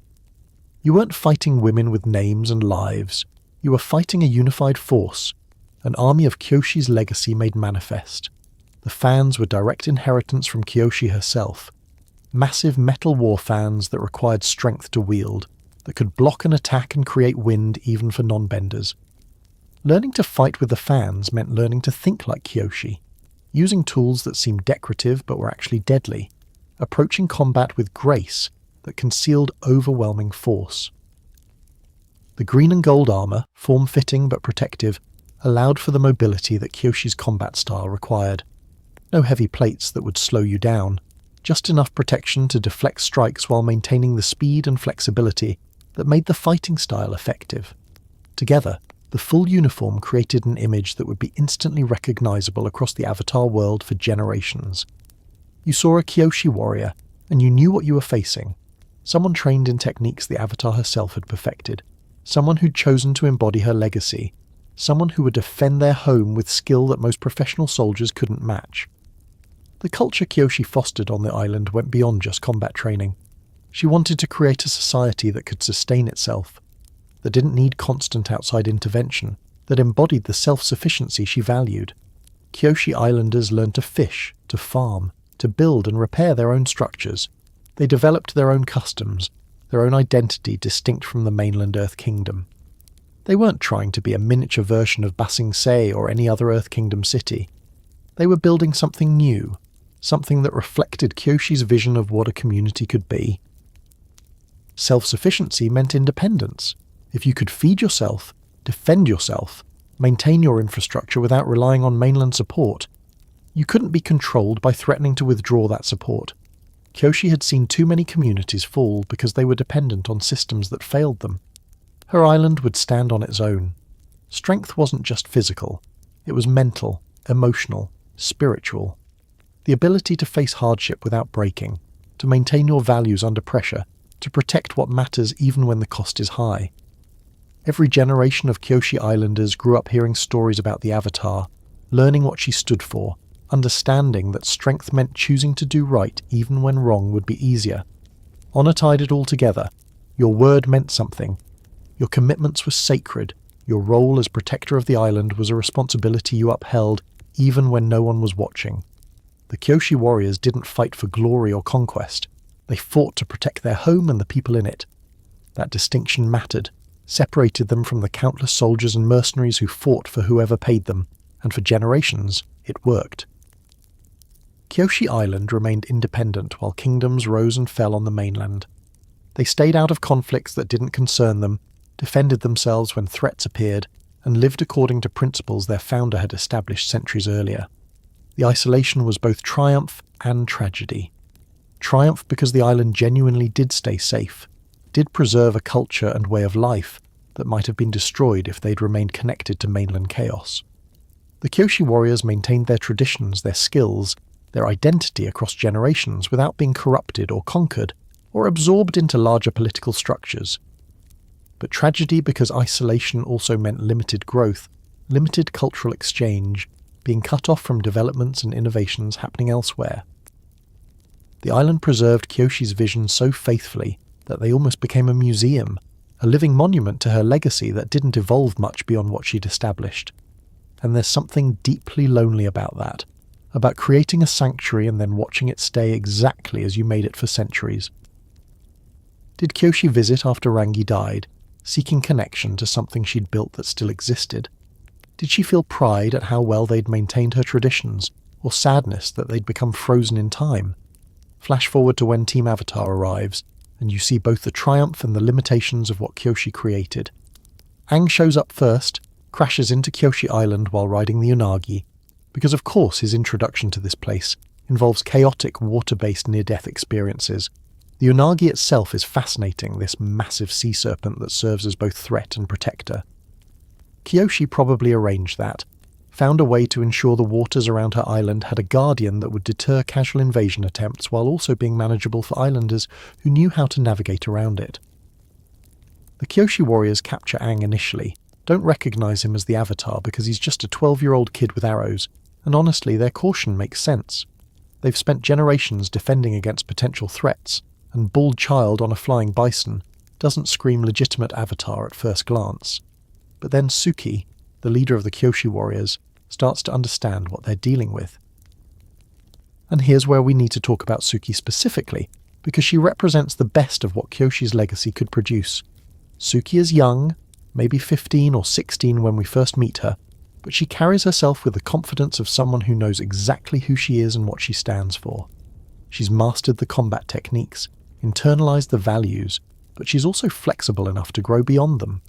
You weren't fighting women with names and lives. You were fighting a unified force, an army of Kyoshi's legacy made manifest. The fans were direct inheritance from Kyoshi herself. Massive metal war fans that required strength to wield, that could block an attack and create wind even for non-benders. Learning to fight with the fans meant learning to think like Kyoshi, using tools that seemed decorative but were actually deadly, approaching combat with grace that concealed overwhelming force. The green and gold armor, form-fitting but protective, allowed for the mobility that Kyoshi's combat style required. No heavy plates that would slow you down, just enough protection to deflect strikes while maintaining the speed and flexibility that made the fighting style effective. Together, the full uniform created an image that would be instantly recognizable across the Avatar world for generations. You saw a Kyoshi warrior, and you knew what you were facing. Someone trained in techniques the Avatar herself had perfected. Someone who'd chosen to embody her legacy. Someone who would defend their home with skill that most professional soldiers couldn't match. The culture Kyoshi fostered on the island went beyond just combat training. She wanted to create a society that could sustain itself, that didn't need constant outside intervention, that embodied the self-sufficiency she valued. Kyoshi Islanders learned to fish, to farm, to build and repair their own structures. They developed their own customs, their own identity distinct from the mainland Earth Kingdom. They weren't trying to be a miniature version of Ba Sing Se or any other Earth Kingdom city. They were building something new, something that reflected Kyoshi's vision of what a community could be. Self-sufficiency meant independence. If you could feed yourself, defend yourself, maintain your infrastructure without relying on mainland support, you couldn't be controlled by threatening to withdraw that support. Kyoshi had seen too many communities fall because they were dependent on systems that failed them. Her island would stand on its own. Strength wasn't just physical, it was mental, emotional, spiritual. The ability to face hardship without breaking, to maintain your values under pressure, to protect what matters even when the cost is high. Every generation of Kyoshi Islanders grew up hearing stories about the Avatar, learning what she stood for, understanding that strength meant choosing to do right even when wrong would be easier. Honor tied it all together. Your word meant something. Your commitments were sacred. Your role as protector of the island was a responsibility you upheld even when no one was watching. The Kyoshi warriors didn't fight for glory or conquest. They fought to protect their home and the people in it. That distinction mattered, separated them from the countless soldiers and mercenaries who fought for whoever paid them, and for generations, it worked. Kyoshi Island remained independent while kingdoms rose and fell on the mainland. They stayed out of conflicts that didn't concern them, defended themselves when threats appeared, and lived according to principles their founder had established centuries earlier. The isolation was both triumph and tragedy. Triumph because the island genuinely did stay safe, did preserve a culture and way of life that might have been destroyed if they'd remained connected to mainland chaos. The Kyoshi warriors maintained their traditions, their skills, their identity across generations without being corrupted or conquered, or absorbed into larger political structures. But tragedy because isolation also meant limited growth, limited cultural exchange, being cut off from developments and innovations happening elsewhere. The island preserved Kyoshi's vision so faithfully that they almost became a museum, a living monument to her legacy that didn't evolve much beyond what she'd established. And there's something deeply lonely about that, about creating a sanctuary and then watching it stay exactly as you made it for centuries. Did Kyoshi visit after Rangi died, seeking connection to something she'd built that still existed? Did she feel pride at how well they'd maintained her traditions, or sadness that they'd become frozen in time? Flash forward to when Team Avatar arrives, and you see both the triumph and the limitations of what Kyoshi created. Aang shows up first, crashes into Kyoshi Island while riding the Unagi, because of course his introduction to this place involves chaotic water-based near-death experiences. The Unagi itself is fascinating, this massive sea serpent that serves as both threat and protector. Kyoshi probably arranged that, found a way to ensure the waters around her island had a guardian that would deter casual invasion attempts while also being manageable for islanders who knew how to navigate around it. The Kyoshi warriors capture Aang initially, don't recognise him as the Avatar because he's just a 12-year-old kid with arrows, and honestly their caution makes sense. They've spent generations defending against potential threats, and bald child on a flying bison doesn't scream legitimate Avatar at first glance. But then Suki, the leader of the Kyoshi warriors, starts to understand what they're dealing with. And here's where we need to talk about Suki specifically, because she represents the best of what Kyoshi's legacy could produce. Suki is young, maybe 15 or 16 when we first meet her, but she carries herself with the confidence of someone who knows exactly who she is and what she stands for. She's mastered the combat techniques, internalized the values, but she's also flexible enough to grow beyond them.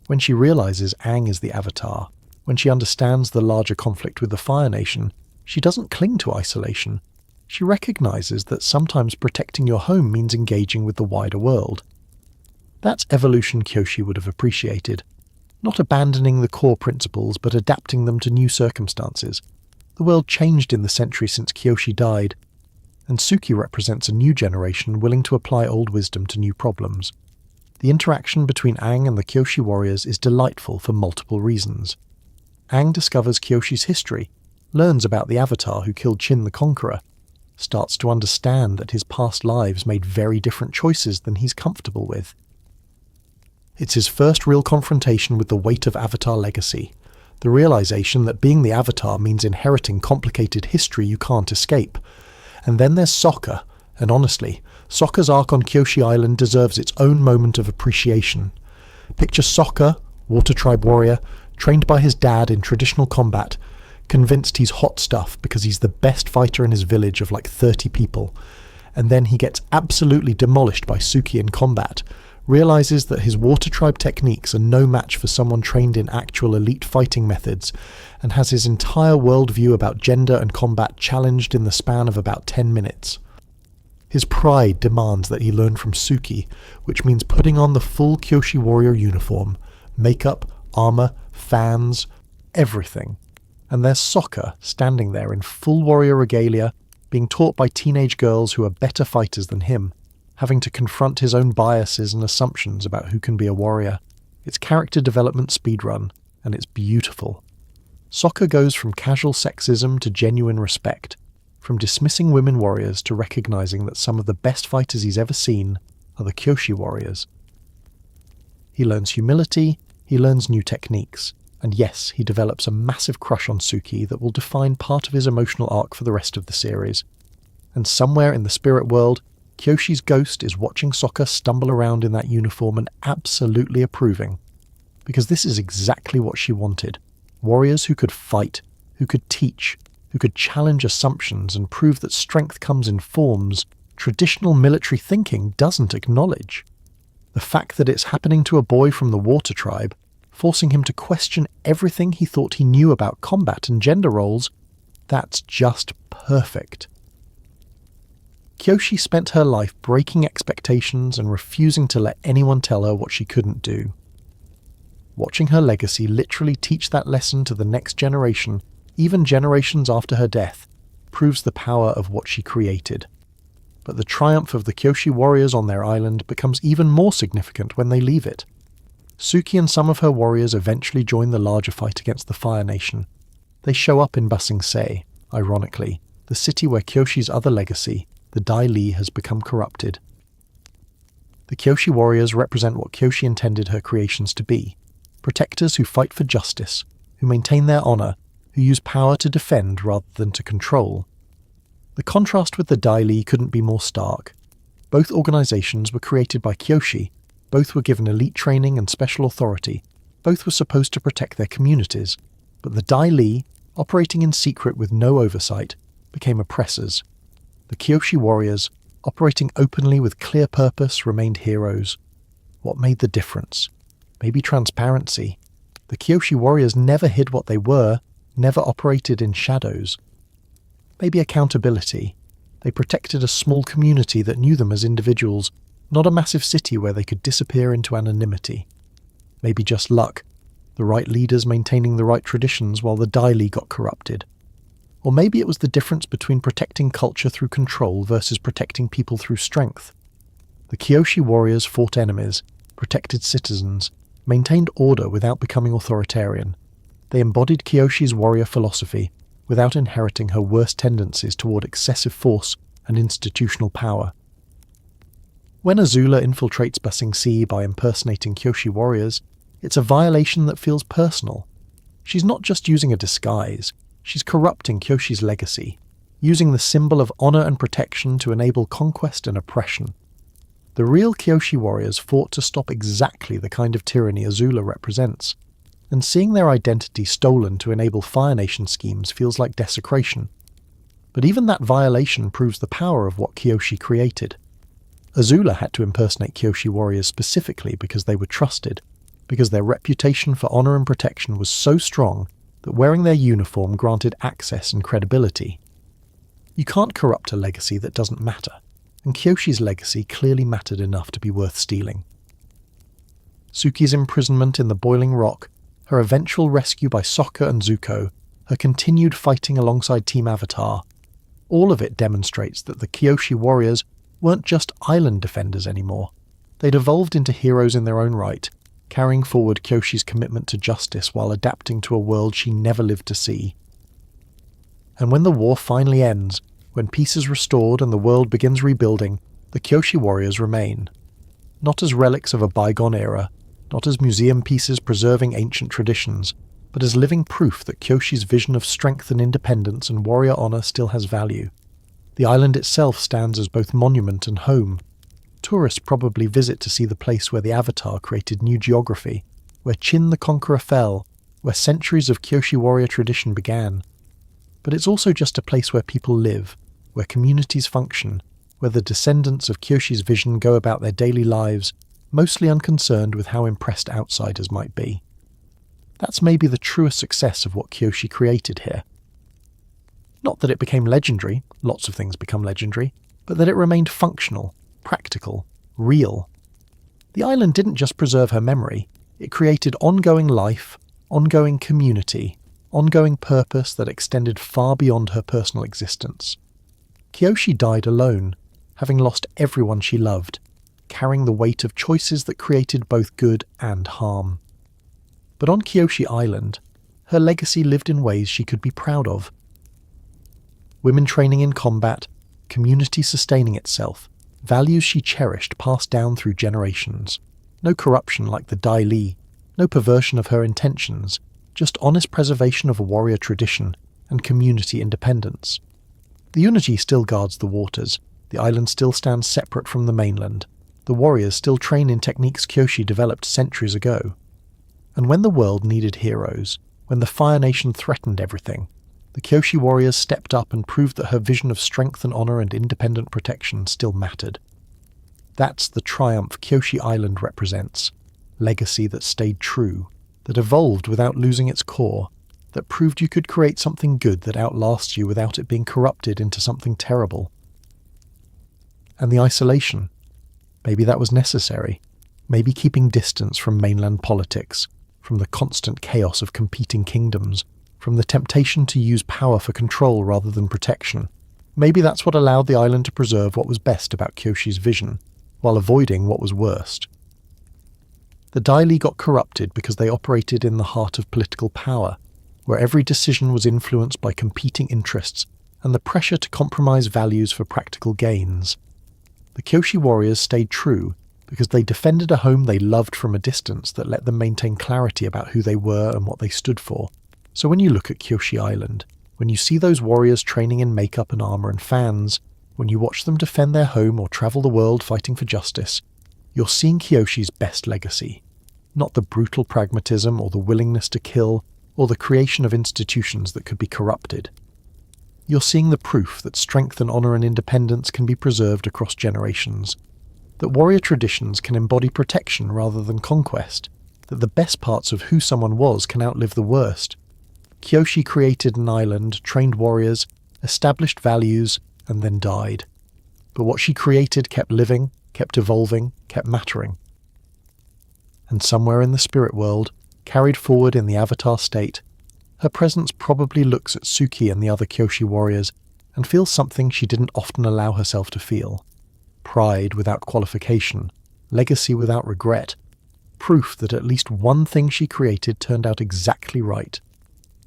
When she realizes Aang is the Avatar, when she understands the larger conflict with the Fire Nation, she doesn't cling to isolation. She recognizes that sometimes protecting your home means engaging with the wider world. That's evolution Kyoshi would have appreciated. Not abandoning the core principles, but adapting them to new circumstances. The world changed in the century since Kyoshi died, and Suki represents a new generation willing to apply old wisdom to new problems. The interaction between Aang and the Kyoshi warriors is delightful for multiple reasons. Aang discovers Kyoshi's history, learns about the Avatar who killed Chin the Conqueror, starts to understand that his past lives made very different choices than he's comfortable with. It's his first real confrontation with the weight of Avatar legacy, the realization that being the Avatar means inheriting complicated history you can't escape. And then there's Sokka, and honestly, Sokka's arc on Kyoshi Island deserves its own moment of appreciation. Picture Sokka, Water Tribe warrior, trained by his dad in traditional combat, convinced he's hot stuff because he's the best fighter in his village of like 30 people, and then he gets absolutely demolished by Suki in combat, realizes that his Water Tribe techniques are no match for someone trained in actual elite fighting methods, and has his entire worldview about gender and combat challenged in the span of about 10 minutes. His pride demands that he learn from Suki, which means putting on the full Kyoshi warrior uniform, makeup, armor, fans, everything. And there's Sokka standing there in full warrior regalia, being taught by teenage girls who are better fighters than him, having to confront his own biases and assumptions about who can be a warrior. It's character development speedrun, and it's beautiful. Sokka goes from casual sexism to genuine respect, from dismissing women warriors to recognizing that some of the best fighters he's ever seen are the Kyoshi warriors. He learns humility, he learns new techniques, and yes, he develops a massive crush on Suki that will define part of his emotional arc for the rest of the series. And somewhere in the spirit world, Kyoshi's ghost is watching Sokka stumble around in that uniform and absolutely approving. Because this is exactly what she wanted. Warriors who could fight, who could teach, who could challenge assumptions and prove that strength comes in forms traditional military thinking doesn't acknowledge. The fact that it's happening to a boy from the Water Tribe, forcing him to question everything he thought he knew about combat and gender roles, that's just perfect. Kyoshi spent her life breaking expectations and refusing to let anyone tell her what she couldn't do. Watching her legacy literally teach that lesson to the next generation, even generations after her death, proves the power of what she created. But the triumph of the Kyoshi warriors on their island becomes even more significant when they leave it. Suki and some of her warriors eventually join the larger fight against the Fire Nation. They show up in Ba Sing Se, ironically, the city where Kyoshi's other legacy, the Dai Li, has become corrupted. The Kyoshi warriors represent what Kyoshi intended her creations to be. Protectors who fight for justice, who maintain their honor, who use power to defend rather than to control. The contrast with the Dai Li couldn't be more stark. Both organizations were created by Kyoshi, both were given elite training and special authority, both were supposed to protect their communities, but the Dai Li, operating in secret with no oversight, became oppressors. The Kyoshi warriors, operating openly with clear purpose, remained heroes. What made the difference? Maybe transparency. The Kyoshi warriors never hid what they were, never operated in shadows. Maybe accountability. They protected a small community that knew them as individuals, not a massive city where they could disappear into anonymity. Maybe just luck. The right leaders maintaining the right traditions while the Dai Li got corrupted. Or maybe it was the difference between protecting culture through control versus protecting people through strength. The Kyoshi warriors fought enemies, protected citizens, maintained order without becoming authoritarian. They embodied Kyoshi's warrior philosophy without inheriting her worst tendencies toward excessive force and institutional power. When Azula infiltrates Ba Sing Se by impersonating Kyoshi warriors, it's a violation that feels personal. She's not just using a disguise, she's corrupting Kyoshi's legacy, using the symbol of honor and protection to enable conquest and oppression. The real Kyoshi warriors fought to stop exactly the kind of tyranny Azula represents, and seeing their identity stolen to enable Fire Nation schemes feels like desecration. But even that violation proves the power of what Kyoshi created. Azula had to impersonate Kyoshi warriors specifically because they were trusted, because their reputation for honor and protection was so strong that wearing their uniform granted access and credibility. You can't corrupt a legacy that doesn't matter, and Kyoshi's legacy clearly mattered enough to be worth stealing. Suki's imprisonment in the boiling rock, her eventual rescue by Sokka and Zuko, her continued fighting alongside Team Avatar, all of it demonstrates that the Kyoshi warriors weren't just island defenders anymore. They'd evolved into heroes in their own right, carrying forward Kyoshi's commitment to justice while adapting to a world she never lived to see. And when the war finally ends, when peace is restored and the world begins rebuilding, the Kyoshi warriors remain. Not as relics of a bygone era, not as museum pieces preserving ancient traditions, but as living proof that Kyoshi's vision of strength and independence and warrior honor still has value. The island itself stands as both monument and home. Tourists probably visit to see the place where the Avatar created new geography, where Chin the Conqueror fell, where centuries of Kyoshi warrior tradition began. But it's also just a place where people live, where communities function, where the descendants of Kyoshi's vision go about their daily lives, mostly unconcerned with how impressed outsiders might be. That's maybe the truest success of what Kyoshi created here. Not that it became legendary, lots of things become legendary, but that it remained functional, practical, real. The island didn't just preserve her memory, it created ongoing life, ongoing community, ongoing purpose that extended far beyond her personal existence. Kyoshi died alone, having lost everyone she loved, carrying the weight of choices that created both good and harm. But on Kyoshi Island, her legacy lived in ways she could be proud of. Women training in combat, community sustaining itself, values she cherished passed down through generations. No corruption like the Dai Li, no perversion of her intentions, just honest preservation of a warrior tradition and community independence. The Unity still guards the waters, the island still stands separate from the mainland, the warriors still train in techniques Kyoshi developed centuries ago. And when the world needed heroes, when the Fire Nation threatened everything, the Kyoshi warriors stepped up and proved that her vision of strength and honor and independent protection still mattered. That's the triumph Kyoshi Island represents, legacy that stayed true, that evolved without losing its core, that proved you could create something good that outlasts you without it being corrupted into something terrible. And the isolation. Maybe that was necessary. Maybe keeping distance from mainland politics, from the constant chaos of competing kingdoms, from the temptation to use power for control rather than protection. Maybe that's what allowed the island to preserve what was best about Kyoshi's vision, while avoiding what was worst. The Dai Li got corrupted because they operated in the heart of political power, where every decision was influenced by competing interests and the pressure to compromise values for practical gains. The Kyoshi warriors stayed true because they defended a home they loved from a distance that let them maintain clarity about who they were and what they stood for. So when you look at Kyoshi Island, when you see those warriors training in makeup and armor and fans, when you watch them defend their home or travel the world fighting for justice, you're seeing Kyoshi's best legacy. Not the brutal pragmatism or the willingness to kill or the creation of institutions that could be corrupted. You're seeing the proof that strength and honor and independence can be preserved across generations, that warrior traditions can embody protection rather than conquest, that the best parts of who someone was can outlive the worst. Kyoshi created an island, trained warriors, established values, and then died. But what she created kept living, kept evolving, kept mattering. And somewhere in the spirit world, carried forward in the Avatar state, her presence probably looks at Suki and the other Kyoshi warriors and feels something she didn't often allow herself to feel. Pride without qualification, legacy without regret, proof that at least one thing she created turned out exactly right.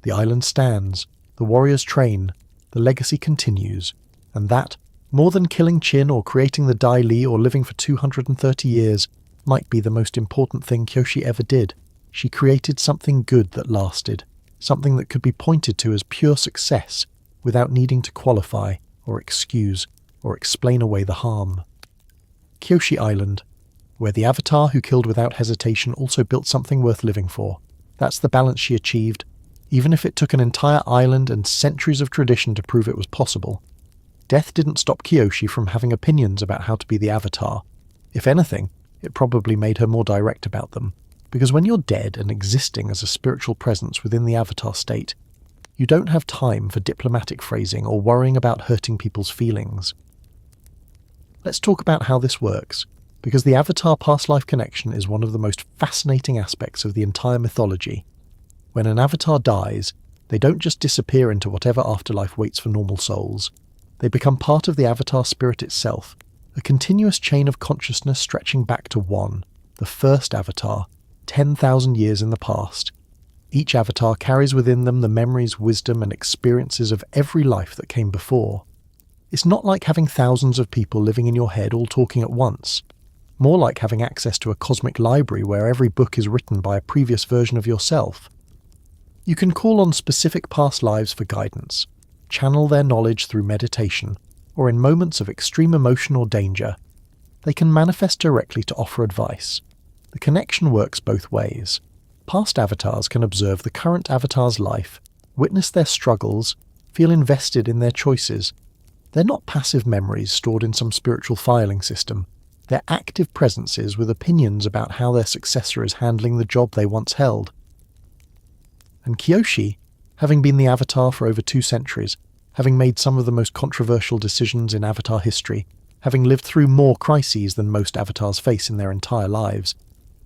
The island stands, the warriors train, the legacy continues, and that, more than killing Chin or creating the Dai Li or living for 230 years, might be the most important thing Kyoshi ever did. She created something good that lasted, something that could be pointed to as pure success without needing to qualify or excuse or explain away the harm. Kyoshi Island, where the Avatar who killed without hesitation also built something worth living for. That's the balance she achieved, even if it took an entire island and centuries of tradition to prove it was possible. Death didn't stop Kyoshi from having opinions about how to be the Avatar. If anything, it probably made her more direct about them. Because when you're dead and existing as a spiritual presence within the Avatar state, you don't have time for diplomatic phrasing or worrying about hurting people's feelings. Let's talk about how this works, because the Avatar past life connection is one of the most fascinating aspects of the entire mythology. When an Avatar dies, they don't just disappear into whatever afterlife waits for normal souls. They become part of the Avatar spirit itself, a continuous chain of consciousness stretching back to one, the first Avatar, 10,000 years in the past. Each Avatar carries within them the memories, wisdom, and experiences of every life that came before. It's not like having thousands of people living in your head all talking at once. More like having access to a cosmic library where every book is written by a previous version of yourself. You can call on specific past lives for guidance, channel their knowledge through meditation, or in moments of extreme emotion or danger. They can manifest directly to offer advice. The connection works both ways. Past avatars can observe the current avatar's life, witness their struggles, feel invested in their choices. They're not passive memories stored in some spiritual filing system. They're active presences with opinions about how their successor is handling the job they once held. And Kyoshi, having been the Avatar for over 2 centuries, having made some of the most controversial decisions in Avatar history, having lived through more crises than most Avatars face in their entire lives,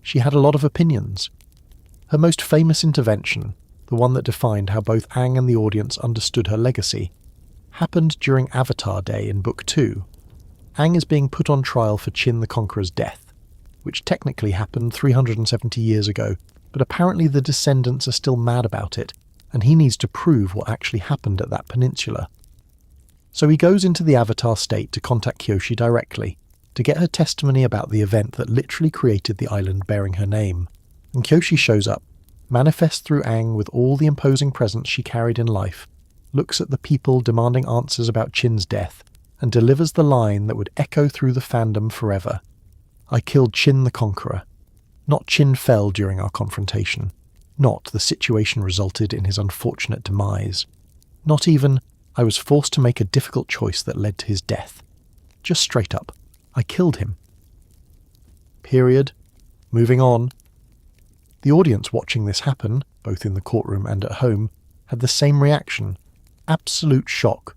she had a lot of opinions. Her most famous intervention, the one that defined how both Aang and the audience understood her legacy, happened during Avatar Day in Book 2. Aang is being put on trial for Chin the Conqueror's death, which technically happened 370 years ago, but apparently the descendants are still mad about it, and he needs to prove what actually happened at that peninsula. So he goes into the Avatar state to contact Kyoshi directly. to get her testimony about the event that literally created the island bearing her name. And Kyoshi shows up, manifests through Aang with all the imposing presence she carried in life, looks at the people demanding answers about Chin's death, and delivers the line that would echo through the fandom forever. I killed Chin the Conqueror. Not Chin fell during our confrontation. Not the situation resulted in his unfortunate demise. Not even, I was forced to make a difficult choice that led to his death. Just straight up, I killed him. Period. Moving on. The audience watching this happen, both in the courtroom and at home, had the same reaction. Absolute shock.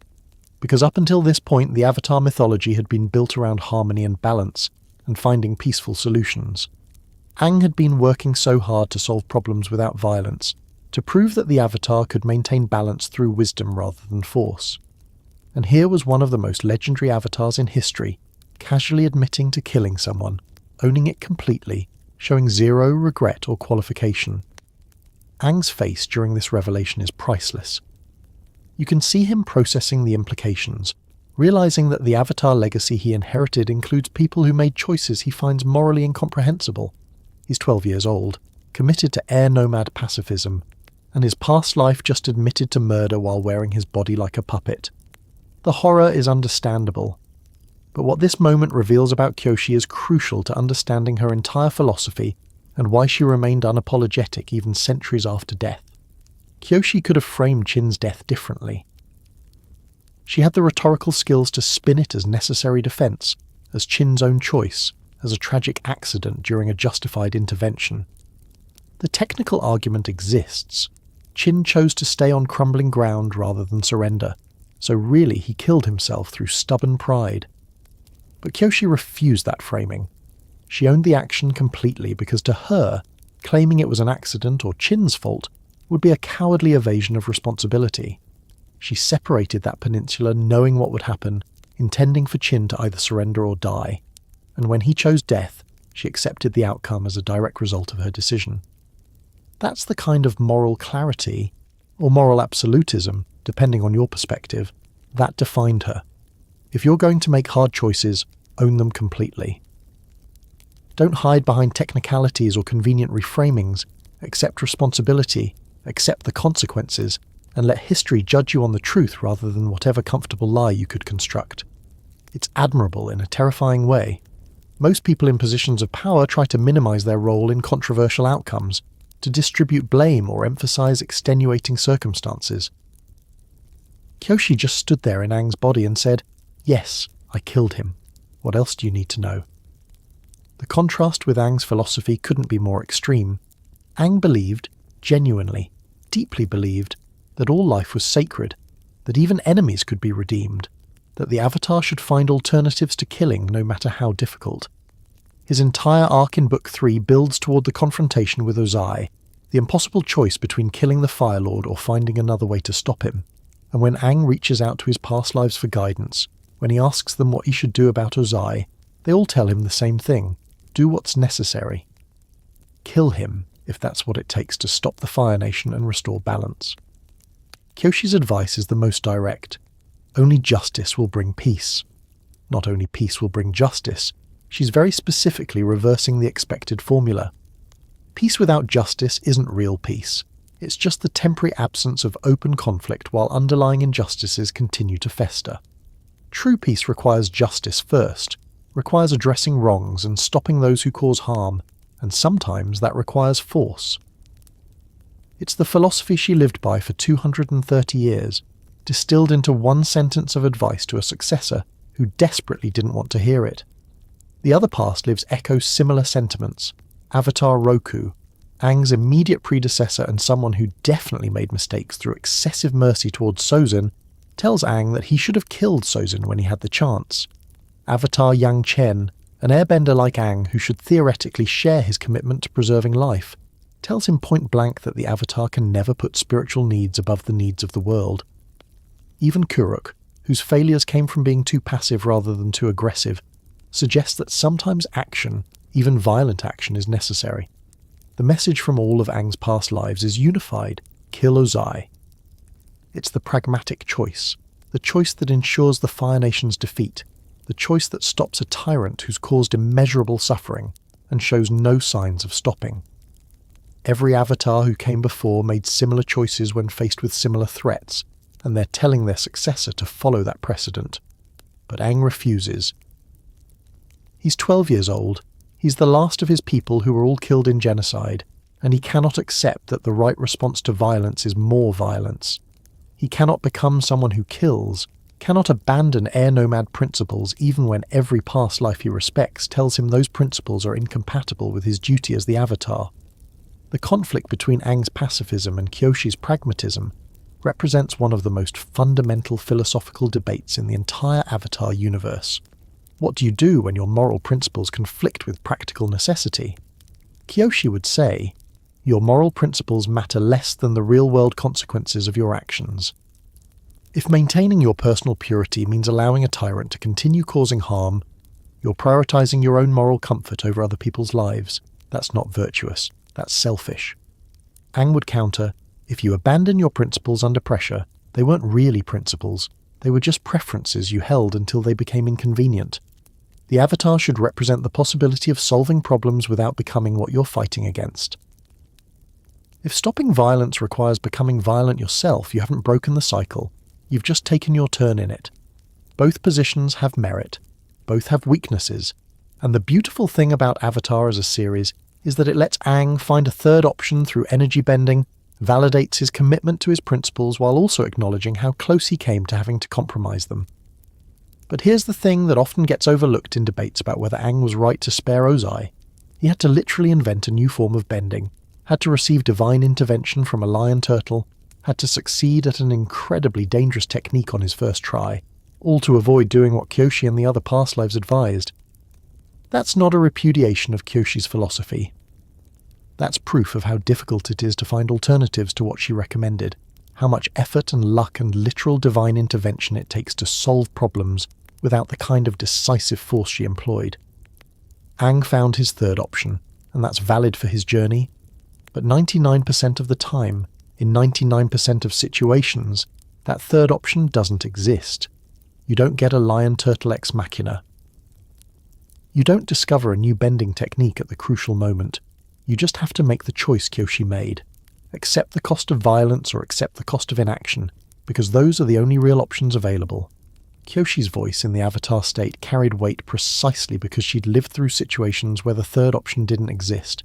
Because up until this point, the Avatar mythology had been built around harmony and balance, and finding peaceful solutions. Aang had been working so hard to solve problems without violence, to prove that the Avatar could maintain balance through wisdom rather than force. And here was one of the most legendary Avatars in history, casually admitting to killing someone, owning it completely, showing zero regret or qualification. Aang's face during this revelation is priceless. You can see him processing the implications, realizing that the Avatar legacy he inherited includes people who made choices he finds morally incomprehensible. He's 12 years old, committed to air nomad pacifism, and his past life just admitted to murder while wearing his body like a puppet. The horror is understandable, but what this moment reveals about Kyoshi is crucial to understanding her entire philosophy and why she remained unapologetic even centuries after death. Kyoshi could have framed Chin's death differently. She had the rhetorical skills to spin it as necessary defense, as Chin's own choice, as a tragic accident during a justified intervention. The technical argument exists. Chin chose to stay on crumbling ground rather than surrender, so really he killed himself through stubborn pride. But Kyoshi refused that framing. She owned the action completely because to her, claiming it was an accident or Chin's fault would be a cowardly evasion of responsibility. She separated that peninsula knowing what would happen, intending for Chin to either surrender or die. And when he chose death, she accepted the outcome as a direct result of her decision. That's the kind of moral clarity, or moral absolutism, depending on your perspective, that defined her. If you're going to make hard choices, own them completely. Don't hide behind technicalities or convenient reframings. Accept responsibility, accept the consequences, and let history judge you on the truth rather than whatever comfortable lie you could construct. It's admirable in a terrifying way. Most people in positions of power try to minimize their role in controversial outcomes, to distribute blame or emphasize extenuating circumstances. Kyoshi just stood there in Aang's body and said, "Yes, I killed him. What else do you need to know?" The contrast with Aang's philosophy couldn't be more extreme. Aang believed, genuinely, deeply believed, that all life was sacred, that even enemies could be redeemed, that the Avatar should find alternatives to killing no matter how difficult. His entire arc in Book 3 builds toward the confrontation with Ozai, the impossible choice between killing the Fire Lord or finding another way to stop him. And when Aang reaches out to his past lives for guidance, when he asks them what he should do about Ozai, they all tell him the same thing: do what's necessary. Kill him, if that's what it takes to stop the Fire Nation and restore balance. Kyoshi's advice is the most direct. Only justice will bring peace. Not only peace will bring justice, she's very specifically reversing the expected formula. Peace without justice isn't real peace. It's just the temporary absence of open conflict while underlying injustices continue to fester. True peace requires justice first, requires addressing wrongs and stopping those who cause harm, and sometimes that requires force. It's the philosophy she lived by for 230 years, distilled into one sentence of advice to a successor who desperately didn't want to hear it. The other past lives echoes similar sentiments. Avatar Roku, Aang's immediate predecessor and someone who definitely made mistakes through excessive mercy towards Sozin, tells Aang that he should have killed Sozin when he had the chance. Avatar Yang Chen, an airbender like Aang who should theoretically share his commitment to preserving life, tells him point blank that the Avatar can never put spiritual needs above the needs of the world. Even Kuruk, whose failures came from being too passive rather than too aggressive, suggests that sometimes action, even violent action, is necessary. The message from all of Aang's past lives is unified: kill Ozai. It's the pragmatic choice, the choice that ensures the Fire Nation's defeat, the choice that stops a tyrant who's caused immeasurable suffering and shows no signs of stopping. Every avatar who came before made similar choices when faced with similar threats, and they're telling their successor to follow that precedent. But Aang refuses. He's 12 years old, he's the last of his people who were all killed in genocide, and he cannot accept that the right response to violence is more violence. He cannot become someone who kills, cannot abandon air nomad principles even when every past life he respects tells him those principles are incompatible with his duty as the Avatar. The conflict between Aang's pacifism and Kyoshi's pragmatism represents one of the most fundamental philosophical debates in the entire Avatar universe. What do you do when your moral principles conflict with practical necessity? Kyoshi would say, your moral principles matter less than the real-world consequences of your actions. If maintaining your personal purity means allowing a tyrant to continue causing harm, you're prioritizing your own moral comfort over other people's lives. That's not virtuous. That's selfish. Aang would counter, if you abandon your principles under pressure, they weren't really principles. They were just preferences you held until they became inconvenient. The Avatar should represent the possibility of solving problems without becoming what you're fighting against. If stopping violence requires becoming violent yourself, you haven't broken the cycle. You've just taken your turn in it. Both positions have merit. Both have weaknesses. And the beautiful thing about Avatar as a series is that it lets Aang find a third option through energy bending, validates his commitment to his principles while also acknowledging how close he came to having to compromise them. But here's the thing that often gets overlooked in debates about whether Aang was right to spare Ozai. He had to literally invent a new form of bending, had to receive divine intervention from a lion turtle, had to succeed at an incredibly dangerous technique on his first try, all to avoid doing what Kyoshi and the other past lives advised. That's not a repudiation of Kyoshi's philosophy. That's proof of how difficult it is to find alternatives to what she recommended, how much effort and luck and literal divine intervention it takes to solve problems without the kind of decisive force she employed. Aang found his third option, and that's valid for his journey, but 99% of the time, in 99% of situations, that third option doesn't exist. You don't get a lion turtle ex machina. You don't discover a new bending technique at the crucial moment. You just have to make the choice Kyoshi made. Accept the cost of violence or accept the cost of inaction, because those are the only real options available. Kyoshi's voice in the Avatar state carried weight precisely because she'd lived through situations where the third option didn't exist,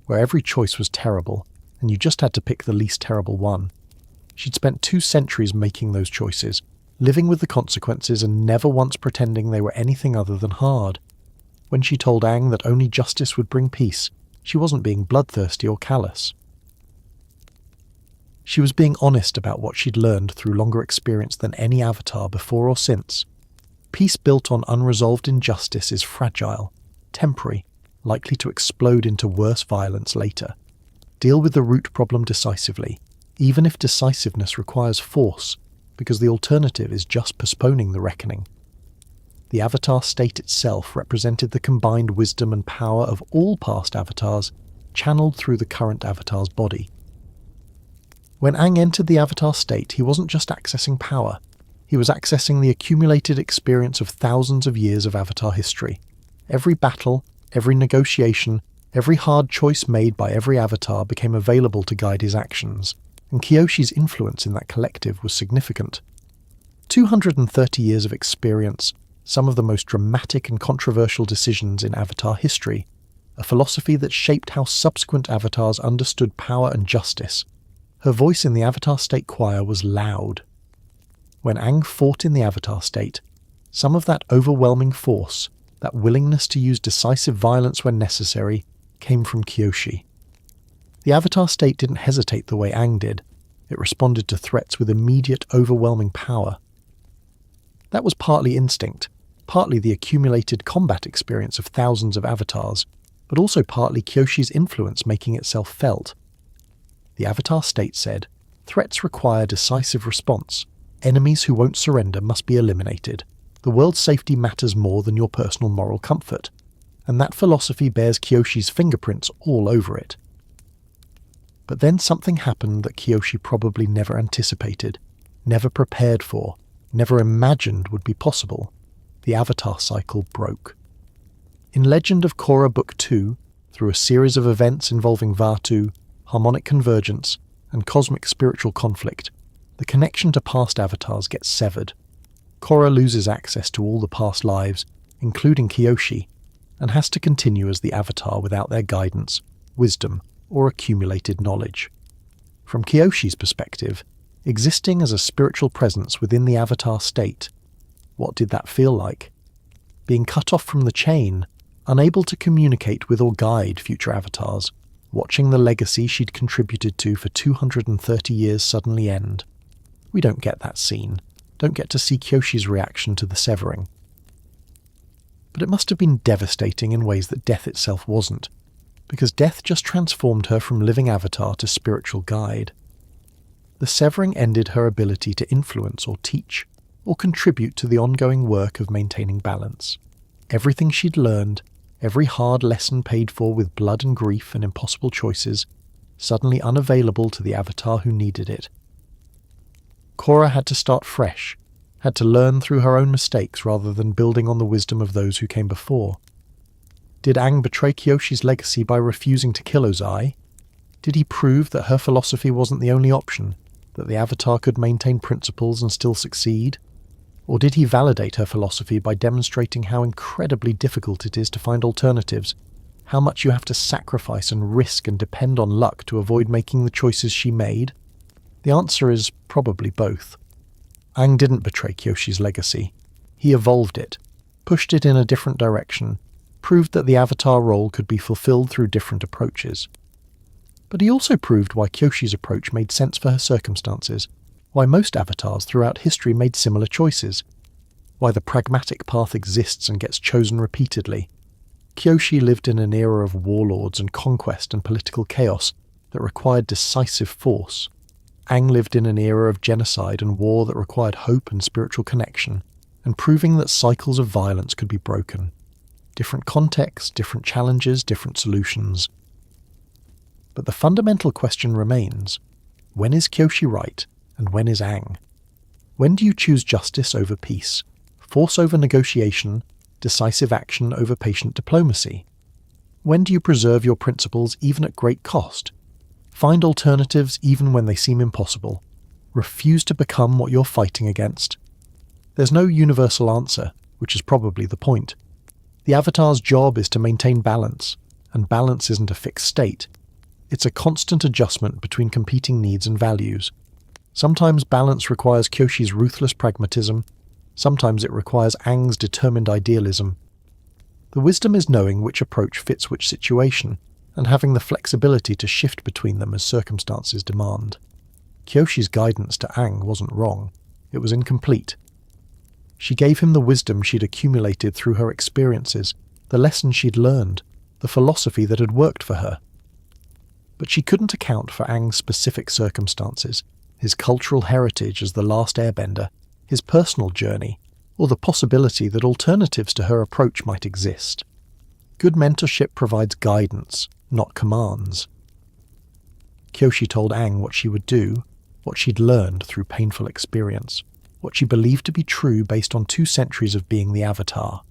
where every choice was terrible, and you just had to pick the least terrible one. She'd spent 2 centuries making those choices, living with the consequences and never once pretending they were anything other than hard. When she told Aang that only justice would bring peace, she wasn't being bloodthirsty or callous. She was being honest about what she'd learned through longer experience than any Avatar before or since. Peace built on unresolved injustice is fragile, temporary, likely to explode into worse violence later. Deal with the root problem decisively, even if decisiveness requires force, because the alternative is just postponing the reckoning. The Avatar state itself represented the combined wisdom and power of all past Avatars, channeled through the current Avatar's body. When Aang entered the Avatar state, he wasn't just accessing power, he was accessing the accumulated experience of thousands of years of Avatar history. Every battle, every negotiation, every hard choice made by every Avatar became available to guide his actions, and Kyoshi's influence in that collective was significant. 230 years of experience, some of the most dramatic and controversial decisions in Avatar history, a philosophy that shaped how subsequent Avatars understood power and justice. Her voice in the Avatar state choir was loud. When Aang fought in the Avatar state, some of that overwhelming force, that willingness to use decisive violence when necessary, came from Kyoshi. The Avatar state didn't hesitate the way Aang did. It responded to threats with immediate, overwhelming power. That was partly instinct, partly the accumulated combat experience of thousands of Avatars, but also partly Kyoshi's influence making itself felt. The Avatar state said, threats require decisive response. Enemies who won't surrender must be eliminated. The world's safety matters more than your personal moral comfort. And that philosophy bears Kyoshi's fingerprints all over it. But then something happened that Kyoshi probably never anticipated, never prepared for, never imagined would be possible. the Avatar cycle broke. In Legend of Korra Book 2, through a series of events involving Vaatu, harmonic convergence, and cosmic spiritual conflict, the connection to past avatars gets severed. Korra loses access to all the past lives, including Kyoshi, and has to continue as the Avatar without their guidance, wisdom, or accumulated knowledge. From Kyoshi's perspective, existing as a spiritual presence within the Avatar state, what did that feel like? Being cut off from the chain, unable to communicate with or guide future avatars, watching the legacy she'd contributed to for 230 years suddenly end. We don't get that scene, don't get to see Kyoshi's reaction to the severing. But it must have been devastating in ways that death itself wasn't, because death just transformed her from living avatar to spiritual guide. The severing ended her ability to influence or teach, or contribute to the ongoing work of maintaining balance. Everything she'd learned, every hard lesson paid for with blood and grief and impossible choices, suddenly unavailable to the avatar who needed it. Korra had to start fresh, had to learn through her own mistakes rather than building on the wisdom of those who came before. Did Aang betray Kyoshi's legacy by refusing to kill Ozai? Did he prove that her philosophy wasn't the only option, that the Avatar could maintain principles and still succeed? Or did he validate her philosophy by demonstrating how incredibly difficult it is to find alternatives, how much you have to sacrifice and risk and depend on luck to avoid making the choices she made? The answer is probably both. Aang didn't betray Kyoshi's legacy. He evolved it, pushed it in a different direction, proved that the Avatar role could be fulfilled through different approaches. But he also proved why Kyoshi's approach made sense for her circumstances, why most Avatars throughout history made similar choices, why the pragmatic path exists and gets chosen repeatedly. Kyoshi lived in an era of warlords and conquest and political chaos that required decisive force. Aang lived in an era of genocide and war that required hope and spiritual connection, and proving that cycles of violence could be broken. Different contexts, different challenges, different solutions. But the fundamental question remains, when is Kyoshi right, and when is Aang? When do you choose justice over peace, force over negotiation, decisive action over patient diplomacy? When do you preserve your principles even at great cost? Find alternatives even when they seem impossible. Refuse to become what you're fighting against. There's no universal answer, which is probably the point. The Avatar's job is to maintain balance, and balance isn't a fixed state. It's a constant adjustment between competing needs and values. Sometimes balance requires Kyoshi's ruthless pragmatism, sometimes it requires Aang's determined idealism. The wisdom is knowing which approach fits which situation, and having the flexibility to shift between them as circumstances demand. Kyoshi's guidance to Aang wasn't wrong, it was incomplete. She gave him the wisdom she'd accumulated through her experiences, the lessons she'd learned, the philosophy that had worked for her. But she couldn't account for Aang's specific circumstances, his cultural heritage as the Last Airbender, his personal journey, or the possibility that alternatives to her approach might exist. Good mentorship provides guidance, not commands. Kyoshi told Aang what she would do, what she'd learned through painful experience, what she believed to be true based on 2 centuries of being the Avatar.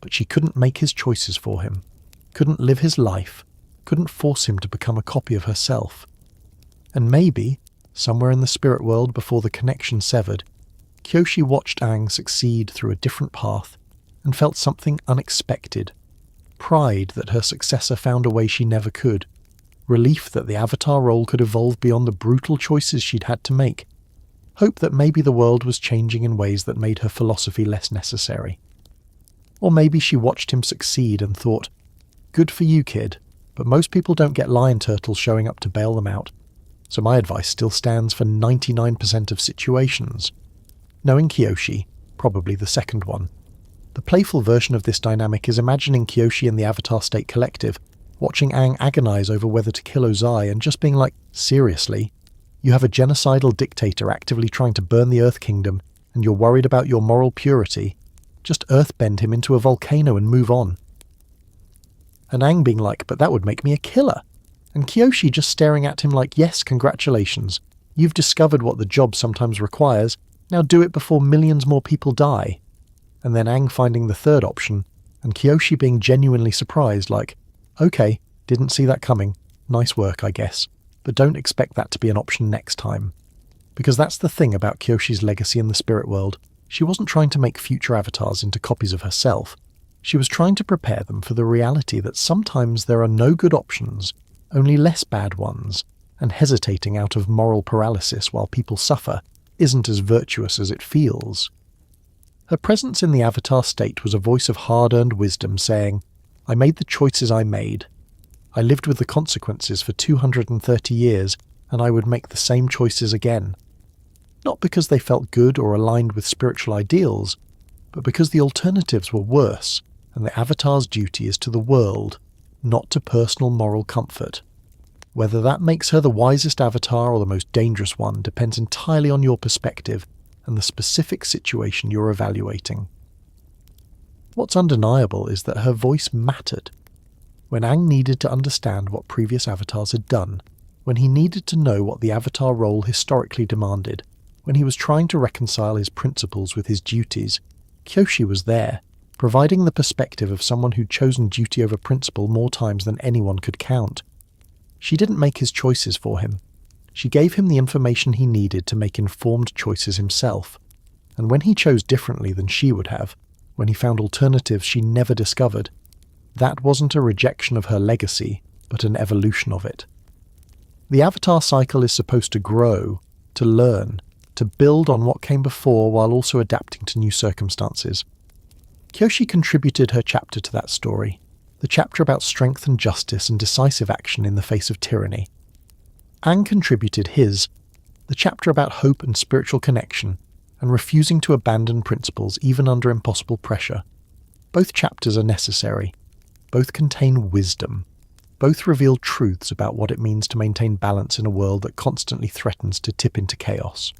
But she couldn't make his choices for him, couldn't live his life, couldn't force him to become a copy of herself. And maybe, somewhere in the spirit world before the connection severed, Kyoshi watched Aang succeed through a different path and felt something unexpected. Pride that her successor found a way she never could. Relief that the Avatar role could evolve beyond the brutal choices she'd had to make. Hope that maybe the world was changing in ways that made her philosophy less necessary. Or maybe she watched him succeed and thought, good for you, kid, but most people don't get lion turtles showing up to bail them out. So my advice still stands for 99% of situations. Knowing Kyoshi, probably the second one. The playful version of this dynamic is imagining Kyoshi and the Avatar State Collective, watching Aang agonize over whether to kill Ozai and just being like, seriously? You have a genocidal dictator actively trying to burn the Earth Kingdom, and you're worried about your moral purity? Just earthbend him into a volcano and move on. And Aang being like, but that would make me a killer. And Kyoshi just staring at him like, yes, congratulations. You've discovered what the job sometimes requires. Now do it before millions more people die. and then Aang finding the third option, and Kyoshi being genuinely surprised, like, okay, didn't see that coming, nice work I guess, but don't expect that to be an option next time. Because that's the thing about Kyoshi's legacy in the spirit world, she wasn't trying to make future avatars into copies of herself, she was trying to prepare them for the reality that sometimes there are no good options, only less bad ones, and hesitating out of moral paralysis while people suffer isn't as virtuous as it feels. Her presence in the avatar state was a voice of hard-earned wisdom saying, I made the choices I made. I lived with the consequences for 230 years, and I would make the same choices again. Not because they felt good or aligned with spiritual ideals, but because the alternatives were worse, and the avatar's duty is to the world, not to personal moral comfort. Whether that makes her the wisest avatar or the most dangerous one depends entirely on your perspective and the specific situation you're evaluating. What's undeniable is that her voice mattered. When Aang needed to understand what previous avatars had done, when he needed to know what the avatar role historically demanded, when he was trying to reconcile his principles with his duties, Kyoshi was there, providing the perspective of someone who'd chosen duty over principle more times than anyone could count. She didn't make his choices for him. She gave him the information he needed to make informed choices himself. And when he chose differently than she would have, when he found alternatives she never discovered, that wasn't a rejection of her legacy, but an evolution of it. The avatar cycle is supposed to grow, to learn, to build on what came before while also adapting to new circumstances. Kyoshi contributed her chapter to that story, the chapter about strength and justice and decisive action in the face of tyranny. Aang contributed his, the chapter about hope and spiritual connection, and refusing to abandon principles even under impossible pressure. Both chapters are necessary. Both contain wisdom. Both reveal truths about what it means to maintain balance in a world that constantly threatens to tip into chaos.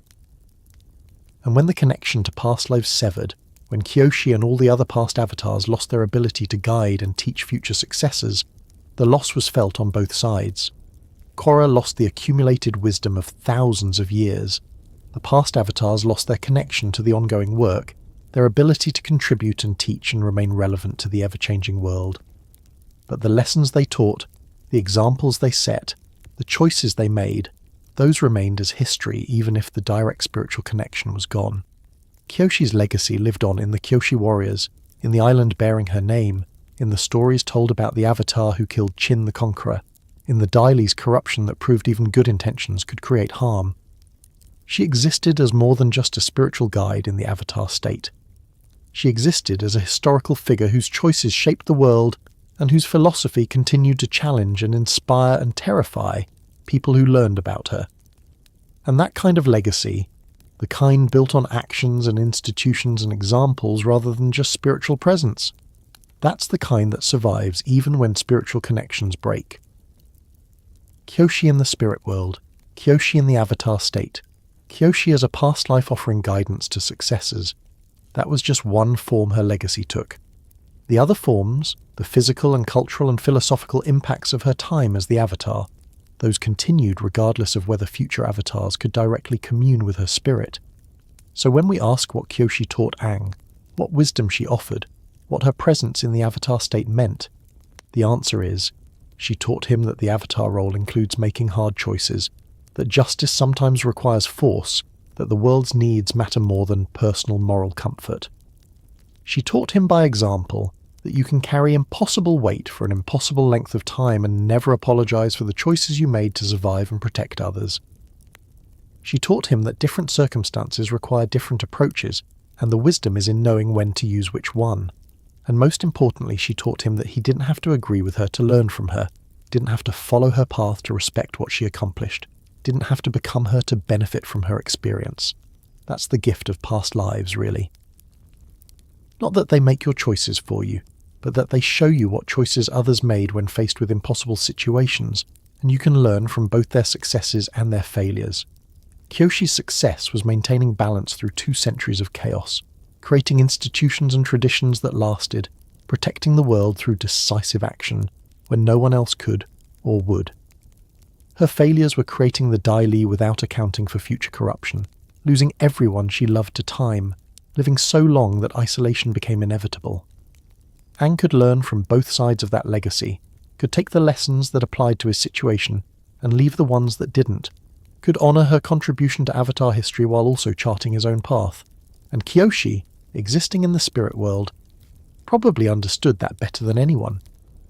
And when the connection to past lives severed, when Kyoshi and all the other past avatars lost their ability to guide and teach future successors, the loss was felt on both sides. Korra lost the accumulated wisdom of thousands of years. The past avatars lost their connection to the ongoing work, their ability to contribute and teach and remain relevant to the ever-changing world. But the lessons they taught, the examples they set, the choices they made, those remained as history even if the direct spiritual connection was gone. Kyoshi's legacy lived on in the Kyoshi warriors, in the island bearing her name, in the stories told about the avatar who killed Chin the Conqueror, in the Dai Li's corruption that proved even good intentions could create harm. She existed as more than just a spiritual guide in the avatar state. She existed as a historical figure whose choices shaped the world and whose philosophy continued to challenge and inspire and terrify people who learned about her. And that kind of legacy, the kind built on actions and institutions and examples rather than just spiritual presence, that's the kind that survives even when spiritual connections break. Kyoshi in the spirit world, Kyoshi in the avatar state, Kyoshi as a past life offering guidance to successors. That was just one form her legacy took. The other forms, the physical and cultural and philosophical impacts of her time as the avatar, those continued regardless of whether future avatars could directly commune with her spirit. So when we ask what Kyoshi taught Aang, what wisdom she offered, what her presence in the avatar state meant, the answer is, she taught him that the avatar role includes making hard choices, that justice sometimes requires force, that the world's needs matter more than personal moral comfort. She taught him by example that you can carry impossible weight for an impossible length of time and never apologize for the choices you made to survive and protect others. She taught him that different circumstances require different approaches, and the wisdom is in knowing when to use which one. And most importantly, she taught him that he didn't have to agree with her to learn from her, didn't have to follow her path to respect what she accomplished, didn't have to become her to benefit from her experience. That's the gift of past lives, really. Not that they make your choices for you, but that they show you what choices others made when faced with impossible situations, and you can learn from both their successes and their failures. Kyoshi's success was maintaining balance through 2 centuries of chaos, creating institutions and traditions that lasted, protecting the world through decisive action when no one else could or would. Her failures were creating the Dai Li without accounting for future corruption, losing everyone she loved to time, living so long that isolation became inevitable. Aang could learn from both sides of that legacy, could take the lessons that applied to his situation and leave the ones that didn't, could honour her contribution to Avatar history while also charting his own path. And Kyoshi, existing in the spirit world, probably understood that better than anyone.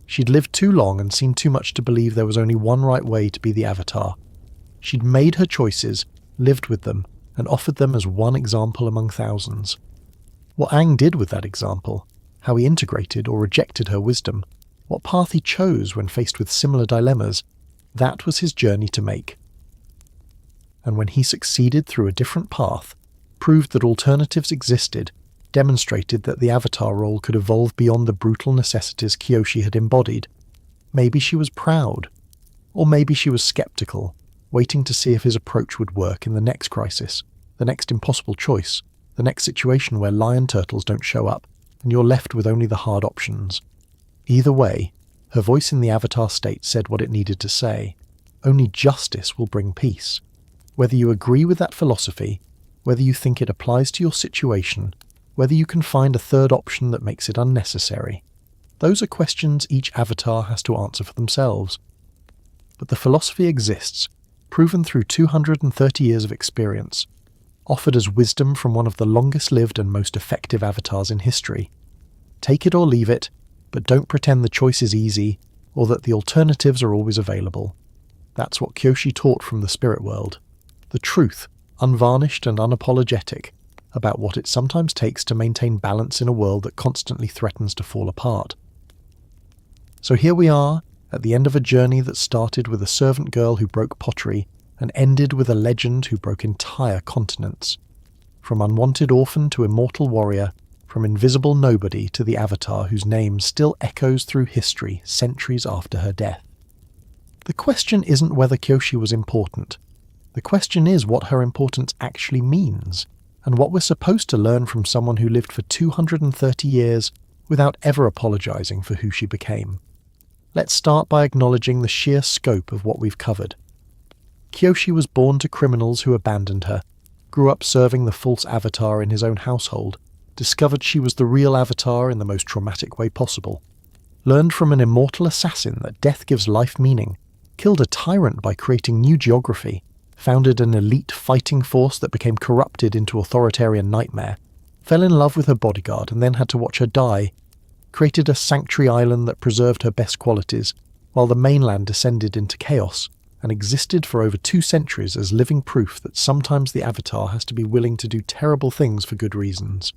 She'd lived too long and seen too much to believe there was only one right way to be the Avatar. She'd made her choices, lived with them, and offered them as one example among thousands. What Aang did with that example, how he integrated or rejected her wisdom, what path he chose when faced with similar dilemmas, that was his journey to make. And when he succeeded through a different path, proved that alternatives existed, demonstrated that the Avatar role could evolve beyond the brutal necessities Kyoshi had embodied, maybe she was proud, or maybe she was skeptical, waiting to see if his approach would work in the next crisis, the next impossible choice, the next situation where lion turtles don't show up, and you're left with only the hard options. Either way, her voice in the Avatar state said what it needed to say. Only justice will bring peace. Whether you agree with that philosophy, whether you think it applies to your situation, whether you can find a third option that makes it unnecessary, those are questions each Avatar has to answer for themselves. But the philosophy exists, proven through 230 years of experience, offered as wisdom from one of the longest-lived and most effective Avatars in history. Take it or leave it, but don't pretend the choice is easy, or that the alternatives are always available. That's what Kyoshi taught from the spirit world. The truth, unvarnished and unapologetic, about what it sometimes takes to maintain balance in a world that constantly threatens to fall apart. So here we are, at the end of a journey that started with a servant girl who broke pottery and ended with a legend who broke entire continents. From unwanted orphan to immortal warrior, from invisible nobody to the Avatar whose name still echoes through history centuries after her death. The question isn't whether Kyoshi was important. The question is what her importance actually means, and what we're supposed to learn from someone who lived for 230 years without ever apologizing for who she became. Let's start by acknowledging the sheer scope of what we've covered. Kyoshi was born to criminals who abandoned her, grew up serving the false Avatar in his own household, discovered she was the real Avatar in the most traumatic way possible, learned from an immortal assassin that death gives life meaning, killed a tyrant by creating new geography, founded an elite fighting force that became corrupted into authoritarian nightmare, fell in love with her bodyguard and then had to watch her die, created a sanctuary island that preserved her best qualities, while the mainland descended into chaos, and existed for over 2 centuries as living proof that sometimes the Avatar has to be willing to do terrible things for good reasons.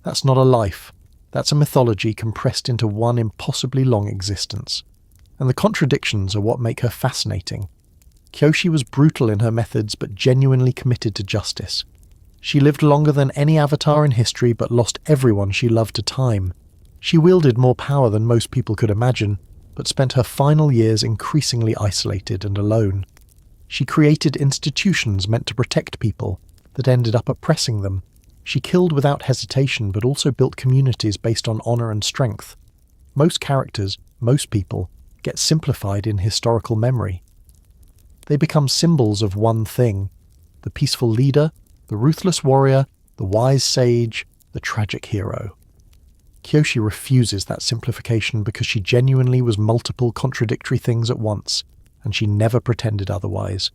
That's not a life. That's a mythology compressed into one impossibly long existence. And the contradictions are what make her fascinating. Kyoshi was brutal in her methods but genuinely committed to justice. She lived longer than any Avatar in history but lost everyone she loved to time. She wielded more power than most people could imagine, but spent her final years increasingly isolated and alone. She created institutions meant to protect people that ended up oppressing them. She killed without hesitation but also built communities based on honor and strength. Most characters, most people, get simplified in historical memory. They become symbols of one thing: the peaceful leader, the ruthless warrior, the wise sage, the tragic hero. Kyoshi refuses that simplification because she genuinely was multiple contradictory things at once, and she never pretended otherwise.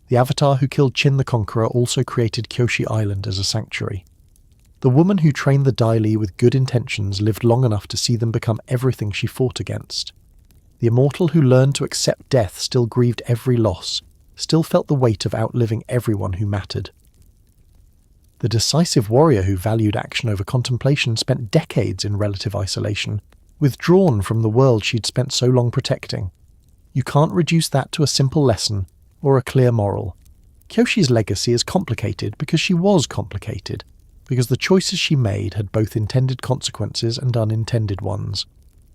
The Avatar who killed Chin the Conqueror also created Kyoshi Island as a sanctuary. The woman who trained the Dai Li with good intentions lived long enough to see them become everything she fought against. The immortal who learned to accept death still grieved every loss, still felt the weight of outliving everyone who mattered. The decisive warrior who valued action over contemplation spent decades in relative isolation, withdrawn from the world she'd spent so long protecting. You can't reduce that to a simple lesson or a clear moral. Kyoshi's legacy is complicated because she was complicated, because the choices she made had both intended consequences and unintended ones.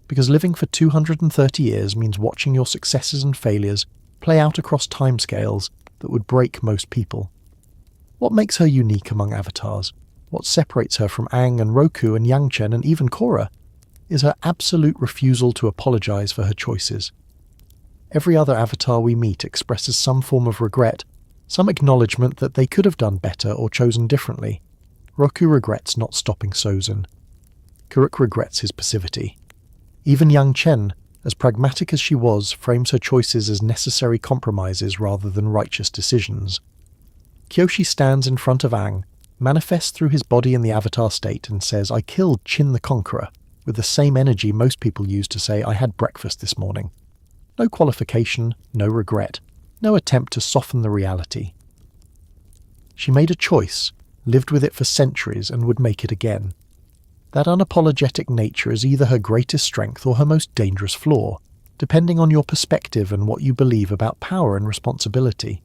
Because living for 230 years means watching your successes and failures play out across timescales that would break most people. What makes her unique among avatars, what separates her from Aang and Roku and Yangchen and even Korra, is her absolute refusal to apologize for her choices. Every other avatar we meet expresses some form of regret, some acknowledgement that they could have done better or chosen differently. Roku regrets not stopping Sozin. Kuruk regrets his passivity. Even Yang Chen, as pragmatic as she was, frames her choices as necessary compromises rather than righteous decisions. Kyoshi stands in front of Aang, manifests through his body in the Avatar state, and says, "I killed Qin the Conqueror," with the same energy most people use to say, "I had breakfast this morning." No qualification, no regret, no attempt to soften the reality. She made a choice, lived with it for centuries, and would make it again. That unapologetic nature is either her greatest strength or her most dangerous flaw, depending on your perspective and what you believe about power and responsibility.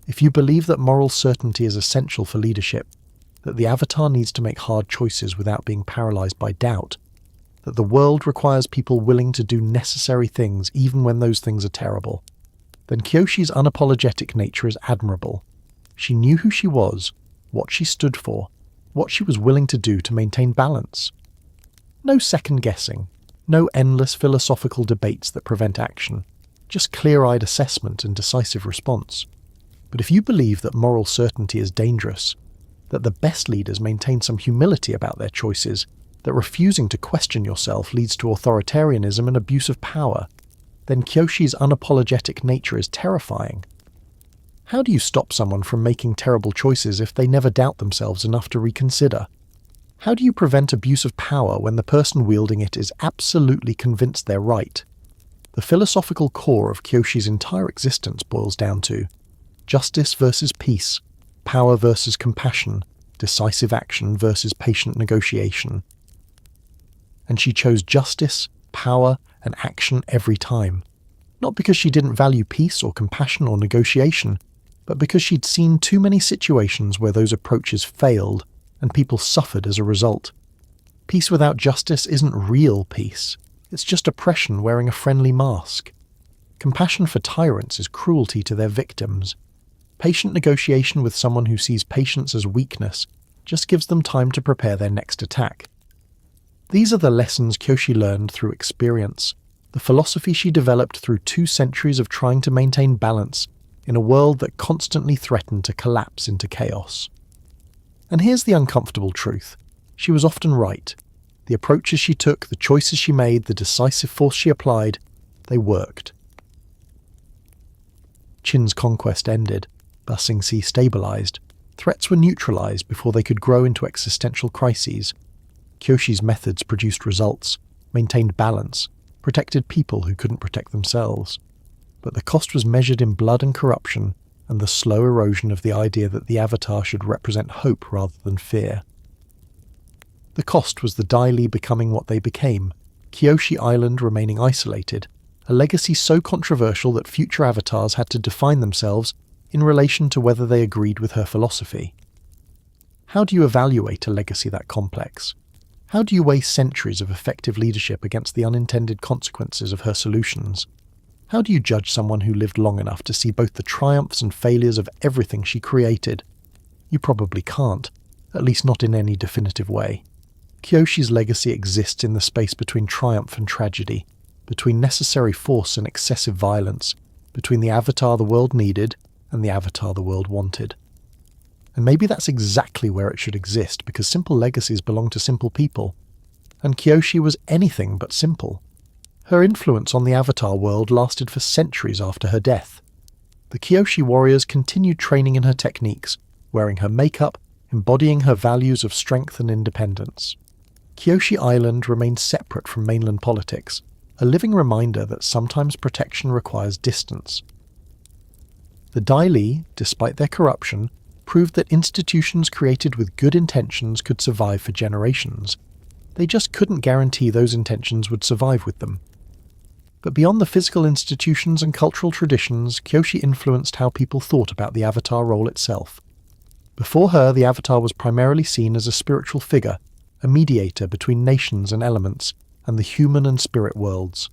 If you believe that moral certainty is essential for leadership, that the Avatar needs to make hard choices without being paralyzed by doubt, that the world requires people willing to do necessary things even when those things are terrible, then Kyoshi's unapologetic nature is admirable. She knew who she was, what she stood for, what she was willing to do to maintain balance. No second-guessing, no endless philosophical debates that prevent action, just clear-eyed assessment and decisive response. But if you believe that moral certainty is dangerous, that the best leaders maintain some humility about their choices, that refusing to question yourself leads to authoritarianism and abuse of power, then Kyoshi's unapologetic nature is terrifying. How do you stop someone from making terrible choices if they never doubt themselves enough to reconsider? How do you prevent abuse of power when the person wielding it is absolutely convinced they're right? The philosophical core of Kyoshi's entire existence boils down to justice versus peace, power versus compassion, decisive action versus patient negotiation. And she chose justice, power, and action every time. Not because she didn't value peace or compassion or negotiation, but because she'd seen too many situations where those approaches failed and people suffered as a result. Peace without justice isn't real peace. It's just oppression wearing a friendly mask. Compassion for tyrants is cruelty to their victims. Patient negotiation with someone who sees patience as weakness just gives them time to prepare their next attack. These are the lessons Kyoshi learned through experience, the philosophy she developed through 2 centuries of trying to maintain balance in a world that constantly threatened to collapse into chaos. And here's the uncomfortable truth. She was often right. The approaches she took, the choices she made, the decisive force she applied, they worked. Qin's conquest ended. Ba Sing Se stabilized. Threats were neutralized before they could grow into existential crises. Kyoshi's methods produced results, maintained balance, protected people who couldn't protect themselves. But the cost was measured in blood and corruption, and the slow erosion of the idea that the Avatar should represent hope rather than fear. The cost was the Dai Li becoming what they became, Kyoshi Island remaining isolated, a legacy so controversial that future Avatars had to define themselves in relation to whether they agreed with her philosophy. How do you evaluate a legacy that complex? How do you weigh centuries of effective leadership against the unintended consequences of her solutions? How do you judge someone who lived long enough to see both the triumphs and failures of everything she created? You probably can't, at least not in any definitive way. Kyoshi's legacy exists in the space between triumph and tragedy, between necessary force and excessive violence, between the Avatar the world needed and the Avatar the world wanted. And maybe that's exactly where it should exist, because simple legacies belong to simple people. And Kyoshi was anything but simple. Her influence on the Avatar world lasted for centuries after her death. The Kyoshi warriors continued training in her techniques, wearing her makeup, embodying her values of strength and independence. Kyoshi Island remained separate from mainland politics, a living reminder that sometimes protection requires distance. The Dai Li, despite their corruption, proved that institutions created with good intentions could survive for generations. They just couldn't guarantee those intentions would survive with them. But beyond the physical institutions and cultural traditions, Kyoshi influenced how people thought about the Avatar role itself. Before her, the Avatar was primarily seen as a spiritual figure, a mediator between nations and elements, and the human and spirit worlds.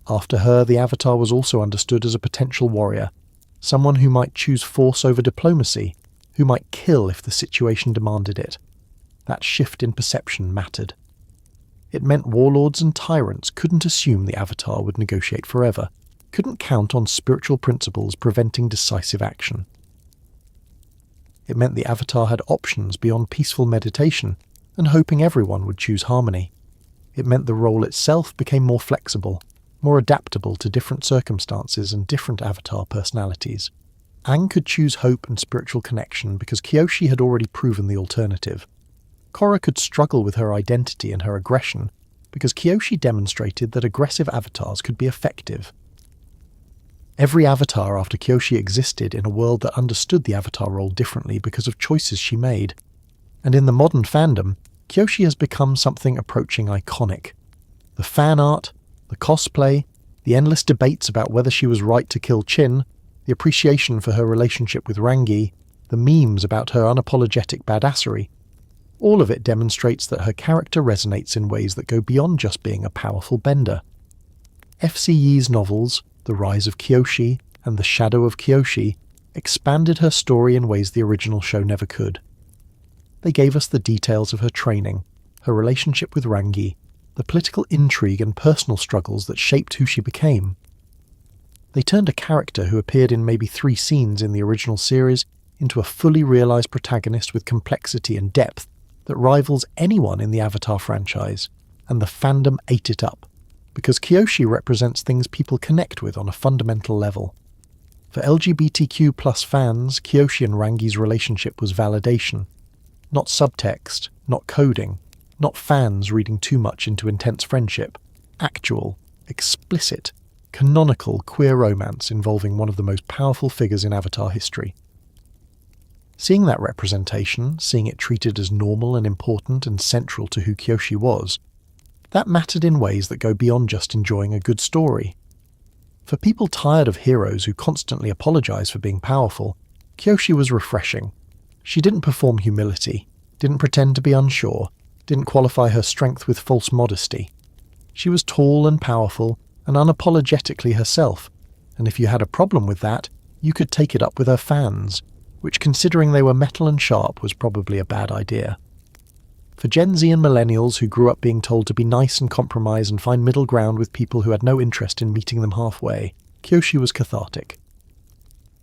After her, the Avatar was also understood as a potential warrior, someone who might choose force over diplomacy, who might kill if the situation demanded it. That shift in perception mattered. It meant warlords and tyrants couldn't assume the Avatar would negotiate forever, couldn't count on spiritual principles preventing decisive action. It meant the avatar had options beyond peaceful meditation and hoping everyone would choose harmony. It meant the role itself became more flexible, more adaptable to different circumstances and different avatar personalities. Aang could choose hope and spiritual connection because Kyoshi had already proven the alternative. Korra could struggle with her identity and her aggression because Kyoshi demonstrated that aggressive avatars could be effective. Every avatar after Kyoshi existed in a world that understood the avatar role differently because of choices she made. And in the modern fandom, Kyoshi has become something approaching iconic. The fan art, the cosplay, the endless debates about whether she was right to kill Chin, the appreciation for her relationship with Rangi, the memes about her unapologetic badassery, all of it demonstrates that her character resonates in ways that go beyond just being a powerful bender. FCE's novels, The Rise of Kyoshi and The Shadow of Kyoshi, expanded her story in ways the original show never could. They gave us the details of her training, her relationship with Rangi, the political intrigue and personal struggles that shaped who she became. They turned a character who appeared in maybe 3 scenes in the original series into a fully realised protagonist with complexity and depth that rivals anyone in the Avatar franchise, and the fandom ate it up, because Kyoshi represents things people connect with on a fundamental level. For LGBTQ+ fans, Kyoshi and Rangi's relationship was validation, not subtext, not coding, not fans reading too much into intense friendship, actual, explicit, canonical queer romance involving one of the most powerful figures in Avatar history. Seeing that representation, seeing it treated as normal and important and central to who Kyoshi was, that mattered in ways that go beyond just enjoying a good story. For people tired of heroes who constantly apologize for being powerful, Kyoshi was refreshing. She didn't perform humility, didn't pretend to be unsure, didn't qualify her strength with false modesty. She was tall and powerful and unapologetically herself, and if you had a problem with that, you could take it up with her fans, which, considering they were metal and sharp, was probably a bad idea. For Gen Z and millennials who grew up being told to be nice and compromise and find middle ground with people who had no interest in meeting them halfway, Kyoshi was cathartic.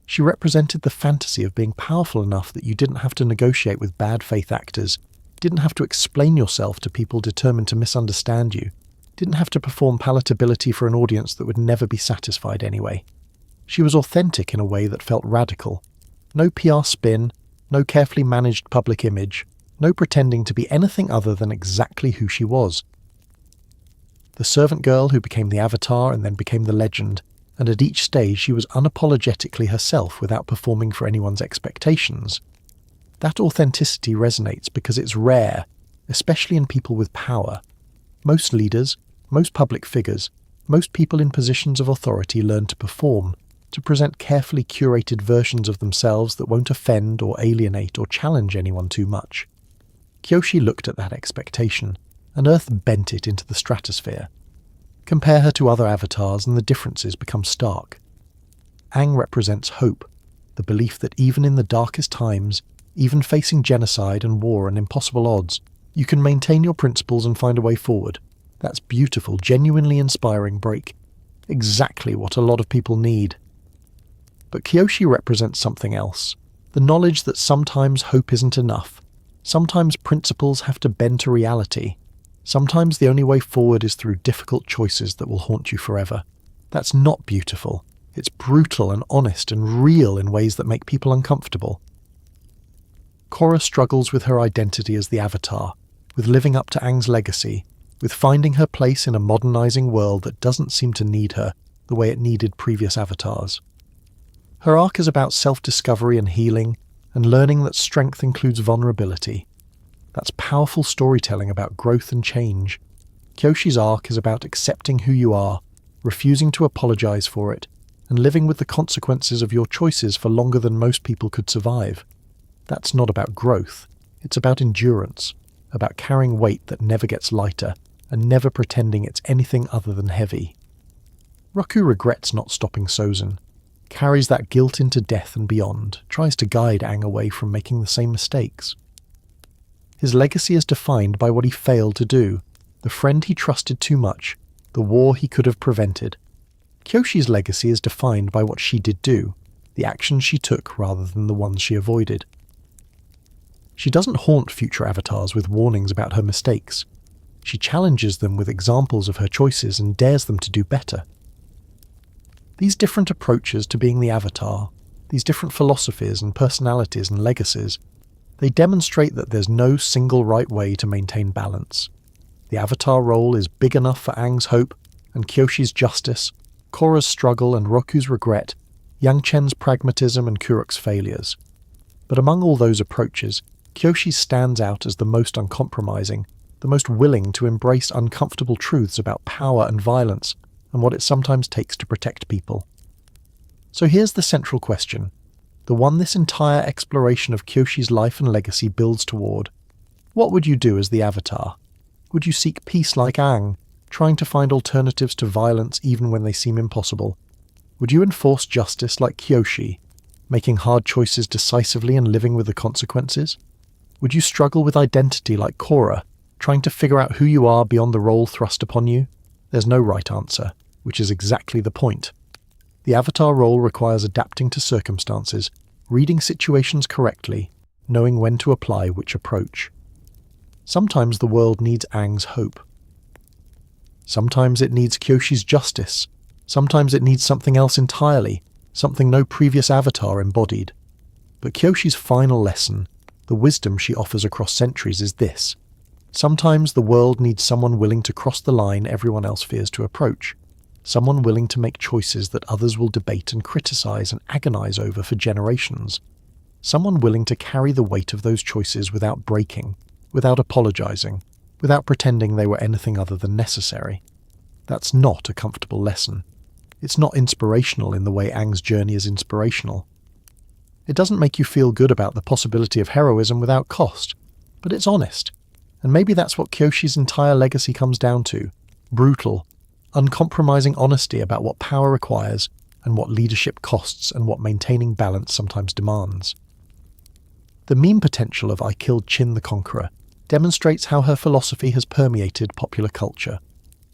She represented the fantasy of being powerful enough that you didn't have to negotiate with bad faith actors, didn't have to explain yourself to people determined to misunderstand you, didn't have to perform palatability for an audience that would never be satisfied anyway. She was authentic in a way that felt radical. No PR spin, no carefully managed public image, no pretending to be anything other than exactly who she was. The servant girl who became the Avatar and then became the legend, and at each stage she was unapologetically herself without performing for anyone's expectations. That authenticity resonates because it's rare, especially in people with power. Most leaders, most public figures, most people in positions of authority learn to perform, to present carefully curated versions of themselves that won't offend or alienate or challenge anyone too much. Kyoshi looked at that expectation, and Earth bent it into the stratosphere. Compare her to other avatars and the differences become stark. Aang represents hope, the belief that even in the darkest times, even facing genocide and war and impossible odds, you can maintain your principles and find a way forward. That's beautiful, genuinely inspiring break. Exactly what a lot of people need. But Kyoshi represents something else, the knowledge that sometimes hope isn't enough, sometimes principles have to bend to reality, sometimes the only way forward is through difficult choices that will haunt you forever. That's not beautiful, it's brutal and honest and real in ways that make people uncomfortable. Korra struggles with her identity as the Avatar, with living up to Aang's legacy, with finding her place in a modernizing world that doesn't seem to need her the way it needed previous avatars. Her arc is about self-discovery and healing, and learning that strength includes vulnerability. That's powerful storytelling about growth and change. Kyoshi's arc is about accepting who you are, refusing to apologize for it, and living with the consequences of your choices for longer than most people could survive. That's not about growth. It's about endurance, about carrying weight that never gets lighter, and never pretending it's anything other than heavy. Roku regrets not stopping Sozin, carries that guilt into death and beyond, tries to guide Aang away from making the same mistakes. His legacy is defined by what he failed to do, the friend he trusted too much, the war he could have prevented. Kyoshi's legacy is defined by what she did do, the actions she took rather than the ones she avoided. She doesn't haunt future avatars with warnings about her mistakes. She challenges them with examples of her choices and dares them to do better. These different approaches to being the avatar, these different philosophies and personalities and legacies, they demonstrate that there's no single right way to maintain balance. The avatar role is big enough for Aang's hope and Kyoshi's justice, Korra's struggle and Roku's regret, Yang Chen's pragmatism and Kuruk's failures. But among all those approaches, Kyoshi stands out as the most uncompromising, the most willing to embrace uncomfortable truths about power and violence and what it sometimes takes to protect people. So here's the central question, the one this entire exploration of Kyoshi's life and legacy builds toward. What would you do as the avatar? Would you seek peace like Aang, trying to find alternatives to violence even when they seem impossible? Would you enforce justice like Kyoshi, making hard choices decisively and living with the consequences? Would you struggle with identity like Korra, trying to figure out who you are beyond the role thrust upon you? There's no right answer, which is exactly the point. The avatar role requires adapting to circumstances, reading situations correctly, knowing when to apply which approach. Sometimes the world needs Aang's hope. Sometimes it needs Kyoshi's justice. Sometimes it needs something else entirely, something no previous avatar embodied. But Kyoshi's final lesson, the wisdom she offers across centuries, is this. Sometimes the world needs someone willing to cross the line everyone else fears to approach. Someone willing to make choices that others will debate and criticize and agonize over for generations. Someone willing to carry the weight of those choices without breaking, without apologizing, without pretending they were anything other than necessary. That's not a comfortable lesson. It's not inspirational in the way Aang's journey is inspirational. It doesn't make you feel good about the possibility of heroism without cost, but it's honest. And maybe that's what Kyoshi's entire legacy comes down to. Brutal, uncompromising honesty about what power requires and what leadership costs and what maintaining balance sometimes demands. The meme potential of I Killed Chin the Conqueror demonstrates how her philosophy has permeated popular culture.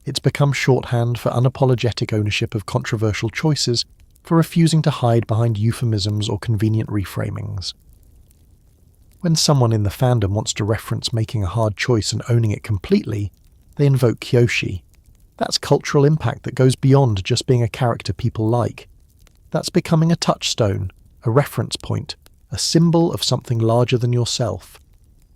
It's become shorthand for unapologetic ownership of controversial choices, for refusing to hide behind euphemisms or convenient reframings. When someone in the fandom wants to reference making a hard choice and owning it completely, they invoke Kyoshi. That's cultural impact that goes beyond just being a character people like. That's becoming a touchstone, a reference point, a symbol of something larger than yourself.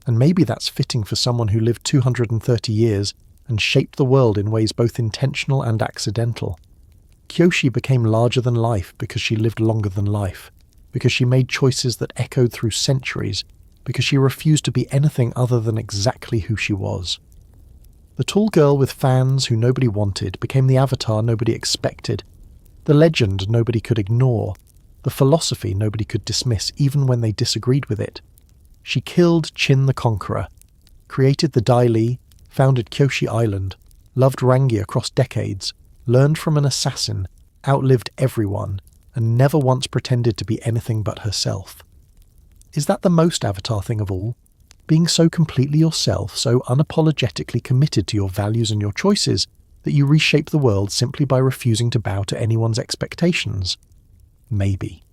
And maybe that's fitting for someone who lived 230 years and shaped the world in ways both intentional and accidental. Kyoshi became larger than life because she lived longer than life, because she made choices that echoed through centuries, because she refused to be anything other than exactly who she was. The tall girl with fans who nobody wanted became the avatar nobody expected, the legend nobody could ignore, the philosophy nobody could dismiss even when they disagreed with it. She killed Chin the Conqueror, created the Dai Li, founded Kyoshi Island, loved Rangi across decades, learned from an assassin, outlived everyone, and never once pretended to be anything but herself. Is that the most Avatar thing of all? Being so completely yourself, so unapologetically committed to your values and your choices, that you reshape the world simply by refusing to bow to anyone's expectations? Maybe.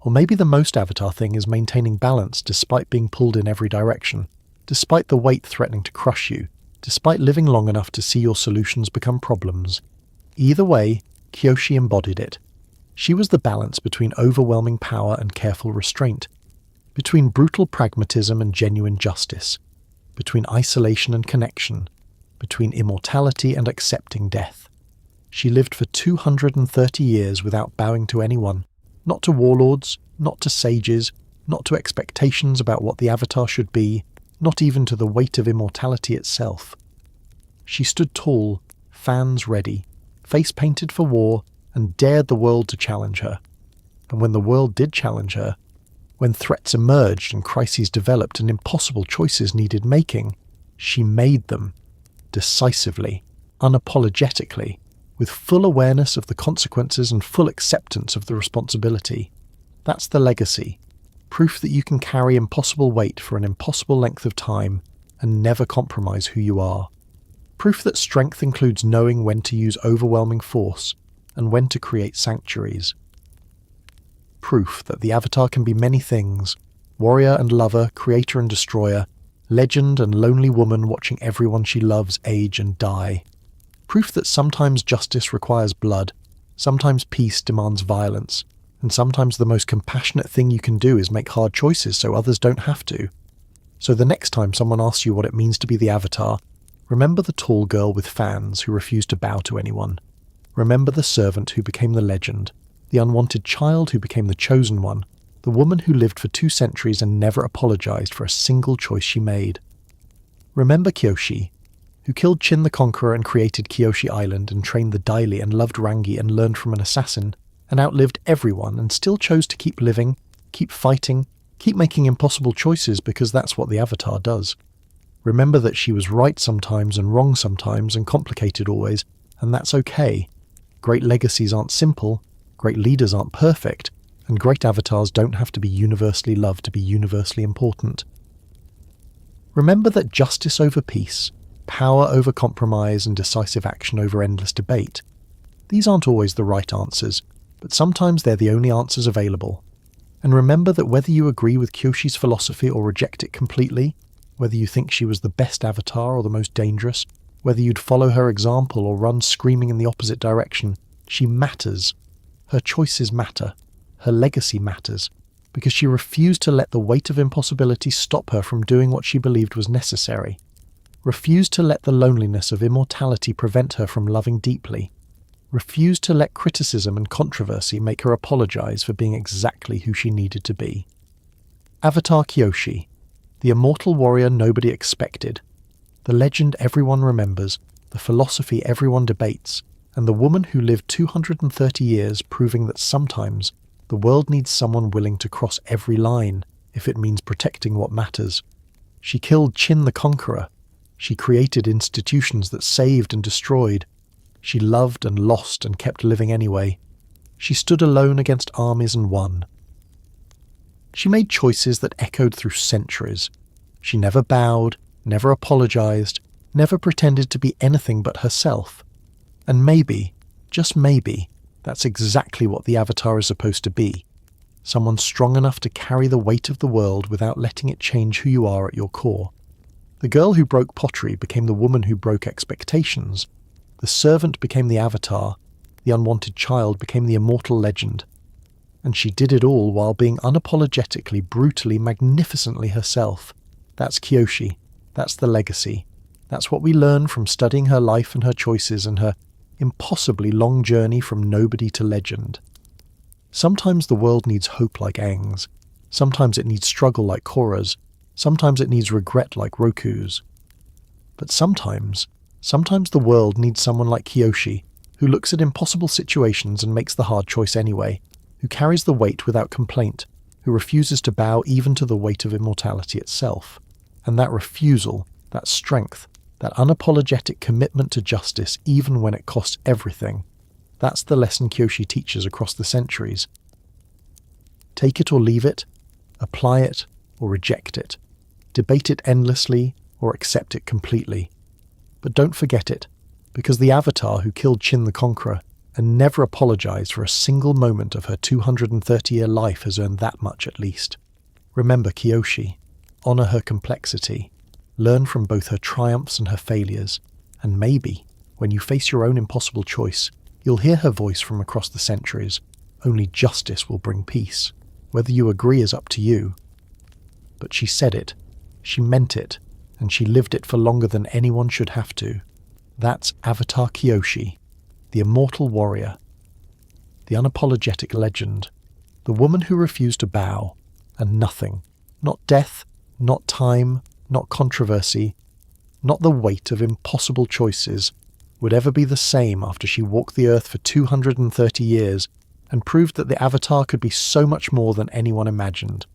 Or maybe the most Avatar thing is maintaining balance despite being pulled in every direction, despite the weight threatening to crush you, despite living long enough to see your solutions become problems. Either way, Kyoshi embodied it. She was the balance between overwhelming power and careful restraint, between brutal pragmatism and genuine justice, between isolation and connection, between immortality and accepting death. She lived for 230 years without bowing to anyone, not to warlords, not to sages, not to expectations about what the Avatar should be, not even to the weight of immortality itself. She stood tall, fans ready, face painted for war, and dared the world to challenge her. And when the world did challenge her, when threats emerged and crises developed and impossible choices needed making, she made them, decisively, unapologetically, with full awareness of the consequences and full acceptance of the responsibility. That's the legacy, proof that you can carry impossible weight for an impossible length of time and never compromise who you are. Proof that strength includes knowing when to use overwhelming force and when to create sanctuaries. Proof that the Avatar can be many things, Warrior and lover, creator and destroyer, legend and lonely woman watching everyone she loves age and die. Proof that sometimes justice requires blood, sometimes peace demands violence, and sometimes the most compassionate thing you can do is make hard choices so others don't have to. So the next time someone asks you what it means to be the Avatar, remember the tall girl with fans who refused to bow to anyone. Remember the servant who became the legend, the unwanted child who became the chosen one, the woman who lived for 2 centuries and never apologized for a single choice she made. Remember Kyoshi, who killed Qin the Conqueror and created Kyoshi Island and trained the Dai Li and loved Rangi and learned from an assassin, and outlived everyone and still chose to keep living, keep fighting, keep making impossible choices because that's what the Avatar does. Remember that she was right sometimes and wrong sometimes and complicated always, and that's okay. Great legacies aren't simple, great leaders aren't perfect, and great avatars don't have to be universally loved to be universally important. Remember that justice over peace, power over compromise, and decisive action over endless debate. These aren't always the right answers, but sometimes they're the only answers available. And remember that whether you agree with Kyoshi's philosophy or reject it completely, whether you think she was the best avatar or the most dangerous, whether you'd follow her example or run screaming in the opposite direction, she matters. Her choices matter. Her legacy matters. Because she refused to let the weight of impossibility stop her from doing what she believed was necessary. Refused to let the loneliness of immortality prevent her from loving deeply. Refused to let criticism and controversy make her apologize for being exactly who she needed to be. Avatar Kyoshi, the immortal warrior nobody expected, the legend everyone remembers, the philosophy everyone debates, and the woman who lived 230 years proving that sometimes the world needs someone willing to cross every line if it means protecting what matters. She killed Qin the Conqueror. She created institutions that saved and destroyed. She loved and lost and kept living anyway. She stood alone against armies and won. She made choices that echoed through centuries. She never bowed, never apologized, never pretended to be anything but herself. And maybe, just maybe, that's exactly what the Avatar is supposed to be. Someone strong enough to carry the weight of the world without letting it change who you are at your core. The girl who broke pottery became the woman who broke expectations. The servant became the Avatar. The unwanted child became the immortal legend. And she did it all while being unapologetically, brutally, magnificently herself. That's Kyoshi. That's the legacy. That's what we learn from studying her life and her choices and her impossibly long journey from nobody to legend. Sometimes the world needs hope like Aang's. Sometimes it needs struggle like Korra's. Sometimes it needs regret like Roku's. But sometimes the world needs someone like Kyoshi, who looks at impossible situations and makes the hard choice anyway, who carries the weight without complaint, who refuses to bow even to the weight of immortality itself. And that refusal, that strength, that unapologetic commitment to justice even when it costs everything, that's the lesson Kyoshi teaches across the centuries. Take it or leave it, apply it or reject it, debate it endlessly or accept it completely. But don't forget it, because the Avatar who killed Qin the Conqueror and never apologized for a single moment of her 230-year life has earned that much at least. Remember Kyoshi, honor her complexity, learn from both her triumphs and her failures, and maybe, when you face your own impossible choice, you'll hear her voice from across the centuries. Only justice will bring peace. Whether you agree is up to you. But she said it, she meant it, and she lived it for longer than anyone should have to. That's Avatar Kyoshi, the immortal warrior, the unapologetic legend, the woman who refused to bow, and nothing, not death, not time, not controversy, not the weight of impossible choices, would ever be the same after she walked the earth for 230 years and proved that the Avatar could be so much more than anyone imagined.